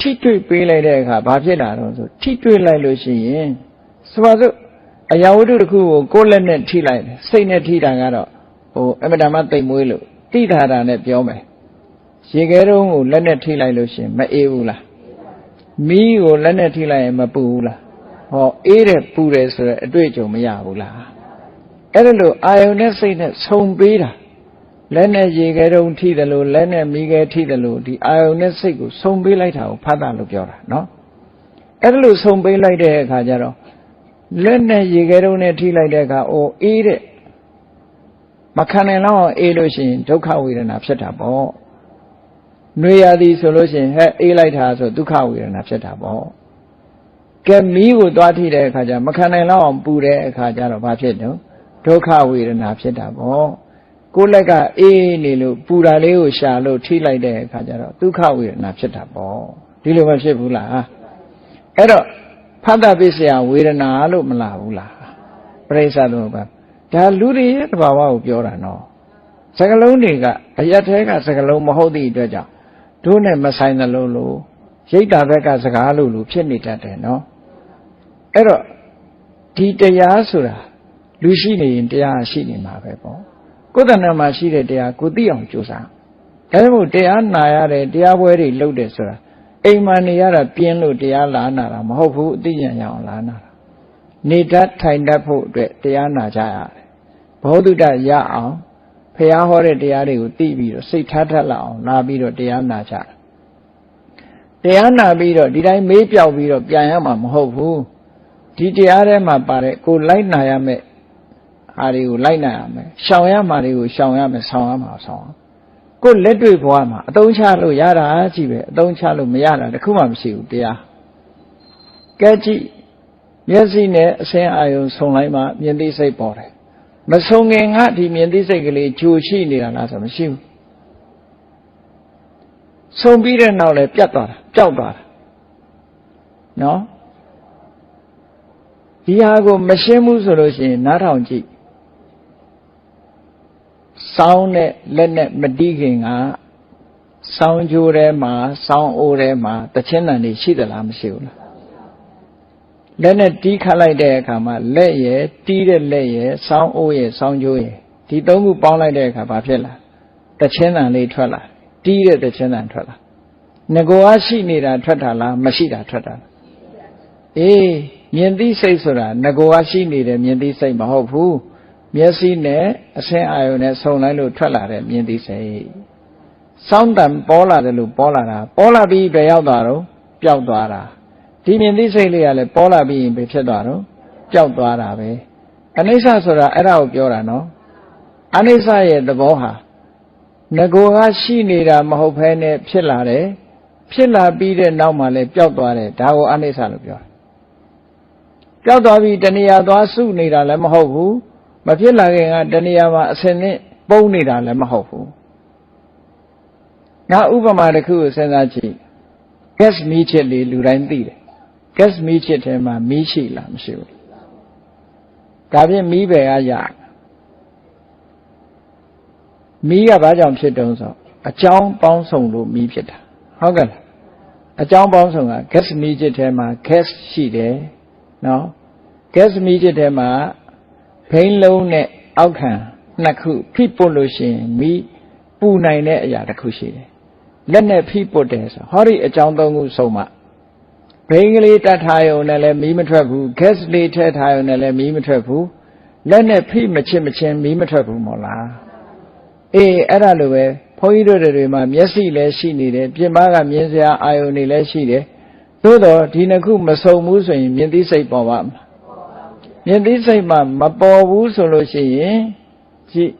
ထိတွေ့ပေးလိုက်တဲ့အခါဘာဖြစ်လာတော့ဆိုထိတွေ့လိုက်လို့ရှိရင်ဆိုပါစို့အရာဝတ္ထုတစ်ခုကိုကိုယ်လက်နဲ့ထိလိုက်တယ်စိတ်နဲ့ထိတာကတော့အမတမသိမ့်မွေးလို့တိထာတာနဲ့ပြောမယ်ရေခဲတုံးကိုလက်နဲ့ထိလိုက်လို့ရှိရင်မအေးဘူးလားမီးကိုလက်နဲ့ထိလိုက်ရင်မပူဘူးလားဟောအေးတယ်ပူတယ်ဆိုတော့အတွေ့အကြုံမရဘူးလားအဲ့ဒါလို့အာယုန်နဲ့စိတ်နဲ့ဆုံပေးတာလက်နဲ့ရေခဲတုံးထိတယ်လို့လက်နဲ့မီးခဲထိတယ်လို့ဒီအာယုန်နဲ့စိတ်ကိုဆုံပေးလိုက်တာကိုဖတ်တာလို့ပြောတာနော်အဲ့ဒါလို့ဆုံပေးလိုက်တဲ့အခါကျတော့လက်နဲ့ရေခဲတုံးနဲ့ထိလိုက်တဲ့အခါအေးတဲ့မခံနိုင်တော့အေးလို့ရှိရင်ဒုက္ခဝေဒနာဖြစ်တာပေါ့နှွေရသည်ဆိုလို့ရှိရင်အေးလိုက်တာဆိုဒုက္ခဝေဒနာဖြစ်တာပေါ့ကဲမီးကိုသွားထိတဲ့အခါကျမခံနိုင်တော့ပူတဲ့အခါကျတော့ဘာဖြစ်တော့ဒုက္ခဝေဒနာဖြစ်တာပေါ့ကိုယ်လက်ကအေးနေလို့ပူတာလေးကိုရှာလို့ထိလိုက်တဲ့အခါကျတော့ဒုက္ခဝေဒနာဖြစ်တာပေါ့ဒီလိုမဖြစ်ဘူးလားအဲ့တော့ဖတ်တာပစ္စယဝေဒနာလို့မလားဘူးလားပရိစ္ဆသမုပ္ပါဒါလူတွေရဲ့တဘာဝကိုပြောတာနော်စကလုံးတွေကအရက်သေးကစကလုံးမဟုတ်သည့်အတွက်ကြောင့်တို့နဲ့မဆိုင်သလိုလိုရိတ်တာဘက်ကစကားလိုဖြစ်နေတတ်တယ်နော်အဲ့တော့ဒီတရားဆိုတာလူရှိနေရင်တရားရှိနေမှာပဲပေါ့ကိုယ်တဏ္ဍာမှာရှိတဲ့တရားကိုသိအောင်ကြိုးစားဒါကြောင့်တရားနာရတယ်တရားပွဲတွေလုပ်တယ်ဆိုတာအိမ်မှာနေရတာပြင်းလို့တရားလာနာတာမဟုတ်ဘူးအသိဉာဏ်ရအောင်လာနာတာနေတတ်ထိုင်တတ်ဖို့အတွက်တရားနာကြရတယ်ဘောဓုတရအောင်ဖះဟောတဲ့တရားတွေကိုသိပြီးတော့စိတ်ထားတတ်လာအောင်လာပြီးတော့တရားနာကြတရားနာပြီးတော့ဒီတိုင်းမေးပြောက်ပြီးတော့ပြန်ရမှာမဟုတ်ဘူးဒီတရားထဲမှာပါတဲ့ကိုလိုက်နာရမယ်ဟာတွေကိုလိုက်နာရမယ်ရှောင်ရမှာတွေကိုရှောင်ရမယ်ဆောင်ရမှာဆောင်ကိုလက်တွေ့ဘဝမှာအသုံးချလို့ရတာကြီးပဲအသုံးချလို့မရတာတခုမှမရှိဘူးတရားကဲကြည့်မျက်စိနဲ့အစင်းအာယုံဆုံလိုက်မှမြင်သိစိတ်ပေါ်တယ်မဆုံခင်ကဒီမြင်သိစိတ်ကလေးဂျိုရှိနေတာလားဆိုမရှိဘူးဆုံပြီးတဲ့နောက်လည်းပြတ်သွားတာပျောက်သွားတာနော်ဒီဟာကိုမရှင်းဘူးဆိုလို့ရှိရင်နားထောင်ကြည့်စောင်းနဲ့လက်နဲ့မတီးခင်ကစောင်းကြိုးထဲမှာစောင်းအိုးထဲမှာတခြင်းတန်တွေရှိသလားမရှိဘူးလားလက်နဲ့တီးခတ်လိုက်တဲ့အခါမှာလက်ရယ်တီးတဲ့လက်ရယ်စောင်းအိုးရယ်စောင်းကြိုးရယ်ဒီသုံးခုပေါင်းလိုက်တဲ့အခါဘာဖြစ်လာတခြင်းတန်လေးထွက်လာတီးတဲ့တခြင်းတန်ထွက်လာငကိုအားရှိနေတာထွက်တာလားမရှိတာထွက်တာလားအေးမြင်သိစိတ်ဆိုတာငကိုအားရှိနေတယ်မြင်သိစိတ်မဟုတ်ဘူးမျက်စိနဲ့အဆင်းအာယုန်နဲ့ဆုံလိုက်လို့ထွက်လာတဲ့မြင်သိစိတ်စောင်းတံပေါ်လာတယ်လို့ပေါ်လာတာပေါ်လာပြီးပြရောက်သွားတော့ပျောက်သွားတာဒီမြင်သိစိတ်လေးကလည်းပေါ်လာပြီးရင်ပဲဖြစ်သွားတော့ပျောက်သွားတာပဲအနိစ္စဆိုတာအဲ့ဒါကိုပြောတာနော်အနိစ္စရဲ့သဘောဟာငကိုကရှိနေတာမဟုတ်ဘဲနဲ့ဖြစ်လာတယ်ဖြစ်လာပြီးတဲ့နောက်မှလည်းပျောက်သွားတယ်ဒါကိုအနိစ္စလို့ပြောတာပျောက်သွားပြီးတဏှာသွားစုနေတာလည်းမဟုတ်ဘူးမဖြစ်လာခင်ကတဏှာမှာအစင်းနဲ့ပုံနေတာလည်းမဟုတ်ဘူးငါဥပမာတစ်ခုကိုစဉ်းစားကြည့် gas မီးချစ်လေးလူတိုင်းသိတယ် gas မီးချစ်ထဲမှာမီးရှိလားမရှိဘူးဒါဖြင့်မီးပဲကရမီးကဘာကြောင့်ဖြစ်တုံးဆိုအကြောင်းပေါင်းစုံလို့မီးဖြစ်တာဟုတ်ကဲ့လားအကြောင်းပေါင်းစုံက gas မီးချစ်ထဲမှာ gas ရှိတယ်နော် gas မီးချစ်ထဲမှာဘိန်းလုံးနဲ့အောက်ခံနှစ်ခုဖိပုတ်လို့ရှိရင်မီးပူနိုင်တဲ့အရာတစ်ခုရှိတယ်လက်နဲ့ဖိပုတ်တယ်ဆိုဟောဒီအကြောင်းသုံးခုစုံမှဘိန်းကလေးတတ်ထားရုံနဲ့လည်းမီးမထွက်ဘူး gas လေးထည့်ထားရုံနဲ့လည်းမီးမထွက်ဘူးလက်နဲ့ဖိမချစ်မချင်းမီးမထွက်ဘူးမို့လားအေးအဲ့ဒါလိုပဲဘုန်းကြီးတို့တွေမှာမျက်စိလည်းရှိနေတယ်ပြင်ပကမြင်စရာအာယုန်တွေလည်းရှိတယ်သို့တော့ဒီနှစ်ခုမစုံဘူးဆိုရင်မြင်သိစိတ်ပေါ်ပါမလားမြင်သိစိတ်မှာမပေါ်ဘူးဆိုလို့ရှိရင်ကြည့်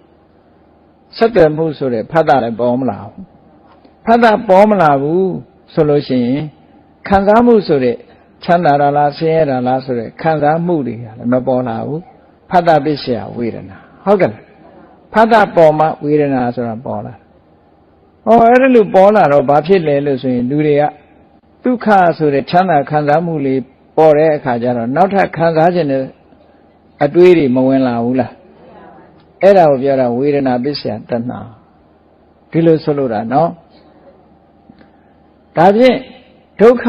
ဆက်သွယ်မှုဆိုတဲ့ဖတ်တာလည်းပေါ်မလာဘူး တာပေါ်မလာဘူးဆိုလို့ရှိရင်ခံစားမှုဆိုတဲ့ချမ်းသာတာလားဆင်းရဲတာလားဆိုတဲ့ခံစားမှုတွေကလည်းမပေါ်လာဘူးဖတ်တာပစ္စယဝေဒနာဟုတ်ကဲ့ဖတ်တာပေါ်မှာဝေဒနာဆိုတာပေါ်လာအဲ့ဒါလို့ပေါ်လာတော့ဘာဖြစ်လဲလို့ဆိုရင်လူတွေကဒုက္ခဆိုတဲ့ချမ်းသာခံစားမှုလေးပေါ်တဲ့အခါကျတော့နောက်ထပ်ခံစားခြင်းနဲ့အတွေးတွေမဝင်လာဘူးလားအဲ့ဒါကိုပြောတာဝေဒနာပစ္စယတဏှာဒီလိုဆိုလို့တာနော်ဒါဖြင့်ဒုက္ခ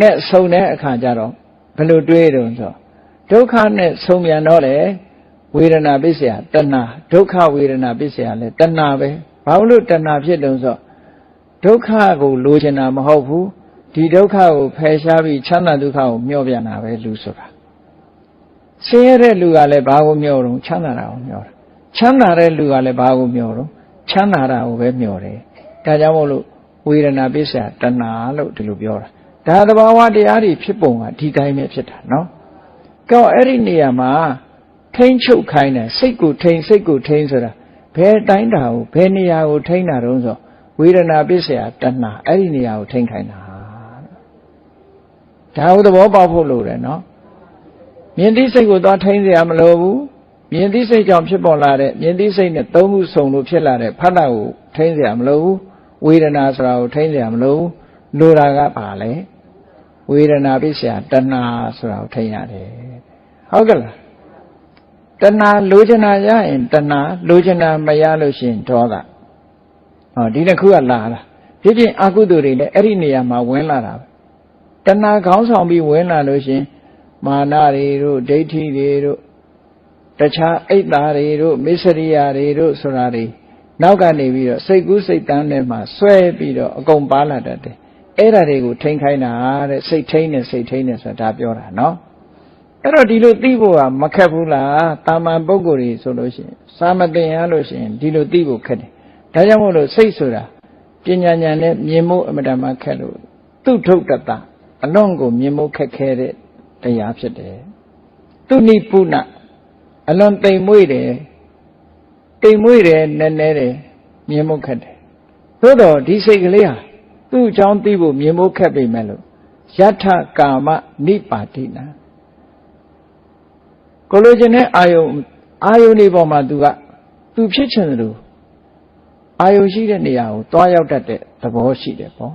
နဲ့ဆုံတဲ့အခါကျတော့ဘယ်လိုတွေးတုံးဆိုဒုက္ခနဲ့ဆုံပြန်တော့လေဝေဒနာပစ္စယတဏှာဒုက္ခဝေဒနာပစ္စယလည်းတဏှာပဲဘာလို့တဏှာဖြစ်တုံးဆိုဒုက္ခကိုလိုချင်တာမဟုတ်ဘူးဒီဒုက္ခကိုဖယ်ရှားပြီးချမ်းသာဒုက္ခကိုမျှော်ပြန်တာပဲလူဆိုတာဆင်းရဲတဲ့လူကလည်းဘာကိုမျှော်တော့ချမ်းသာတာကိုမျှော်တာချမ်းသာတဲ့လူကလည်းဘာကိုမျှော်တော့ချမ်းသာတာကိုပဲမျှော်တယ်ဒါကြောင့်မို့လို့ဝေဒနာပစ္စယတဏှာလို့ဒီလိုပြောတာဒါသဘာဝတရားတွေဖြစ်ပုံကဒီတိုင်းပဲဖြစ်တာနော်ကောအဲ့ဒီနေရာမှာထိမ့်ချုပ်ခိုင်းတယ်စိတ်ကိုထိမ့်စိတ်ကိုထိမ့်ဆိုတာဘယ်တိုင်းတာကိုဘယ်နေရာကိုထိမ့်တာတုံးဆိုဝေဒနာပစ္စယတဏှာအဲ့ဒီနေရာကိုထိမ့်ခိုင်းတာဒါကိုသဘောပေါက်ဖို့လိုတယ်နော်မြင်သိစိတ်ကိုသွားထိမ့်เสียမလိုဘူးမြင်သိစိတ်ကြောင့်ဖြစ်ပေါ်လာတဲ့မြင်သိစိတ်နဲ့သုံးခုစုံလို့ဖြစ်လာတဲ့ဖတ်တာကိုထိမ့်เสียမလိုဘူးဝေဒနာဆိုတာကိုထိမ့်เสียမလိုဘူးလိုတာကပါလေဝေဒနာပစ္စယတဏှာဆိုတာကိုထိမ့်ရတယ်ဟုတ်ကဲ့လားတဏှာလိုချင်တာရရင်တဏှာလိုချင်တာမရလို့ရှိရင်ဒေါသဒီတစ်ခုကလာတာဖြစ်ဖြစ်အကုသိုလ်တွေလည်းအဲ့ဒီနေရာမှာဝင်လာတာပဲတဏှာခေါင်းဆောင်ပြီးဝင်လာလို့ရှိရင်မာနတွေတို့ဒိဋ္ဌိတွေတို့တခြားအိတ်သားတွေတို့မစ္စရိယာတွေတို့ဆိုတာတွေနောက်ကနေပြီးတော့စိတ်ကူးစိတ်တန်းထဲမှာဆွဲပြီးတော့အကုန်ပါလာတတ်တယ်အဲ့ဒါတွေကိုထိန်းခိုင်းတာတဲ့စိတ်ထိန်းနေစိတ်ထိန်းနေဆိုတာဒါပြောတာနော်အဲ့တော့ဒီလိုသိဖို့ကမခက်ဘူးလားတာမန်ပုဂ္ဂိုလ်တွေဆိုလို့ရှိရင်စာမသိရလို့ရှိရင်ဒီလိုသိဖို့ခက်တယ်ဒါကြောင့်မို့လို့စိတ်ဆိုတာပညာဉာဏ်နဲ့မြင်ဖို့အမှန်တမ်းခက်လို့သူ့ထုတ်တတ်တာအလွန်ကိုမြင်ဖို့ခက်ခဲတဲ့တရားဖြစ်တယ်သူနိပုဏ္ဏအလွန်တိမ်မွေ့တယ်တိမ်မွေ့တယ်နည်းနည်းတယ်မြင်ဖို့ခက်တယ်သို့တော့ဒီစိတ်ကလေးဟာသူ့အကြောင်းသိဖို့မြင်ဖို့ခက်ပေမဲ့လို့ယထကာမနိပါတိနာကိုလိုချင်တဲ့အာယုန်ဒီပေါ်မှာသူဖြစ်ချင်တယ်လို့အာယုန်ရှိတဲ့နေရာကိုသွားရောက်တတ်တဲ့သဘောရှိတယ်ပေါ့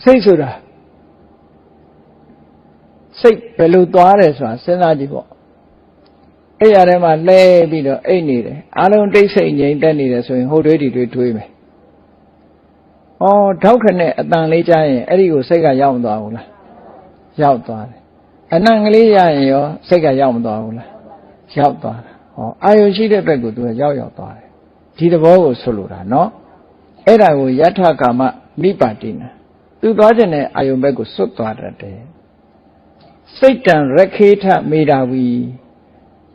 စိတ်ဆိုတာစိတ်ဘယ်လိုသွားတယ်ဆိုတာစဉ်းစားကြည့်ပေါ့အဲ့ရထဲမှာလဲပြီးတော့အိတ်နေတယ်အလုံးတိတ်ဆိတ်ငြိမ်သက်နေတယ်ဆိုရင်ဟိုတွေးဒီတွေးမယ်ထောက်ခနဲ့အတန်လေးကြားရင်အဲ့ဒီကိုစိတ်ကရောက်မသွားဘူးလားရောက်သွားတယ်အနံကလေးရရင်ရောစိတ်ကရောက်မသွားဘူးလားရောက်သွားတာအာယုရှိတဲ့ဘက်ကိုသူကရောက်သွားတယ်ဒီသဘောကိုဆိုလိုတာနော်အဲ့ဒါကိုယထကာမနိပါတိနာသူသွားခြင်းနဲ့အာယုဘက်ကိုစွတ်သွားတတ်တယ်စိတ်တံရခေထမေတာဝီ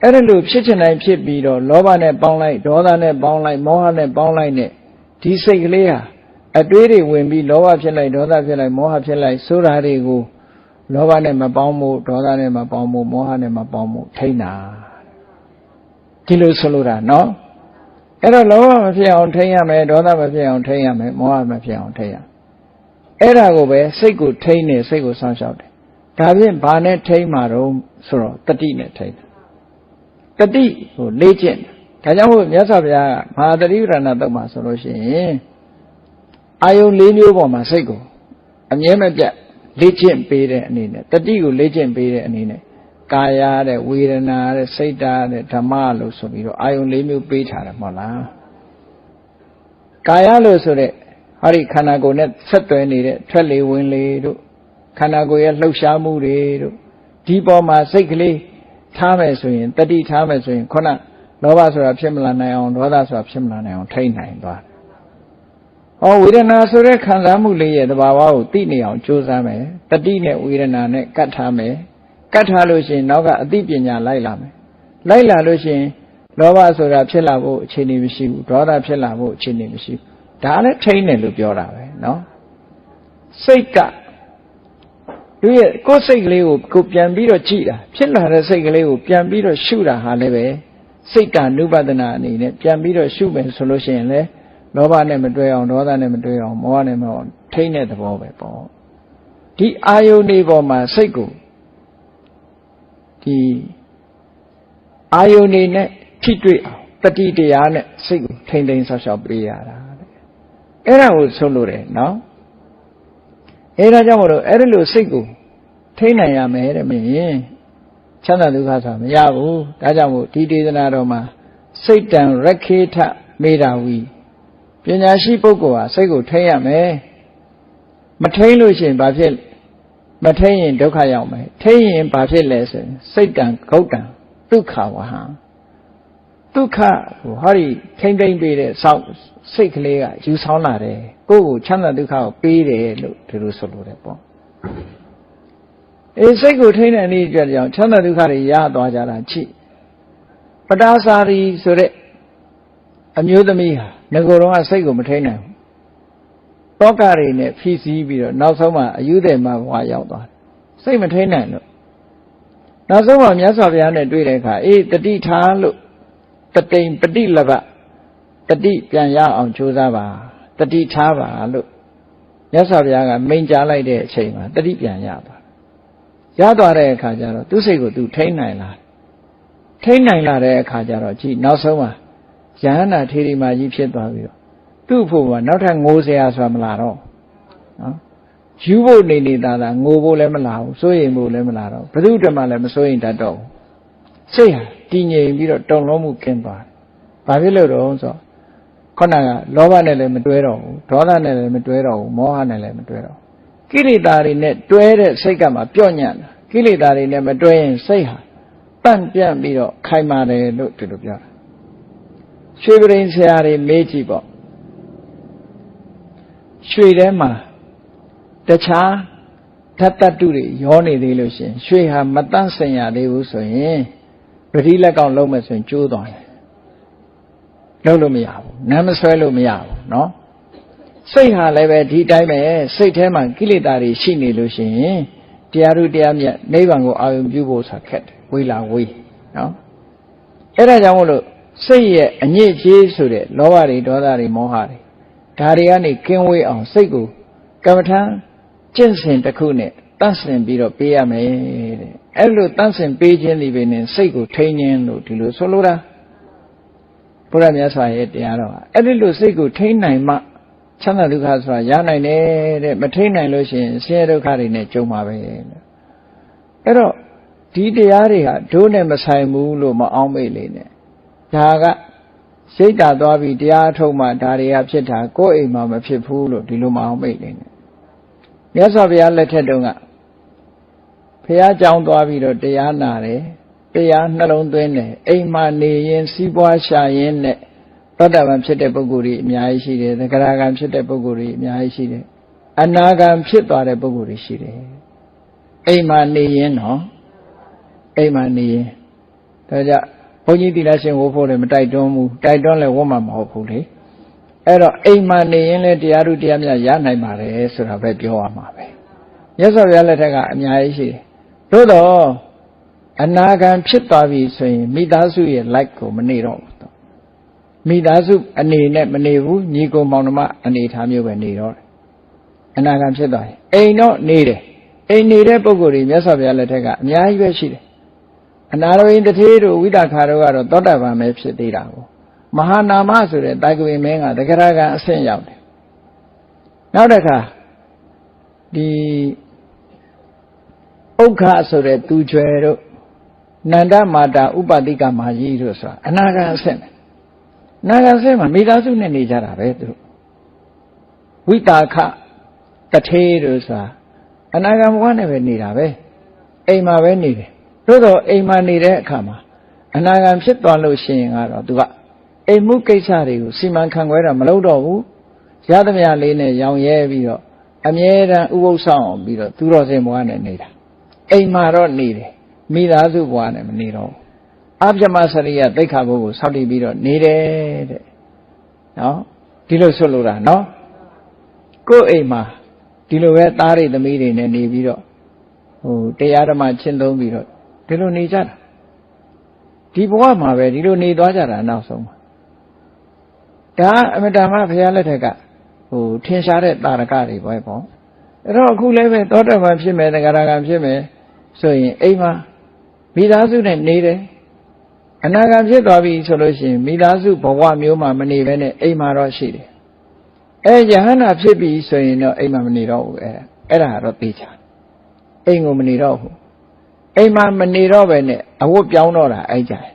အဲ့ဒါလို့ဖြစ်ချင်တိုင်းဖြစ်ပြီးတော့လောဘနဲ့ပေါင်းလိုက်ဒေါသနဲ့ပေါင်းလိုက်မောဟနဲ့ပေါင်းလိုက်နဲ့ဒီစိတ်ကလေးဟာအတွေးတွေဝင်ပြီးလောဘဖြစ်လိုက်ဒေါသဖြစ်လိုက်မောဟဖြစ်လိုက်ဆိုတာတွေကိုလောဘနဲ့မပေါင်းဖို့ဒေါသနဲ့မပေါင်းဖို့မောဟနဲ့မပေါင်းဖို့ထိန်းတာဒီလိုဆိုလိုတာနော်အဲ့တော့လောဘမဖြစ်အောင်ထိန်းရမယ်ဒေါသမဖြစ်အောင်ထိန်းရမယ်မောဟမဖြစ်အောင်ထိန်းရအဲ့ဒါကိုပဲစိတ်ကိုထိန်းနေစိတ်ကိုစောင့်ရှောက်တယ်ဒါဖြင့်ဘာနဲ့ထိန်းမှာတော့ဆိုတော့တတိနဲ့ထိန်းတတိကိုလေ့ကျင့်ဒါကြောင့်မို့မြတ်စွာဘုရားကမဟာသတိပဋ္ဌာန်သုတ်မှာဆိုလို့ရှိရင်အာယု၄မျိုးပေါ်မှာစိတ်ကိုအမြဲမပြတ်လေ့ကျင့်ပေးတဲ့အနေနဲ့တတိကိုလေ့ကျင့်ပေးတဲ့အနေနဲ့ကာယတဲ့ဝေဒနာတဲ့စိတ်ဓာတ်တဲ့ဓမ္မလို့ဆိုပြီးတော့အာယု၄မျိုးပေးထားတယ်မဟုတ်လားကာယလို့ဆိုတဲ့ဟောဒီခန္ဓာကိုယ်နဲ့ဆက်သွယ်နေတဲ့ထွက်လေဝင်လေတို့ခန္ဓာကိုယ်ရဲ့လှုပ်ရှားမှုတွေတို့ဒီပေါ်မှာစိတ်ကလေးထားမယ်ဆိုရင်တတိထားမယ်ဆိုရင်ခုနလောဘဆိုတာဖြစ်မလာနိုင်အောင်ဒေါသဆိုတာဖြစ်မလာနိုင်အောင်ထိန်းနိုင်သွားဝေဒနာဆိုတဲ့ခံစားမှုလေးရဲ့သဘာဝကိုသိနေအောင်ကြိုးစားမယ်တတိနဲ့ဝေဒနာနဲ့ကတ်ထားမယ်ကတ်ထားလို့ရှိရင်နောက်ကအသိပညာလိုက်လာမယ်လိုက်လာလို့ရှိရင်လောဘဆိုတာဖြစ်လာဖို့အခြေအနေမရှိဘူးဒေါသဖြစ်လာဖို့အခြေအနေမရှိဘူးဒါလည်းထိန်းတယ်လို့ပြောတာပဲနော်စိတ်ကသူရဲ့ကိုယ်စိတ်ကလေးကိုပြန်ပြီးတော့ကြည့်တာဖြစ်လာတဲ့စိတ်ကလေးကိုပြန်ပြီးတော့ရှုတာဟာလည်းပဲစိတ်တ ानु ပဒနာအနေနဲ့ပြန်ပြီးတော့ရှုမယ်ဆိုလို့ရှိရင်လည်း လောဘနဲ့မတွဲအောင်ဒေါသနဲ့မတွဲအောင်မောဟနဲ့မအောင်ထိန်းတဲ့သဘောပဲပေါ့ဒီအာယုန်တွေပေါ်မှာစိတ်ကိုဒီအာယုန်တွေနဲ့ထိတွေ့အောင်တတိတရားနဲ့စိတ်ကိုထိန်းသိမ်းဆောက်ရှောက်ပေးရတာတဲ့အဲ့ဒါကိုဆုံးလို့တယ်နော်အဲ့ဒါကြောင့်မလို့အဲ့ဒီလိုစိတ်ကိုထိန်းနိုင်ရမယ်တဲ့မင်းချမ်းသာဒုက္ခဆိုတာမရဘူးဒါကြောင့်မို့ဒီဒေသနာတော်မှာစိတ်တံရခေထမေတာဝီပညာရှိပုဂ္ဂိုလ်ဟာစိတ်ကိုထိန်းရမယ်မထိန်းလို့ရှိရင်ဘာဖြစ်မထိန်းရင်ဒုက္ခရောက်မယ်ထိန်းရင်ဘာဖြစ်လဲဆိုရင်စိတ်တံဂௌတံဒုက္ခဝဟံဒုက္ခကိုဟောဒီထိန်းသိမ်းပေးတဲ့စိတ်ကလေးကယူဆောင်လာတယ်ကိုယ့်ကိုချမ်းသာဒုက္ခကိုပေးတယ်လို့ဒီလိုဆိုလို့တယ်ပေါ့အေးစိတ်ကိုထိန်းတဲ့နေ့အတွက်ကြောင့်ချမ်းသာဒုက္ခတွေရသွားကြတာချိပတာစာရီဆိုတဲ့အမျိုးသမီးဟာငကိုယ်တော်ကစိတ်ကိုမထိန်းနိုင်ဘူးတောကတွေနဲ့ဖြည့်ဆည်းပြီးတော့နောက်ဆုံးမှအယူတဲ့မှာဘဝရောက်သွားတယ်စိတ်မထိန်းနိုင်လို့နောက်ဆုံးမှမြတ်စွာဘုရားနဲ့တွေ့တဲ့အခါအေးတတိထားလို့တတိပฏิလဘတတိပြန်ရအောင်ကြိုးစားပါတတိထားပါလို့မြတ်စွာဘုရားကမိန့်ကြားလိုက်တဲ့အချိန်မှာတတိပြန်ရသွားရသွားတဲ့အခါကျတော့သူ့စိတ်ကိုသူထိန်းနိုင်လာတဲ့အခါကျတော့ကြည့်နောက်ဆုံးမှာယဟန္တာထေရီမာကြီးဖြစ်သွားပြီးတော့သူ့ဖို့ကနောက်ထပ်ငိုစရာဆိုတာမလာတော့နော်ယူဖို့နေတာငိုဖို့လည်းမလာဘူးစိုးရိမ်ဖို့လည်းမလာတော့ဘယ်သူတည်းမှလည်းမစိုးရိမ်တတ်တော့ဘူးစိတ်ဟာတည်ငြိမ်ပြီးတော့တုန်လုံးမှုကင်းသွားတယ်။ဘာဖြစ်လို့တော့ဆိုခုနကလောဘနဲ့လည်းမတွဲတော့ဘူးဒေါသနဲ့လည်းမတွဲတော့ဘူးမောဟနဲ့လည်းမတွဲတော့ကိလေသာတွေနဲ့တွဲတဲ့စိတ်ကမှပြော့ညံ့တာကိလေသာတွေနဲ့မတွဲရင်စိတ်ဟာတန့်ပြန့်ပြီးတော့ခိုင်မာတယ်လို့ဒီလိုပြောတာရွှေပရင်ဆရာတွေမေးကြည့်ပေါ့ရွှေထဲမှာတခြားဓာတ်တတ္တုတွေရောနေသေးလို့ရှင်ရွှေဟာမတန့်စင်ရသေးဘူးဆိုရင်ပတိလက်ကောင်လုံးမဲ့ဆိုရင်ကျိုးသွားတယ်လုံးလို့မရဘူးနားမဆွဲလို့မရဘူးเนาะစိတ်ဟာလည်းပဲဒီတိုင်းပဲစိတ်ထဲမှာကိလေသာတွေရှိနေလို့ရှိရင်တရားဓုတရားမြတ်နိဗ္ဗာန်ကိုအာရုံပြုဖို့ဆိုတာခက်တယ်ဝေးလာဝေးเนาะအဲ့ဒါကြောင့်မို့လို့စိတ်ရဲ့အညစ်အကြေးဆိုတဲ့လောဘတွေဒေါသတွေမောဟတွေဒါတွေကနေကင်းဝေးအောင်စိတ်ကိုကမ္မထံကျင့်စဉ်တစ်ခုနဲ့တန့်စင်ပြီးတော့ပေးရမယ်တဲ့အဲ့လိုတန့်စင်ပေးခြင်းဒီပဲနဲ့စိတ်ကိုထိန်းခြင်းလို့ဒီလိုဆိုလိုတာဘုရားမြတ်စွာရဲ့တရားတော်အဲ့ဒီလိုစိတ်ကိုထိန်းနိုင်မှချမ်းသာဒုက္ခဆိုတာရနိုင်တယ်တဲ့မထိန်းနိုင်လို့ရှိရင်ဆင်းရဲဒုက္ခတွေနဲ့ကြုံမှာပဲအဲ့တော့ဒီတရားတွေဟာဒုနဲ့မဆိုင်ဘူးလို့မအောင်မေ့လေနဲ့ဒါကစိတ်တာသွားပြီးတရားထုတ်မှဒါတွေကဖြစ်တာကိုယ့်အိမ်မှာမဖြစ်ဘူးလို့ဒီလိုမအောင်မေ့လေနဲ့မြတ်စွာဘုရားလက်ထက်တုန်းကဘုရားကြောင်းသွားပြီးတော့တရားနာတယ်တရားနှလုံးသွင်းတယ်အိမ်မှာနေရင်စီးပွားရှာရင်နဲ့သောတာပန်ဖြစ်တဲ့ပုဂ္ဂိုလ်တွေအများကြီးရှိတယ်သဂရဂံဖြစ်တဲ့ပုဂ္ဂိုလ်တွေအများကြီးရှိတယ်အနာဂံဖြစ်သွားတဲ့ပုဂ္ဂိုလ်တွေရှိတယ်အိမ်မှာနေရင်နော်အိမ်မှာနေရင်ဒါကြောင့်ဘုန်းကြီးသီလရှင်ဝတ်ဖို့လည်းမတိုက်တွန်းဘူးတိုက်တွန်းလည်းဝတ်မှာမဟုတ်ဘူးလေအဲ့တော့အိမ်မှာနေရင်လည်းတရားဓုတရားမြတ်ရနိုင်ပါတယ်ဆိုတာပဲပြောရမှာပဲမြတ်စွာဘုရားလက်ထက်ကအများကြီးရှိတယ်သို့တော့အနာဂံဖြစ်သွားပြီဆိုရင်မိသားစုရဲ့ like ကိုမနေတော့ဘူးမိသားစုအနေနဲ့မနေဘူးညီကိုမောင်နှမအနေထားမျိုးပဲနေတော့တယ်အနာဂံဖြစ်သွားရင်အိမ်တော့နေတယ်အိမ်နေတဲ့ပုဂ္ဂိုလ်တွေမြတ်စွာဘုရားလက်ထက်ကအများကြီးပဲရှိတယ်အနာရဝိတထေတို့ဝိတခါတို့ကတော့သောတာပန်ပဲဖြစ်သေးတာကိုမဟာနာမဆိုတဲ့တာကဝေမင်းကသဂရဂံအဆင့်ရောက်တယ်နောက်တစ်ခါဒီဥက္ခဆိုတဲ့သူကျွယ်တို့နန္ဒမာတာဥပတိကမာကြီးတို့ဆိုတာအနာဂံအဆင့်အနာဂံအဆင့်မှာမိသားစုနဲ့နေကြတာပဲသူဝိတာခတထေတို့ဆိုတာအနာဂံဘဝနဲ့ပဲနေတာပဲအိမ်မှာပဲနေတယ်သို့တော့အိမ်မှာနေတဲ့အခါမှာအနာဂံဖြစ်သွားလို့ရှိရင်ကတော့သူကအိမ်မှုကိစ္စတွေကိုစီမံခန့်ခွဲတာမလုပ်တော့ဘူးရသမျှလေးနဲ့ရောင်ရဲပြီးတော့အမြဲတမ်းဥပုသ်ဆောင်အောင်ပြီးတော့သူတော်စင်ဘဝနဲ့နေတာအိမ်မှာတော့နေတယ်မိသားစုဘဝနဲ့မနေတော့ဘူးအပြမစရိယသိက္ခာပုဂ္ဂိုလ်ဆောက်တည်ပြီးတော့နေတယ်တဲ့နော်ဒီလိုဆွလို့တာနော်ကိုယ့်အိမ်မှာဒီလိုပဲသားတွေသမီးတွေနဲ့နေပြီးတော့တရားဓမ္မရှင်းသုံးပြီးတော့ဒီလိုနေကြတာ ဒီဘဝမှာပဲဒီလိုနေသွားကြတာနောက်ဆုံးမှာ ဒါအမတန်မှဘုရားလက်ထက်ကထင်ရှားတဲ့တာရကတွေပဲပေါ့အဲ့တော့အခုလည်းပဲသောတာပန်ဖြစ်မယ်သဂရကံဖြစ်မယ်ဆိုရင်အိမ်မှာမိသားစုနဲ့နေတယ်အနာဂံဖြစ်သွားပြီဆိုလို့ရှိရင်မိသားစုဘဝမျိုးမှာမနေဘဲနဲ့အိမ်မှာတော့ရှိတယ်ယဟန္တာဖြစ်ပြီဆိုရင်တော့အိမ်မှာမနေတော့ဘူးအဲ့ဒါတော့သိချာအိမ်ကိုမနေတော့ဘူးအိမ်မှာမနေတော့ပဲနဲ့အဝတ်ပြောင်းတော့တာအဲ့ကြတယ်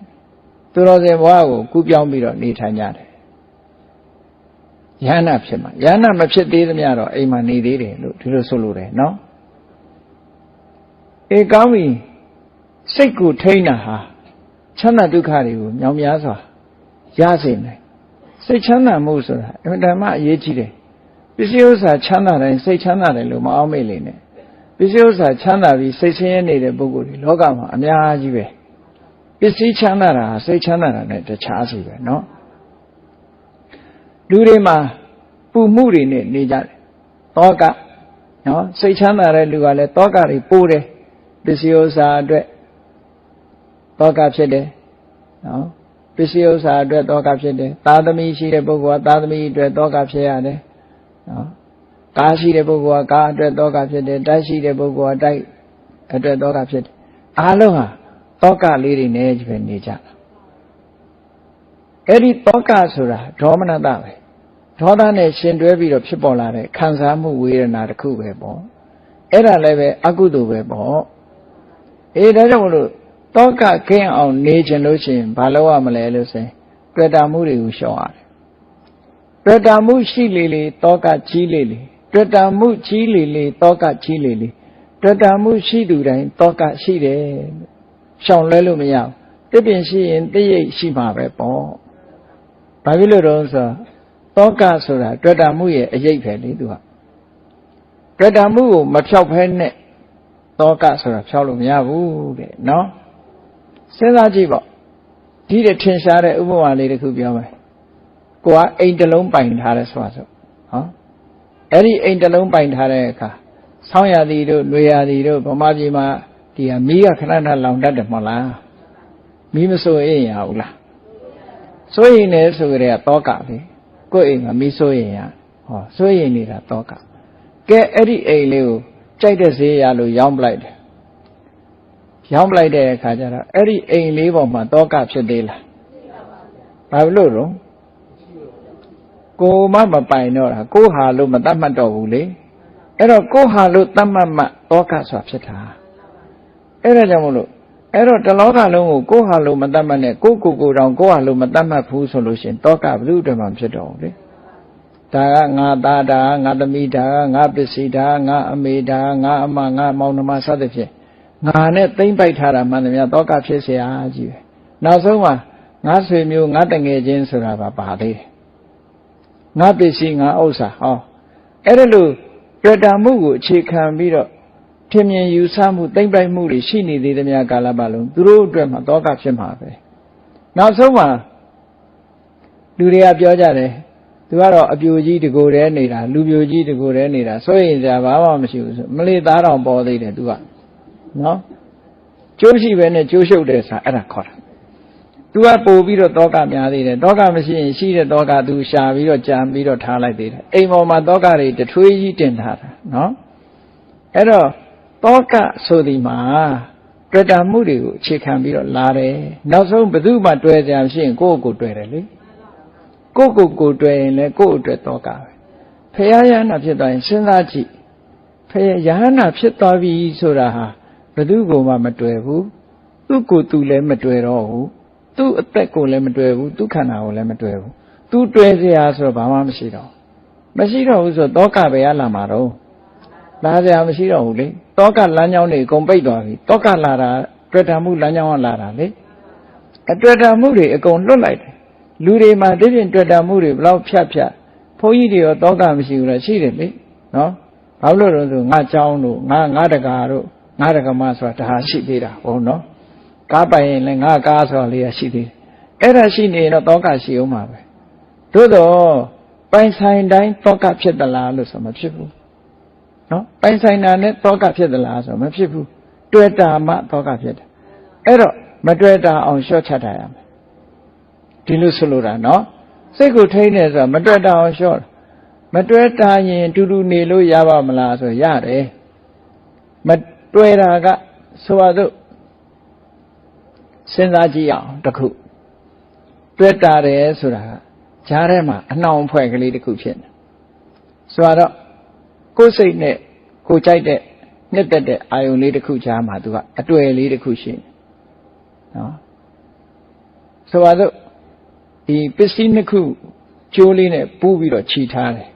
သူတော်စင်ဘဝကိုကူးပြောင်းပြီးတော့နေထိုင်ကြတယ်ယဟန္တာဖြစ်မှာယဟန္တာမဖြစ်သေးသမျှတော့အိမ်မှာနေသေးတယ်လို့ဒီလိုဆိုလိုတယ်နော်ကောင်းပြီစိတ်ကိုထိန်းတာဟာချမ်းသာဒုက္ခတွေကိုမြောင်များစွာရစေနိုင်စိတ်ချမ်းသာမှုဆိုတာအမှန်တမ်းအရေးကြီးတယ်ပစ္စည်းဥစ္စာချမ်းသာတိုင်းစိတ်ချမ်းသာတယ်လို့မအောင်မေ့လေနဲ့ပစ္စည်းဥစ္စာချမ်းသာပြီးစိတ်ဆင်းရဲနေတဲ့ပုဂ္ဂိုလ်တွေလောကမှာအများကြီးပဲပစ္စည်းချမ်းသာတာစိတ်ချမ်းသာတာနဲ့တခြားစီပဲเนาะလူတွေမှာပူမှုတွေနဲ့နေကြတယ်တောကเนาะစိတ်ချမ်းသာတဲ့လူကလည်းတောကတွေပိုးတယ်ပစ္စည်းဥစ္စာအတွက်တောကဖြစ်တယ်နော်ပစ္စည်းဥစ္စာအတွက်တောကဖြစ်တယ်သားသမီးရှိတဲ့ပုဂ္ဂိုလ်ကသားသမီးအတွက်တောကဖြစ်ရတယ်နော်ကားရှိတဲ့ပုဂ္ဂိုလ်ကကားအတွက်တောကဖြစ်တယ်တိုက်ရှိတဲ့ပုဂ္ဂိုလ်ကတိုက်အတွက်တောကဖြစ်တယ်အားလုံးဟာတောကလေးတွေနဲ့ပဲနေကြတာအဲ့ဒီတောကဆိုတာဒေါမနတပဲဒေါသနဲ့ရှင်တွဲပြီးတော့ဖြစ်ပေါ်လာတဲ့ခံစားမှုဝေဒနာတစ်ခုပဲပေါ့အဲ့ဒါလည်းပဲအကုသိုလ်ပဲပေါ့ဒါကြောင့်မလို့တောကကင်းအောင်နေခြင်းလို့ရှိရင်ဘာလို့ရမလဲလို့ဆိုရင်တွေ့တာမှုတွေကိုရှောင်ရတယ်တွေ့တာမှုရှိလေလေတောကကြီးလေလေတွေ့တာမှုကြီးလေလေတောကကြီးလေလေတွေ့တာမှုရှိသူတိုင်းတောကရှိတယ်ရှောင်လဲလို့မရဘူးတစ်ပင်ရှိရင်တရိပ်ရှိမှာပဲပေါ့ဘာဖြစ်လို့တော့ဆိုတောကဆိုတာတွေ့တာမှုရဲ့အရေးပဲလေသူကတွေ့တာမှုကိုမဖြောက်ဖဲနဲ့တောကဆိုတာဖြောက်လို့မရဘူးတဲ့နော်စဉ်းစားကြည့်ပေါ့ဒီတဲ့ထင်ရှားတဲ့ဥပမာလေးတစ်ခုပြောမယ်ကိုကအိမ်တစ်လုံးပိုင်ထားတယ်ဆိုတော့ဟောအဲ့ဒီအိမ်တစ်လုံးပိုင်ထားတဲ့အခါဆောင်းရာသီတို့နွေရာသီတို့ဗမာပြည်မှာဒီဟာမီးကခဏခဏလောင်တတ်တယ်မဟုတ်လားမီးမစိုးရင်ရဘူးလားစိုးရင်လည်းဆိုကြတဲ့တောကပဲကိုယ့်အိမ်မှာမီးစိုးရင်ရစိုးရင်နေတာတောကကဲအဲ့ဒီအိမ်လေးကိုကြိုက်တဲ့ဈေးရလို့ရောင်းပလိုက်တယ်ရောင်းပလိုက်တဲ့အခါကျတော့အဲ့ဒီအိမ်လေးပေါ်မှာတောကဖြစ်သေးလားဘာလို့တော့ကိုမမပိုင်တော့တာကိုဟာလို့မတတ်မှတ်တော့ဘူးလေအဲ့တော့ကိုဟာလို့တတ်မှတ်မှတောကဆိုတာဖြစ်တာအဲ့ဒါကြောင့်မလို့အဲ့တော့တလောကလုံးကိုကိုဟာလို့မတတ်မှတ်နဲ့ကိုတောင်ကိုဟာလို့မတတ်မှတ်ဘူးဆိုလို့ရှိရင်တောကဘယ်သူ့အတွက်မှဖြစ်တော့ဘူးလေဒါကငါသားဒါငါသမီးဒါငါပစ္စည်းဒါငါအမေဒါငါအမငါမောင်နှမစသဖြင့်ငါနဲ့သိမ့်ပိုက်ထားတာမှန်တယ်များတောကဖြစ်เสียအားကြီးပဲနောက်ဆုံးမှာငါဆွေမျိုးငါတငယ်ချင်းဆိုတာပါသေးတယ်ငါပစ္စည်းငါဥစ္စာအဲ့ဒါလို့တွေ့တာမှုကိုအခြေခံပြီးတော့ထင်မြင်ယူဆမှုသိမ့်ပိုက်မှုတွေရှိနေသေးတယ်များကာလပတ်လုံးသူတို့အတွက်မှာတောကဖြစ်မှာပဲနောက်ဆုံးမှာလူတွေကပြောကြတယ်သူကတော့အပြိုကြီးတကိုယ်တည်းနေတာလူပြိုကြီးတကိုယ်တည်းနေတာစိုးရင်ကြဘာမှမရှိဘူးဆိုမလေးသားတော်ပေါ်သေးတယ်သူကနော်ကျိုးရှိပဲနဲ့ကျိုးရှုပ်တယ်ဆိုတာအဲ့ဒါခေါ်တာသူကပို့ပြီးတော့တောကများသေးတယ်တောကမရှိရင်ရှိတဲ့တောကသူရှာပြီးတော့ကြံပြီးတော့ထားလိုက်သေးတယ်အိမ်ပေါ်မှာတောကတွေတထွေးကြီးတင်ထားတာနော်အဲ့တော့တောကဆိုဒီမှာတွေ့တာမှုတွေကိုအခြေခံပြီးတော့လာတယ်နောက်ဆုံးဘယ်သူမှတွေ့ကြမရှိရင်ကိုယ့်ကိုယ်တွေ့တယ်လေကိုယ့်ကိုယ်တွေ့ရင်လည်းကိုယ့်အတွက်တောကပဲဖရာယဟနာဖြစ်သွားရင်စဉ်းစားကြည့်ဖရာယဟနာဖြစ်သွားပြီဆိုတာဟာဘယ်သူကိုမှမတွေ့ဘူးသူ့ကိုယ်သူလည်းမတွေ့တော့ဘူးသူ့အသက်ကိုလည်းမတွေ့ဘူးသူ့ခန္ဓာကိုလည်းမတွေ့ဘူးသူတွေ့เสียဆိုတော့ဘာမှမရှိတော့ဘူးဆိုတောကပဲရလာမှာတော့လာเสียမရှိတော့ဘူးလေတောကလမ်းကြောင်းတွေအကုန်ပိတ်သွားပြီတောကလာတာတွေ့တာမှုလမ်းကြောင်းကလာတာလေအတွေ့တာမှုတွေအကုန်လွတ်လိုက်တယ်လူတွေမှာဒီပြင်တွေ့တာမှုတွေဘလောက်ဖြတ်ဘုန်းကြီးတွေရောတောကမရှိဘူးလားရှိတယ်လေနော်ဘာလို့လဲဆိုငါเจ้าတို့ငါတကာတို့ငါတကမဆိုတာဒါရှိသေးတာဟုတ်နော်ကားပိုင်ရင်လည်းငါကားဆိုတာလေးရှိသေးတယ်အဲ့ဒါရှိနေတော့တောကရှိအောင်ပါပဲသို့တော့ပိုင်ဆိုင်တိုင်းတောကဖြစ်သလားလို့ဆိုမဖြစ်ဘူးနော်ပိုင်ဆိုင်တာနဲ့တောကဖြစ်သလားဆိုမဖြစ်ဘူးတွေ့တာမှတောကဖြစ်တယ်အဲ့တော့မတွေ့တာအောင်လျှော့ချတာရမယ်ဒီလိုဆိုလိုတာနော် စိတ်ကိုထိန်းနေဆိုမတွေ့တာအောင်လျှော့မတွေ့တာရင်တူတူနေလို့ရပါမလားဆိုရတယ်မတွေ့တာကဆိုပါစို့စဉ်းစားကြည့်အောင်တစ်ခုတွေ့တာတယ်ဆိုတာကဈာထဲမှာအနှောင်ဖွဲ့ကလေးတစ်ခုဖြစ်နေဆိုတော့ကိုယ်စိတ်နဲ့ကိုကြိုက်တဲ့နှစ်သက်တဲ့အာယုံလေးတစ်ခုဈာမှာသူကအတွေ့လေးတစ်ခုရှိနေနော်ဆိုပါစို့ဒီပစ္စည်းနှစ်ခုကျိုးလေးနဲ့ပူးပြီးတော့ခြိထားတယ်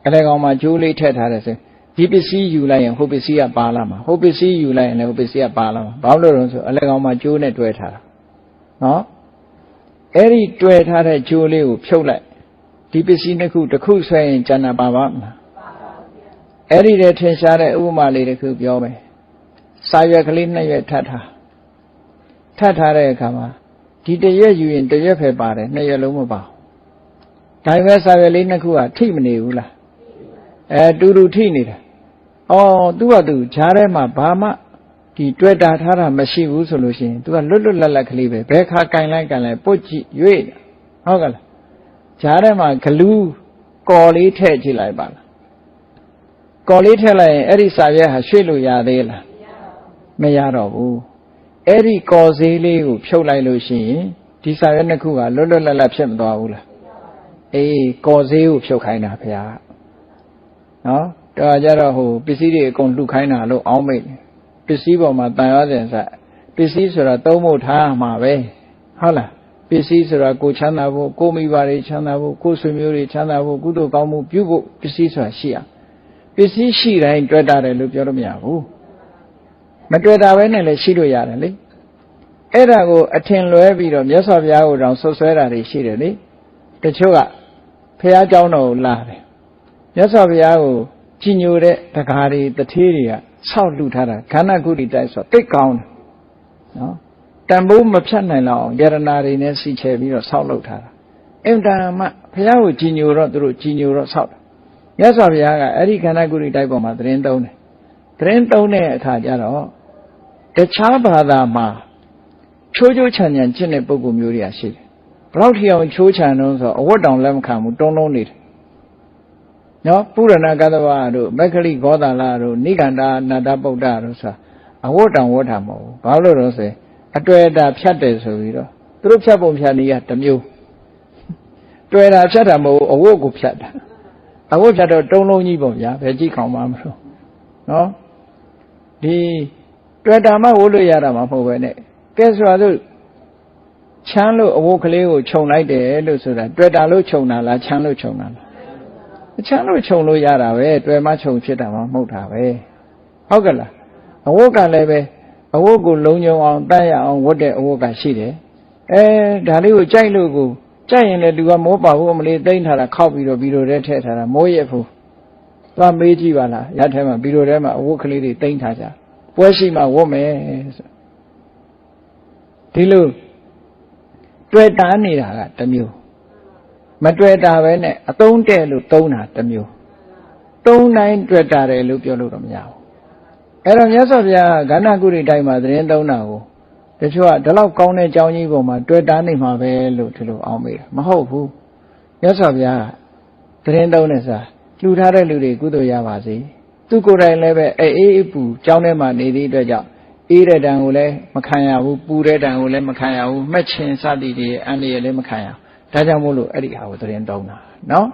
အလဲကောင်မှာကျိုးလေးထည့်ထားတယ်ဆိုဒီပစ္စည်းယူလိုက်ရင်ဟိုပစ္စည်းကပါလာမှာဟိုပစ္စည်းယူလိုက်ရင်လည်းဟိုပစ္စည်းကပါလာမှာဘာလို့လဲဆိုအလဲကောင်မှာကျိုးနဲ့တွဲထားတာနော်အဲ့ဒီတွဲထားတဲ့ကျိုးလေးကိုဖြုတ်လိုက်ဒီပစ္စည်းနှစ်ခုတစ်ခုဆွဲရင်ကျန်တာပါပါမလားအဲ့ဒီတည်းထင်ရှားတဲ့ဥပမာလေးတစ်ခုပြောမယ်စာရွက်ကလေး2ရွက်ထပ်ထားတဲ့အခါမှာဒီ1ရွက်ယူရင်1ရွက်ပဲပါတယ်2ရွက်လုံးမပါဒါပေမဲ့စာရွက်လေး2ခုကထိမနေဘူးလားတူတူထိနေတာသူကသူဈာထဲမှာဘာမှဒီတွေ့တာထားတာမရှိဘူးဆိုလို့ရှိရင်သူကလွတ်လွတ်လပ်လပ်ကလေးပဲဘယ်ခါကင်လိုက်ပုတ်ကြည့်ရွေ့ဟုတ်ကလားဈာထဲမှာဂလူးကော်လေးထည့်ကြည့်လိုက်ပါလားကော်လေးထည့်လိုက်ရင်အဲ့ဒီစာရွက်ဟာရွှေ့လို့ရသေးလားမရတော့ဘူးအဲ့ဒီကော်စေးလေးကိုဖြုတ်လိုက်လို့ရှိရင်ဒီစာရွက်နှစ်ခုကလွတ်လွတ်လပ်လပ်ဖြစ်မသွားဘူးလားကော်စေးကိုဖြုတ်ခိုင်းတာဗျာနော်တော်ကြတော့ဟိုပစ္စည်းတွေအကုန်လှုပ်ခိုင်းတာလို့အောင်းမိတ်ပစ္စည်းပေါ်မှာတန်ရောစဉ်စပစ္စည်းဆိုတာသုံးဖို့ထားမှာပဲဟုတ်လားပစ္စည်းဆိုတာကိုချမ်းသာဖို့ကိုမိဘတွေချမ်းသာဖို့ကိုဆွေမျိုးတွေချမ်းသာဖို့ကုသိုလ်ကောင်းမှုပြုဖို့ပစ္စည်းဆိုတာရှိအောင်ပစ္စည်းရှိတိုင်းတွေ့တာတယ်လို့ပြောလို့မရဘူးမတွေ့တာပဲနဲ့လည်းရှိလို့ရတယ်လေအဲ့ဒါကိုအထင်လွဲပြီးတော့မြတ်စွာဘုရားကိုတောင်ဆွဆွဲတာတွေရှိတယ်လေတချို့ကဘုရားကျောင်းတော်ကိုလာတယ်မြတ်စွာဘုရားကိုကြည်ညိုတဲ့တကားတွေတထေးတွေကဆောက်လှူထားတာခန္ဓာကုတိတိုက်ဆိုတိတ်ကောင်းတယ်နော်တန်ဖိုးမဖြတ်နိုင်လောက်အောင်ယရနာတွေနဲ့စီချဲပြီးတော့ဆောက်လုပ်ထားတာအင်တာမဘုရားကိုကြည်ညိုတော့သူတို့ကြည်ညိုတော့ဆောက်တယ်မြတ်စွာဘုရားကအဲ့ဒီခန္ဓာကုတိတိုက်ပေါ်မှာသတင်းသုံးတယ်သတင်းသုံးတဲ့အခါကျတော့တခြားဘာသာမှာချိုးချိုးချမ်းချမ်းကျင့်တဲ့ပုဂ္ဂိုလ်မျိုးတွေကရှိတယ်ဘယ်လောက်ထိအောင်ချိုးချမ်းတော့ဆိုအဝတ်တောင်လက်မခံဘူးတုံးလုံးနေတယ်နော်ပုရဏကသဝတို့မက္ခလိဂောသလတို့နိဂန္ဓာနာတပုဒ္ဒတို့ဆိုတာအဝတ်တောင်ဝတ်တာမဟုတ်ဘူးဘာလို့လဲဆိုအတွေ့အတာဖြတ်တယ်ဆိုပြီးတော့သူတို့ဖြတ်ပုံဖြတ်နည်းကတစ်မျိုးတွေ့တာဖြတ်တာမဟုတ်အဝတ်ကိုဖြတ်တာအဝတ်ဖြတ်တော့တုံးလုံးကြီးပေါ့ဗျာဘယ်ကြည့်ခေါင်မှမလို့နော်ဒီတွေ့တာမှဝတ်လို့ရတာမှမဟုတ်ပဲနဲ့ကဲဆိုတော့ချမ်းလို့အဝတ်ကလေးကိုခြုံလိုက်တယ်လို့ဆိုတာတွေ့တာလို့ခြုံတာလားချမ်းလို့ခြုံတာလားချမ်းလို့ခြုံလို့ရတာပဲတွေ့မှခြုံဖြစ်တာမှမဟုတ်တာပဲဟုတ်ကလားအဝတ်ကလည်းပဲအဝတ်ကိုလုံးညုံအောင်တတ်ရအောင်ဝတ်တဲ့အဝတ်ကရှိတယ်ဒါလေးကိုကြိုက်လို့ကိုကြိုက်ရင်လည်းသူကမောပါဘူးမလေးသိမ့်ထားတာခောက်ပြီးတော့ဗီဒီယိုထဲထည့်ထားတာမိုးရက်ဘူးသွားမေးကြည့်ပါလားရထဲမှာဗီဒီယိုထဲမှာအဝတ်ကလေးတွေသိမ့်ထားကြပွဲရှိမှဝတ်မယ်ဆိုဒီလိုတွေ့တာနေတာကတစ်မျိုးမတွေ့တာပဲနဲ့အသုံးတဲ့လို့သုံးတာတစ်မျိုးသုံးတိုင်းတွေ့တာတယ်လို့ပြောလို့တော့မရဘူးအဲ့တော့မြတ်စွာဘုရားကဂန္ဓကုရိတိုင်းမှာသတင်းသုံးတာကိုတချို့ကဒီလောက်ကောင်းတဲ့ကြောင်းကြီးပုံမှာတွေ့တာနေမှာပဲလို့ဒီလိုအောင်းမိတာမဟုတ်ဘူးမြတ်စွာဘုရားကသတင်းသုံးတဲ့စာလှူထားတဲ့လူတွေကုသိုလ်ရပါစေသူကိုယ်တိုင်လည်းပဲအေးပူကြောင်းထဲမှာနေသည့်အတွက်ကြောင့်အေးတဲ့တန်ကိုလည်းမခံရဘူးပူတဲ့တန်ကိုလည်းမခံရဘူးမှတ်ချင်စသည်တွေအန္တရာယ်လည်းမခံရဘူးဒါကြောင့်မို့လို့အဲ့ဒီဟာကိုသတင်းတောင်းတာနော်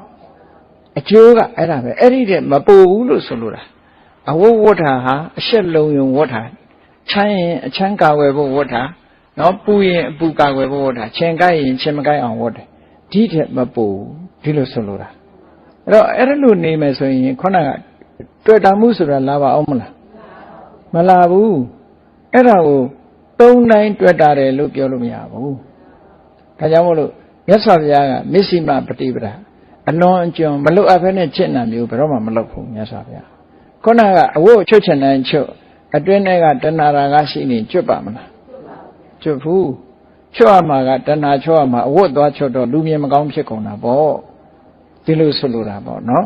အကျိုးကအဲ့ဒါပဲအဲ့ဒီတဲ့မပူဘူးလို့ဆိုလို့တာအဝတ်ဝတ်တာဟာအရှက်လုံးယုံဝတ်တာချမ်းရင်အချမ်းကာဝယ်ဖို့ဝတ်တာနော်ပူရင်အပူကာဝယ်ဖို့ဝတ်တာချင်ကိုက်ရင်ချင်မကိုက်အောင်ဝတ်တယ်ဒီထက်မပူဒီလိုဆိုလို့တာအဲ့တော့အဲ့လိုနေမယ်ဆိုရင်ခုနကတွေ့တာမှုဆိုတာလာပါအောင်မလားမလာဘူးအဲ့ဒါကိုသုံးတိုင်းတွေ့တာတယ်လို့ပြောလို့မရဘူးဒါကြောင့်မို့လို့မြတ်စွာဘုရားကမစ္စည်းမပฏิပဒါအလွန်အကျွံမလွတ်အပ်ဖဲနဲ့ချစ်နာမျိုးဘယ်တော့မှမလုပ်ဘူးမြတ်စွာဘုရားခုနကအဝတ်ချွတ်ချင်တိုင်းချွတ်အတွင်းထဲကတဏှာရာကရှိနေကျွတ်ပါမလားကျွတ်ဘူးချွတ်ရမှာကတဏှာချွတ်ရမှာအဝတ်သွားချွတ်တော့လူမြင်မကောင်းဖြစ်ကုန်တာပေါ့ဒီလိုဆိုလိုတာပေါ့နော်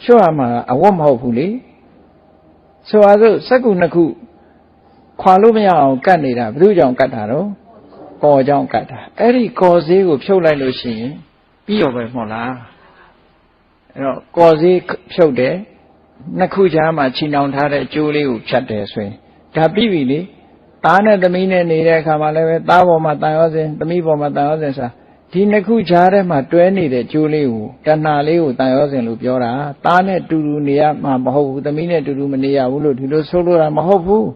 ချွတ်ရမှာအဝတ်မဟုတ်ဘူးလေဆိုပါစို့စက္ကူနှစ်ခုခွာလို့မရအောင်ကတ်နေတာဘယ်သူကြောင့်ကတ်တာတော့ကော်ကြောင့်ကတ်တာအဲ့ဒီကော်ဈေးကိုဖြုတ်လိုက်လို့ရှိရင်ပ ပြီးရောပဲမဟုတ်လားအဲ့တော့ကော်စည်းဖြုတ်တယ်နှစ်ခုကြားမှာချီနှောင်ထားတဲ့အကျိုးလေးကိုဖြတ်တယ်ဆိုရင်ဒါပြီးပြီလေသားနဲ့သမီးနဲ့နေတဲ့အခါမှာလည်းပဲသားပေါ်မှာတန်ရောစဉ်သမီးပေါ်မှာတန်ရောစဉ်ဆိုတာဒီနှစ်ခုကြားထဲမှာတွဲနေတဲ့ကျိုးလေးကိုတဏှာလေးကိုတန်ရောစဉ်လို့ပြောတာသားနဲ့တူတူနေရမှာမဟုတ်ဘူးသမီးနဲ့တူတူမနေရဘူးလို့ဒီလိုဆိုလိုတာမဟုတ်ဘူး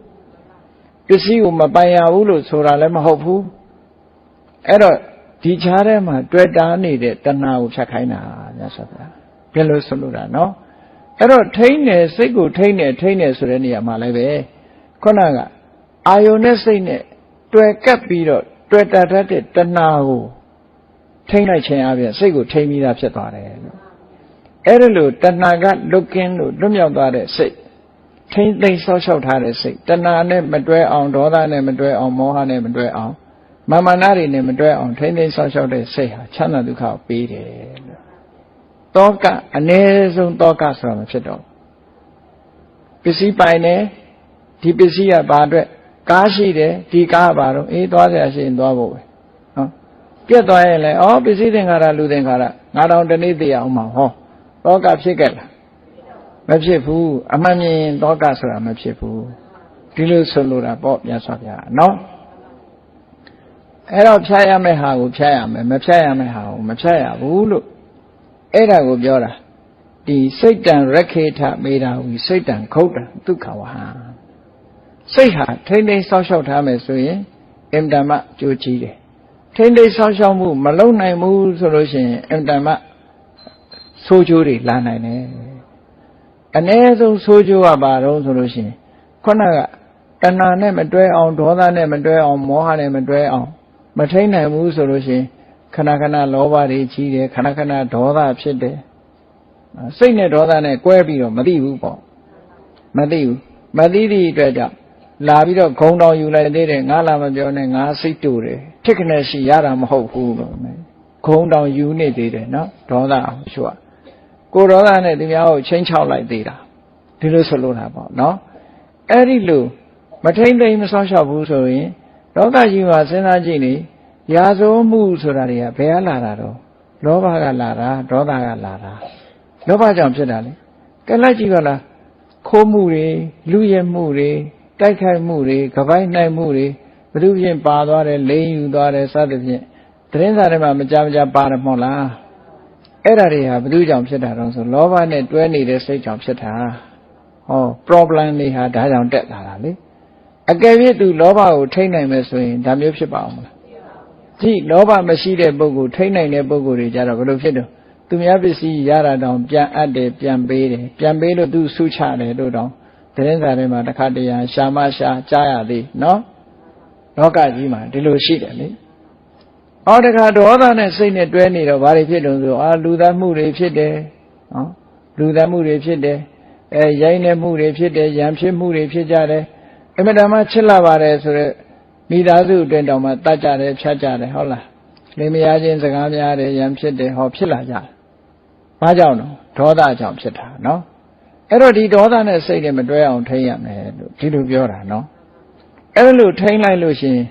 ပစ္စည်းကိုမပိုင်ရဘူးလို့ဆိုတာလည်းမဟုတ်ဘူးအဲ့တော့ဒီခြားထဲမှာတွေ့တာနေတဲ့တဏှာကိုဖြတ်ခိုင်းတာညဆောဗျာဘယ်လိုဆိုလို့တာနော်အဲ့တော့ထိန်းတယ်စိတ်ကိုထိန်းတယ်ဆိုတဲ့နေရာမှာလည်းပဲခုနကအာယုန်နဲ့စိတ်နဲ့တွေ့ကပ်ပြီးတော့တွေ့တာတတ်တဲ့တဏှာကိုထိန်းလိုက်ခြင်းအပြင်စိတ်ကိုထိန်းပြီးသားဖြစ်သွားတယ်လို့အဲ့ဒါလို့တဏှာကလွတ်ကင်းလို့လွတ်မြောက်သွားတဲ့စိတ်ထိန်းသိမ်းဆောက်ရှောက်ထားတဲ့စိတ်တဏှာနဲ့မတွဲအောင်ဒေါသနဲ့မတွဲအောင်မောဟနဲ့မတွဲအောင်မာမနာတွေနဲ့မတွဲအောင်ထိမ့်သိမ်းဆောက်ရှောက်တဲ့စိတ်ဟာချမ်းသာဒုက္ခကိုပေးတယ်လို့တောကအ ਨੇ ဆုံးတောကဆိုတာမဖြစ်တော့ပစ္စည်းပိုင်တယ်ဒီပစ္စည်းကဘာအတွက်ကားရှိတယ်ဒီကားကဘာတော့အေးသွားကြရှိရင်သွားဖို့ပဲဟောပြက်သွားရင်လည်းဩပစ္စည်းသင်္ခါရလူသင်္ခါရ9000တနေ့တည်အောင်မှာဟောတောကဖြစ်ခဲ့လားမဖြစ်ဘူးအမှန်မြင်တောကဆိုတာမဖြစ်ဘူးဒီလိုဆိုလိုတာပေါ့မြတ်စွာဘုရားနော်အဲ့တော့ဖြတ်ရမယ့်ဟာကိုဖြတ်ရမယ်မဖြတ်ရမယ့်ဟာကိုမဖြတ်ရဘူးလို့အဲ့ဒါကိုပြောတာဒီစိတ်တံရခေထမေတာဝီစိတ်တံခုတ်တံဒုက္ခဝဟံစိတ်ဟာထိမ့်သိမ်းဆောက်ရှောက်ထားမယ်ဆိုရင်အင်တမကြိုးကြီးတယ်ထိမ့်သိမ်းဆောက်ရှောက်မှုမလုပ်နိုင်ဘူးဆိုလို့ရှိရင်အင်တမဆိုးကျိုးတွေလာနိုင်တယ်အ ਨੇ ဆုံးဆိုးကျိုးကဘာတော့ဆိုလို့ရှိရင်ခုနကတဏှာနဲ့မတွဲအောင်ဒေါသနဲ့မတွဲအောင်မောဟနဲ့မတွဲအောင်မထိန်နိုင်ဘူးဆိုလို့ရှိရင်ခဏခဏလောဘတွေကြီးတယ်ခဏခဏဒေါသဖြစ်တယ်စိတ်နဲ့ဒေါသနဲ့ကွဲပြီးတော့မသိဘူးပေါ့မသိဘူးမသိသည့်အတွက်ကြောင့်လာပြီးတော့ဂုံတောင်ယူလိုက်သေးတယ်ငါလာမပြောနဲ့ငါစိတ်တူတယ်ထစ်ခနဲ့ရှိရတာမဟုတ်ဘူးလို့ဂုံတောင်ယူနေသေးတယ်နော်ဒေါသအောင်ရှုကိုဒေါသနဲ့သူများကိုချင်းချောက်လိုက်သေးတာဒီလိုဆိုလို့တာပေါ့နော်အဲ့ဒီလိုမထိန်သိမ်းမဆောက်ရှောက်ဘူးဆိုရင်လောကကြီးမှာစဉ်းစားကြည့်နေရာဇဝမှုဆိုတာတွေကဘယ်ကလာတာတော့လောဘကလာတာဒေါသကလာတာလောဘကြောင့်ဖြစ်တာလေကဲလိုက်ကြည့်ပါလားခိုးမှုတွေလူရဲမှုတွေတိုက်ခိုက်မှုတွေကပိုင်းနိုင်မှုတွေဘယ်သူဖြင့်ပါသွားတယ်လိမ်ယူသွားတယ်စသဖြင့်သတင်းစာတွေမှာမကြမကြပါတယ်မဟုတ်လားအဲ့ဒါတွေဟာဘယ်သူကြောင့်ဖြစ်တာတော့ဆိုလောဘနဲ့တွဲနေတဲ့စိတ်ကြောင့်ဖြစ်တာဟော problem တွေဟာဒါကြောင့်တက်လာတာလေအကယ်၍သူလောဘကိုထိန်းနိုင်မယ်ဆိုရင်ဒါမျိုးဖြစ်ပါအောင်မလားကြည့်လောဘမရှိတဲ့ပုဂ္ဂိုလ်ထိန်းနိုင်တဲ့ပုဂ္ဂိုလ်တွေကြတော့ဘယ်လိုဖြစ်တော့သူများပစ္စည်းရတာတောင်ပြန်အပ်တယ်ပြန်ပေးတယ်ပြန်ပေးလို့သူဆုချတယ်တို့တောင်သတင်းစာထဲမှာတစ်ခါတရံရှာမရှာကြားရသေးနော်လောကကြီးမှာဒီလိုရှိတယ်လေအော်တခါဒေါသနဲ့စိတ်နဲ့တွဲနေတော့ဘာတွေဖြစ်တုံးဆိုလူသားမှုတွေဖြစ်တယ်နော်လူသားမှုတွေဖြစ်တယ်ရိုင်းနေမှုတွေဖြစ်တယ်ရံဖြစ်မှုတွေဖြစ်ကြတယ်အမတမချစ်လာပါတယ်ဆိုတော့မိသားစုအတွင်းတောင်မှတတ်ကြတယ်ဖြတ်ကြတယ်ဟုတ်လားလင်မယားချင်းစကားများတယ်ရံဖြစ်တယ်ဟောဖြစ်လာကြတယ်ဘာကြောင့်တော့ဒေါသကြောင့်ဖြစ်တာနော်အဲ့တော့ဒီဒေါသနဲ့စိတ်နဲ့မတွဲအောင်ထိန်းရမယ်လို့ဒီလိုပြောတာနော်အဲ့လိုထိန်းလိုက်လို့ရှိရင်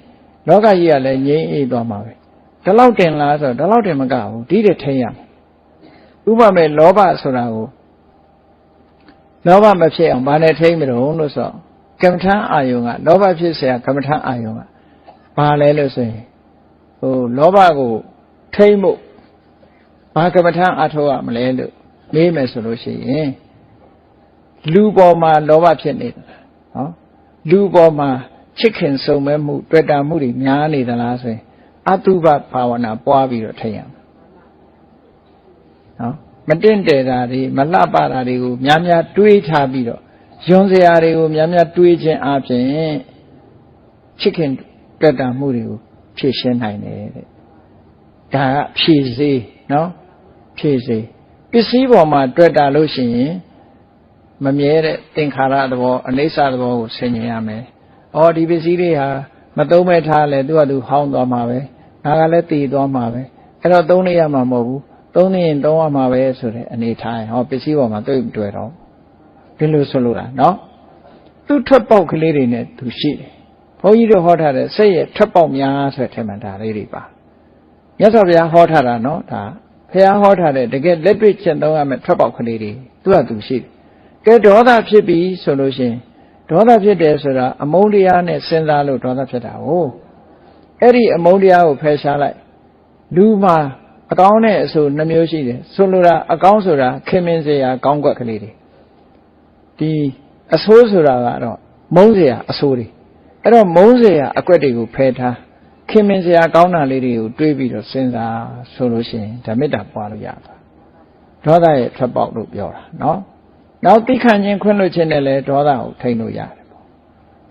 လောကကြီးကလည်းငြိမ်းအေးသွားမှာပဲဒီလောက်တင်လားဆိုတော့ဒီလောက်တင်မကဘူးဒီတဲ့ထိန်းရမယ်ဥပမာလောဘဆိုတာကိုလောဘမဖြစ်အောင်ဘာနဲ့ထိန်းမလို့လို့ဆိုကမ္မထာအာယုံကလောဘဖြစ်เสียကမ္မထာအာယုံကဘာလဲလို့ဆိုရင်လောဘကိုထိန်းဖို့ဘာကမ္မထာအထောက်ရမလဲလို့မေးမယ်ဆိုလို့ရှိရင်လူပေါ်မှာလောဘဖြစ်နေတယ်ဟောလူပေါ်မှာချစ်ခင်စုံမဲ့မှုတွေ့တာမှုတွေများနေသလားဆိုရင်အတုပဘာဝနာပွားပြီးတော့ထိန်းရမယ်နော်မတင့်တယ်တာတွေမလှပတာတွေကိုများများတွေးထားပြီးတော့ယွန်စရာတွေကိုများများတွေးခြင်းအပြင်ချစ်ခင်တွေ့တာမှုတွေကိုဖြည့်ရှင်းနိုင်တယ်တဲ့ဒါကဖြည့်စေနော်ဖြည့်စေပစ္စည်းပေါ်မှာတွေ့တာလို့ရှိရင်မမြဲတဲ့သင်္ခါရသဘောအနိစ္စသဘောကိုဆင်ញင်ရမယ်။အော်ဒီပစ္စည်းတွေဟာမသုံးမဲ့ထားလဲသူကသူဟောင်းသွားမှာပဲ။ငါကလည်းတည်သွားမှာပဲ။အဲ့တော့သုံးနေရမှာမဟုတ်ဘူး။သုံးနေရင်သုံးရမှာပဲဆိုတဲ့အနေထားရင်ဟောပစ္စည်းပေါ်မှာတွေ့မတွေ့တော့ဒီလိုဆိုလိုတာနော်။သူ့ထွက်ပေါက်ကလေးတွေနဲ့သူရှိတယ်။ဘုန်းကြီးတို့ဟောထားတဲ့စိတ်ရဲ့ထွက်ပေါက်များဆိုတဲ့ထဲမှာဒါလေးတွေပါ။မြတ်စွာဘုရားဟောထားတာနော်ဒါ ဖះဟောထားတဲ့တကယ်လက်တွေ့ကျင့်သုံးရမယ့်ထွက်ပေါက်ကလေးတွေသူ့ဟာသူရှိတယ်ကဲဒေါသဖြစ်ပြီဆိုလို့ရှိရင်ဒေါသဖြစ်တယ်ဆိုတာအမုန်းတရားနဲ့စဉ်းစားလို့ဒေါသဖြစ်တာဟုတ်အဲ့ဒီအမုန်းတရားကိုဖယ်ရှားလိုက်လူမှာအကောင်းနဲ့အဆိုးနှမျိုးရှိတယ်ဆိုလိုတာအကောင်းဆိုတာခင်မင်စရာကောင်းကွက်ကလေးတွေဒီအဆိုးဆိုတာကတော့မုန်းစရာအဆိုးတွေအဲ့တော့မုန်းစရာအကွက်တွေကိုဖယ်ထားခင်မင်စရာကောင်းတာလေးတွေကိုတွေးပြီးတော့စဉ်းစားဆိုလို့ရှိရင်ဓမေတ္တာပွားလို့ရတာဒေါသရဲ့ထွက်ပေါက်လို့ပြောတာနော်နောက်သိခံခြင်းခွင့်လွှတ်ခြင်းနဲ့လည်းဒေါသကိုထိန်းလို့ရတယ်ပေါ့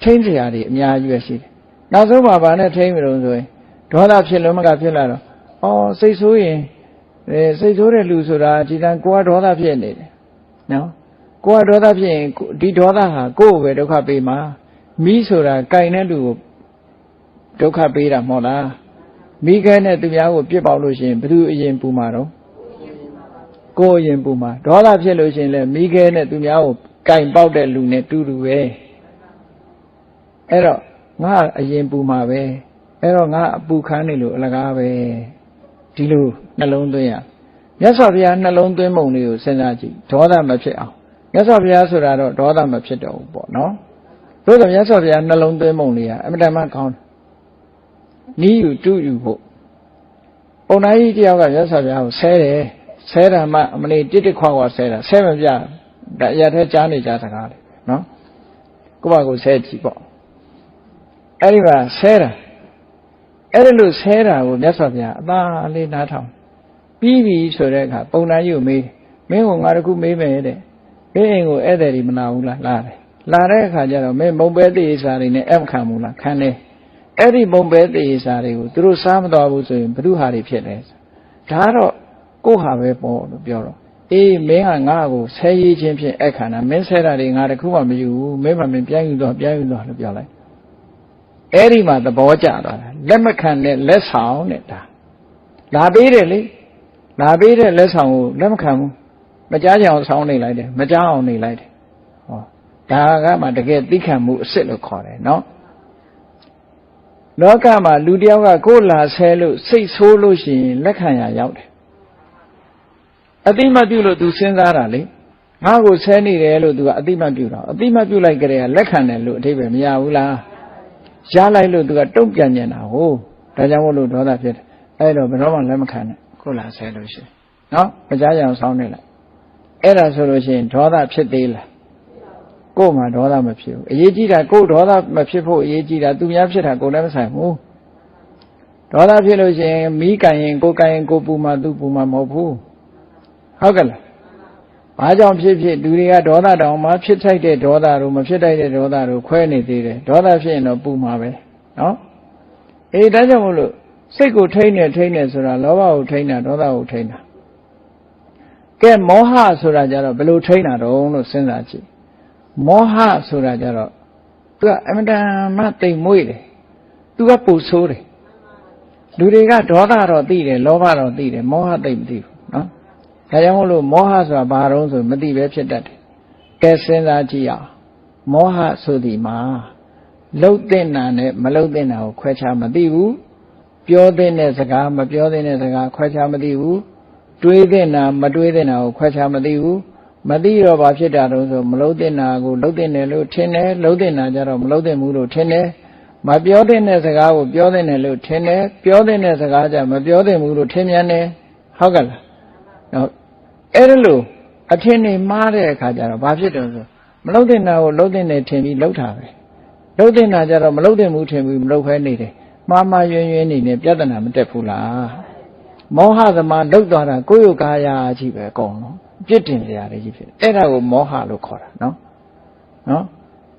ထိန်းစရာတွေအများကြီးပဲရှိတယ်နောက်ဆုံးမှာဗာနဲ့ထိန်းမလို့ဆိုရင်ဒေါသဖြစ်လို့မကဖြစ်လာတော့စိတ်ဆိုးရင်စိတ်ဆိုးတဲ့လူဆိုတာဒီတန်ကိုယ်ကဒေါသဖြစ်နေတယ်နော်ကိုယ်ကဒေါသဖြစ်ရင်ဒီဒေါသဟာကိုယ့်ကိုပဲဒုက္ခပေးမှာမိဆိုတာကြိုင်တဲ့လူကိုဒုက္ခပေးတာမဟုတ်လားမိခဲနဲ့သူများကိုပြစ်ပေါက်လို့ရှိရင်ဘယ်သူအရင်ပူမှာတော့ကိုယ်အရင်ပူမှာဒေါသဖြစ်လို့ရှိရင်လည်းမိခဲနဲ့သူများကိုကြိုင်ပေါက်တဲ့လူနဲ့တူတူပဲအဲ့တော့ငါအရင်ပူမှာပဲအဲ့တော့ငါအပူခမ်းနေလို့အလကားပဲဒီလိုနှလုံးသွင်းရမြတ်စွာဘုရားနှလုံးသွင်းပုံလေးကိုစဉ်းစားကြည့်ဒေါသမဖြစ်အောင်မြတ်စွာဘုရားဆိုတာတော့ဒေါသမဖြစ်တော့ဘူးပေါ့နော်သို့သော်မြတ်စွာဘုရားနှလုံးသွင်းပုံလေးကအမြဲတမ်းကောင်းနီးယူတူယူဖို့ပုံနာကြီးတယောက်ကမြတ်စွာဘုရားကိုဆဲတယ်ဆဲတာမှအမလေးတစ်ခွာခွာဆဲတာဆဲမပြဒါအရာထဲကြားနေကြစကားလေနော်ကိုယ့်ဘာကိုဆဲကြည့်ပေါ့အဲ့ဒီမှာဆဲတာအဲ့ဒီလိုဆဲတာကိုမြတ်စွာဘုရားအသာလေးနားထောင်ပြီးပြီဆိုတဲ့အခါပုံနာကြီးကိုမေးမင်းကငါတခုမေးမယ်တဲ့မင်းအိမ်ကိုဧည့်သည်တွေမလာဘူးလားလာတယ်လာတဲ့အခါကျတော့မင်းမုံပဲတေးစာတွေနဲ့အမခံဘူးလားခံတယ်အဲ့ဒီမုံပဲတေးစာတွေကိုသူတို့စားမတော်ဘူးဆိုရင်ဘု து ဟာတွေဖြစ်တယ်ဒါတော့ကိုယ့်ဟာပဲပေါ့လို့ပြောတော့အေးမင်းကငါ့ကိုဆဲရေးခြင်းဖြင့်အခါနာမင်းဆဲတာတွေငါတခုမှမယူဘူးမင်းမပြန်ယူတော့ပြန်ယူတော့လို့ပြောလိုက်အဲ့ဒီမှာသဘောကျသွားတာလက်မခံတဲ့လက်ဆောင်တဲ့ဒါလာပေးတယ်လေလာပေးတဲ့လက်ဆောင်ကိုလက်မခံဘူးမကြားကြအောင်ဆောင်းနေလိုက်တယ်မကြားအောင်နေလိုက်တယ်ဟောဒါကမှတကယ်သိခံမှုအစ်စ်လို့ခေါ်တယ်နော်လောကမှာလူတယောက်ကကိုယ်လာဆဲလို့စိတ်ဆိုးလို့ရှိရင်လက်ခံရရောက်တယ်အတိမပြုလို့ तू စဉ်းစားတာလေငါ့ကိုဆဲနေတယ်လို့ तू ကအတိမပြုတာအတိမပြုလိုက်ကြတဲ့ကလက်ခံတယ်လို့အထိပ္ပယ်မရဘူးလားရလိုက်လို့ तू ကတုံ့ပြန်နေတာဟုတ်ဒါကြောင့်မို့လို့ဒေါသဖြစ်တယ်အဲ့တော့ဘယ်တော့မှလက်မခံနဲ့ကိုယ်လာဆဲလို့ရှိရင်နော်မကြားကြအောင်ဆောင်းနေလိုက်အဲ့ဒါဆိုလို့ရှိရင်ဒေါသဖြစ်သေးလားကိုယ်မှာဒေါသမဖြစ်ဘူးအရေးကြီးတာကိုယ်ဒေါသမဖြစ်ဖို့အရေးကြီးတာသူများဖြစ်တာကိုယ်လည်းမဆိုင်ဘူးဒေါသဖြစ်လို့ရှိရင်မီးကန်ရင်ကိုယ်ကန်ရင်ကိုယ်ပူမှသူပူမှမဟုတ်ဘူးဟုတ်ကဲ့လားဘာကြောင့်ဖြစ်ဖြစ်လူတွေကဒေါသတောင်မှဖြစ်ထိုက်တဲ့ဒေါသတို့မဖြစ်ထိုက်တဲ့ဒေါသတို့ခွဲနေသေးတယ်ဒေါသဖြစ်ရင်တော့ပူမှာပဲနော်အေးဒါကြောင့်မို့လို့စိတ်ကိုထိန်းနေဆိုတာလောဘကိုထိန်းတာဒေါသကိုထိန်းတာကဲမောဟဆိုတာကြတော့ဘယ်လိုထိန်းတာတုံးလို့စဉ်းစားကြည့်မောဟဆိုတာကြတော့သူကအမှန်တန်မှတိမ်မွေ့တယ်သူကပူဆိုးတယ်လူတွေကဒေါသတော့သိတယ်လောဘတော့သိတယ်မောဟသိမသိဘူးနော်ဒါကြောင့်မို့လို့မောဟဆိုတာဘာတုံးဆိုမသိပဲဖြစ်တတ်တယ်ကဲစဉ်းစားကြည့်အောင်မောဟဆိုဒီမှာလှုပ်တဲ့နာနဲ့မလှုပ်တဲ့နာကိုခွဲခြားမသိဘူးပြောတဲ့စကားမပြောတဲ့စကားခွဲခြားမသိဘူးတွေးတဲ့နာမတွေးတဲ့နာကိုခွဲခြားမသိဘူးမသိတော့ဘာဖြစ်တာတုံးဆိုမလှုပ်တဲ့နာကိုလှုပ်တဲ့နယ်လို့ထင်တယ်လှုပ်တဲ့နာကြတော့မလှုပ်တဲ့မှုလို့ထင်တယ်မပြောတဲ့စကားကိုပြောတဲ့နယ်လို့ထင်တယ်ပြောတဲ့စကားကြမပြောတဲ့မှုလို့ထင်မြန်တယ်ဟုတ်ကဲ့လားနော်အဲ့ဒါလို့အထင်နေမှားတဲ့အခါကျတော့ဘာဖြစ်တုံးဆိုမလှုပ်တဲ့နာကိုလှုပ်တဲ့နယ်ထင်ပြီးလှုပ်တာပဲလှုပ်တဲ့နာကြတော့မလှုပ်တဲ့မှုထင်ပြီးမလှုပ်ခဲနေတယ်မှားမှားယွင်းယွင်းနေနေပြဿနာမတက်ဘူးလားမောဟသမားလှုပ်သွားတာကိုယ့်ရုပ်ကာယကြီးပဲအကုန်လုံးပြစ်တင်စရာတွေကြီးဖြစ်တယ်အဲ့ဒါကိုမောဟလို့ခေါ်တာနော်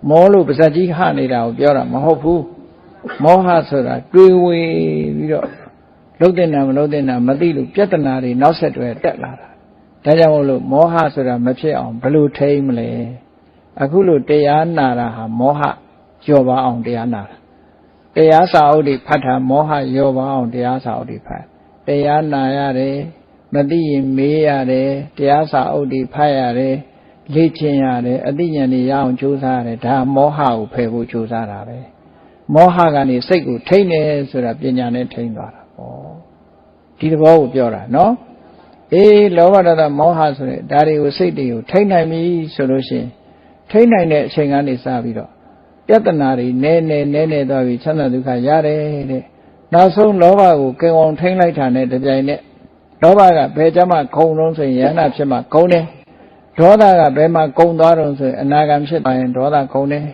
မောလို့ပါဇက်ကြီးဟနေတာကိုပြောတာမဟုတ်ဘူးမောဟဆိုတာတွေးဝေပြီးတော့လှုပ်တဲ့နာမလှုပ်တဲ့နာမသိလို့ပြဿနာတွေနောက်ဆက်တွဲတက်လာတာဒါကြောင့်မို့လို့မောဟဆိုတာမဖြစ်အောင်ဘယ်လိုထိမလဲအခုလို့တရားနာတာဟာမောဟကျော်ပါအောင်တရားနာတာတရားစာအုပ်တွေဖတ်တာမောဟကျော်ပါအောင်တရားစာအုပ်တွေဖတ်တရားနာရတယ်မသိရင်မေးရတယ်တရားစာအုပ်တွေဖတ်ရတယ်လေ့ကျင့်ရတယ်အသိဉာဏ်တွေရအောင်ကြိုးစားရတယ်ဒါမောဟကိုဖယ်ဖို့ကြိုးစားတာပဲမောဟကနေစိတ်ကိုထိန်းတယ်ဆိုတာပညာနဲ့ထိန်းသွားတာပေါ့ဒီသဘောကိုပြောတာနော် လောဘဒေါသမောဟဆိုတဲ့ဒါတွေကိုစိတ်တွေကိုထိန်းနိုင်ပြီဆိုလို့ရှိရင်ထိန်းနိုင်တဲ့အချိန်ကနေစပြီးတော့ပြဿနာတွေနည်းနည်းသွားပြီးချမ်းသာဒုက္ခရတယ်တဲ့နောက်ဆုံးလောဘကိုကင်အောင်ထိန်းလိုက်တာနဲ့တပြိုင်နက်လောဘကဘယ်ကြမှာခုံလုံးဆိုရင်ယန္တာဖြစ်မှာခုံတယ်ဒေါသကဘယ်မှာကုံသွားတော့ဆိုရင်အနာဂံဖြစ်သွားရင်ဒေါသကုံတယ်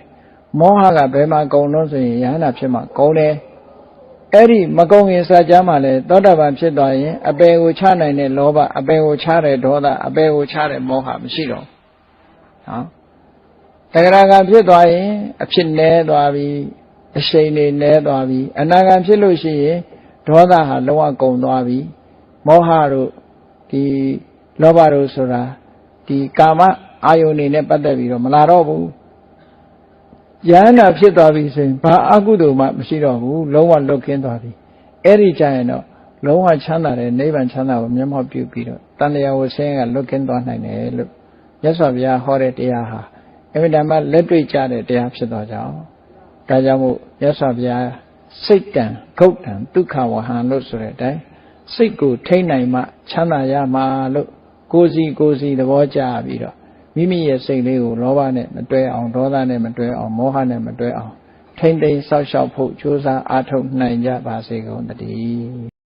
မောဟကဘယ်မှာကုံတော့ဆိုရင်ယန္တာဖြစ်မှာကုံတယ်အဲ့ဒီမကုံရင်စကြမှာလေသောတာပန်ဖြစ်သွားရင်အပေကိုချနိုင်တဲ့လောဘအပေကိုချတဲ့ဒေါသအပေကိုချတဲ့မောဟမရှိတော့နော်တဂရကဖြစ်သွားရင်အဖြစ်နည်းသွားပြီအရှိန်တွေနည်းသွားပြီအနာဂံဖြစ်လို့ရှိရင်ဒေါသဟာလုံးဝကုံသွားပြီမောဟတို့ဒီလောဘတို့ဆိုတာဒီကာမအာယုန်တွေနဲ့ပတ်သက်ပြီးတော့မလာတော့ဘူးယန္တာဖြစ်သွားပြီဆိုရင်ဘာအကုသိုလ်မှမရှိတော့ဘူးလုံးဝလွတ်ကင်းသွားပြီအဲ့ဒီကြရင်တော့လုံးဝချမ်းသာတဲ့နိဗ္ဗာန်ချမ်းသာကိုမျက်မှောက်ပြုပြီးတော့တဏှာဝဆင်းကလွတ်ကင်းသွားနိုင်တယ်လို့မြတ်စွာဘုရားဟောတဲ့တရားဟာအမြဲတမ်းလက်တွေ့ကြတဲ့တရားဖြစ်သွားကြအောင်ဒါကြောင့်မို့မြတ်စွာဘုရားစိတ်တံဂုတ်တံဒုက္ခဝဟံလို့ဆိုတဲ့အတိုင်းစိတ်ကိုထိန်းနိုင်မှချမ်းသာရမှာလို့ကိုယ်စီသဘောကျပြီးတော့မိမိရဲ့စိတ်လေးကိုလောဘနဲ့မတွဲအောင်ဒေါသနဲ့မတွဲအောင်မောဟနဲ့မတွဲအောင်ထိမ့်သိမ်းဆောက်ရှောက်ဖို့ကြိုးစားအားထုတ်နိုင်ကြပါစေကုန်သတည်း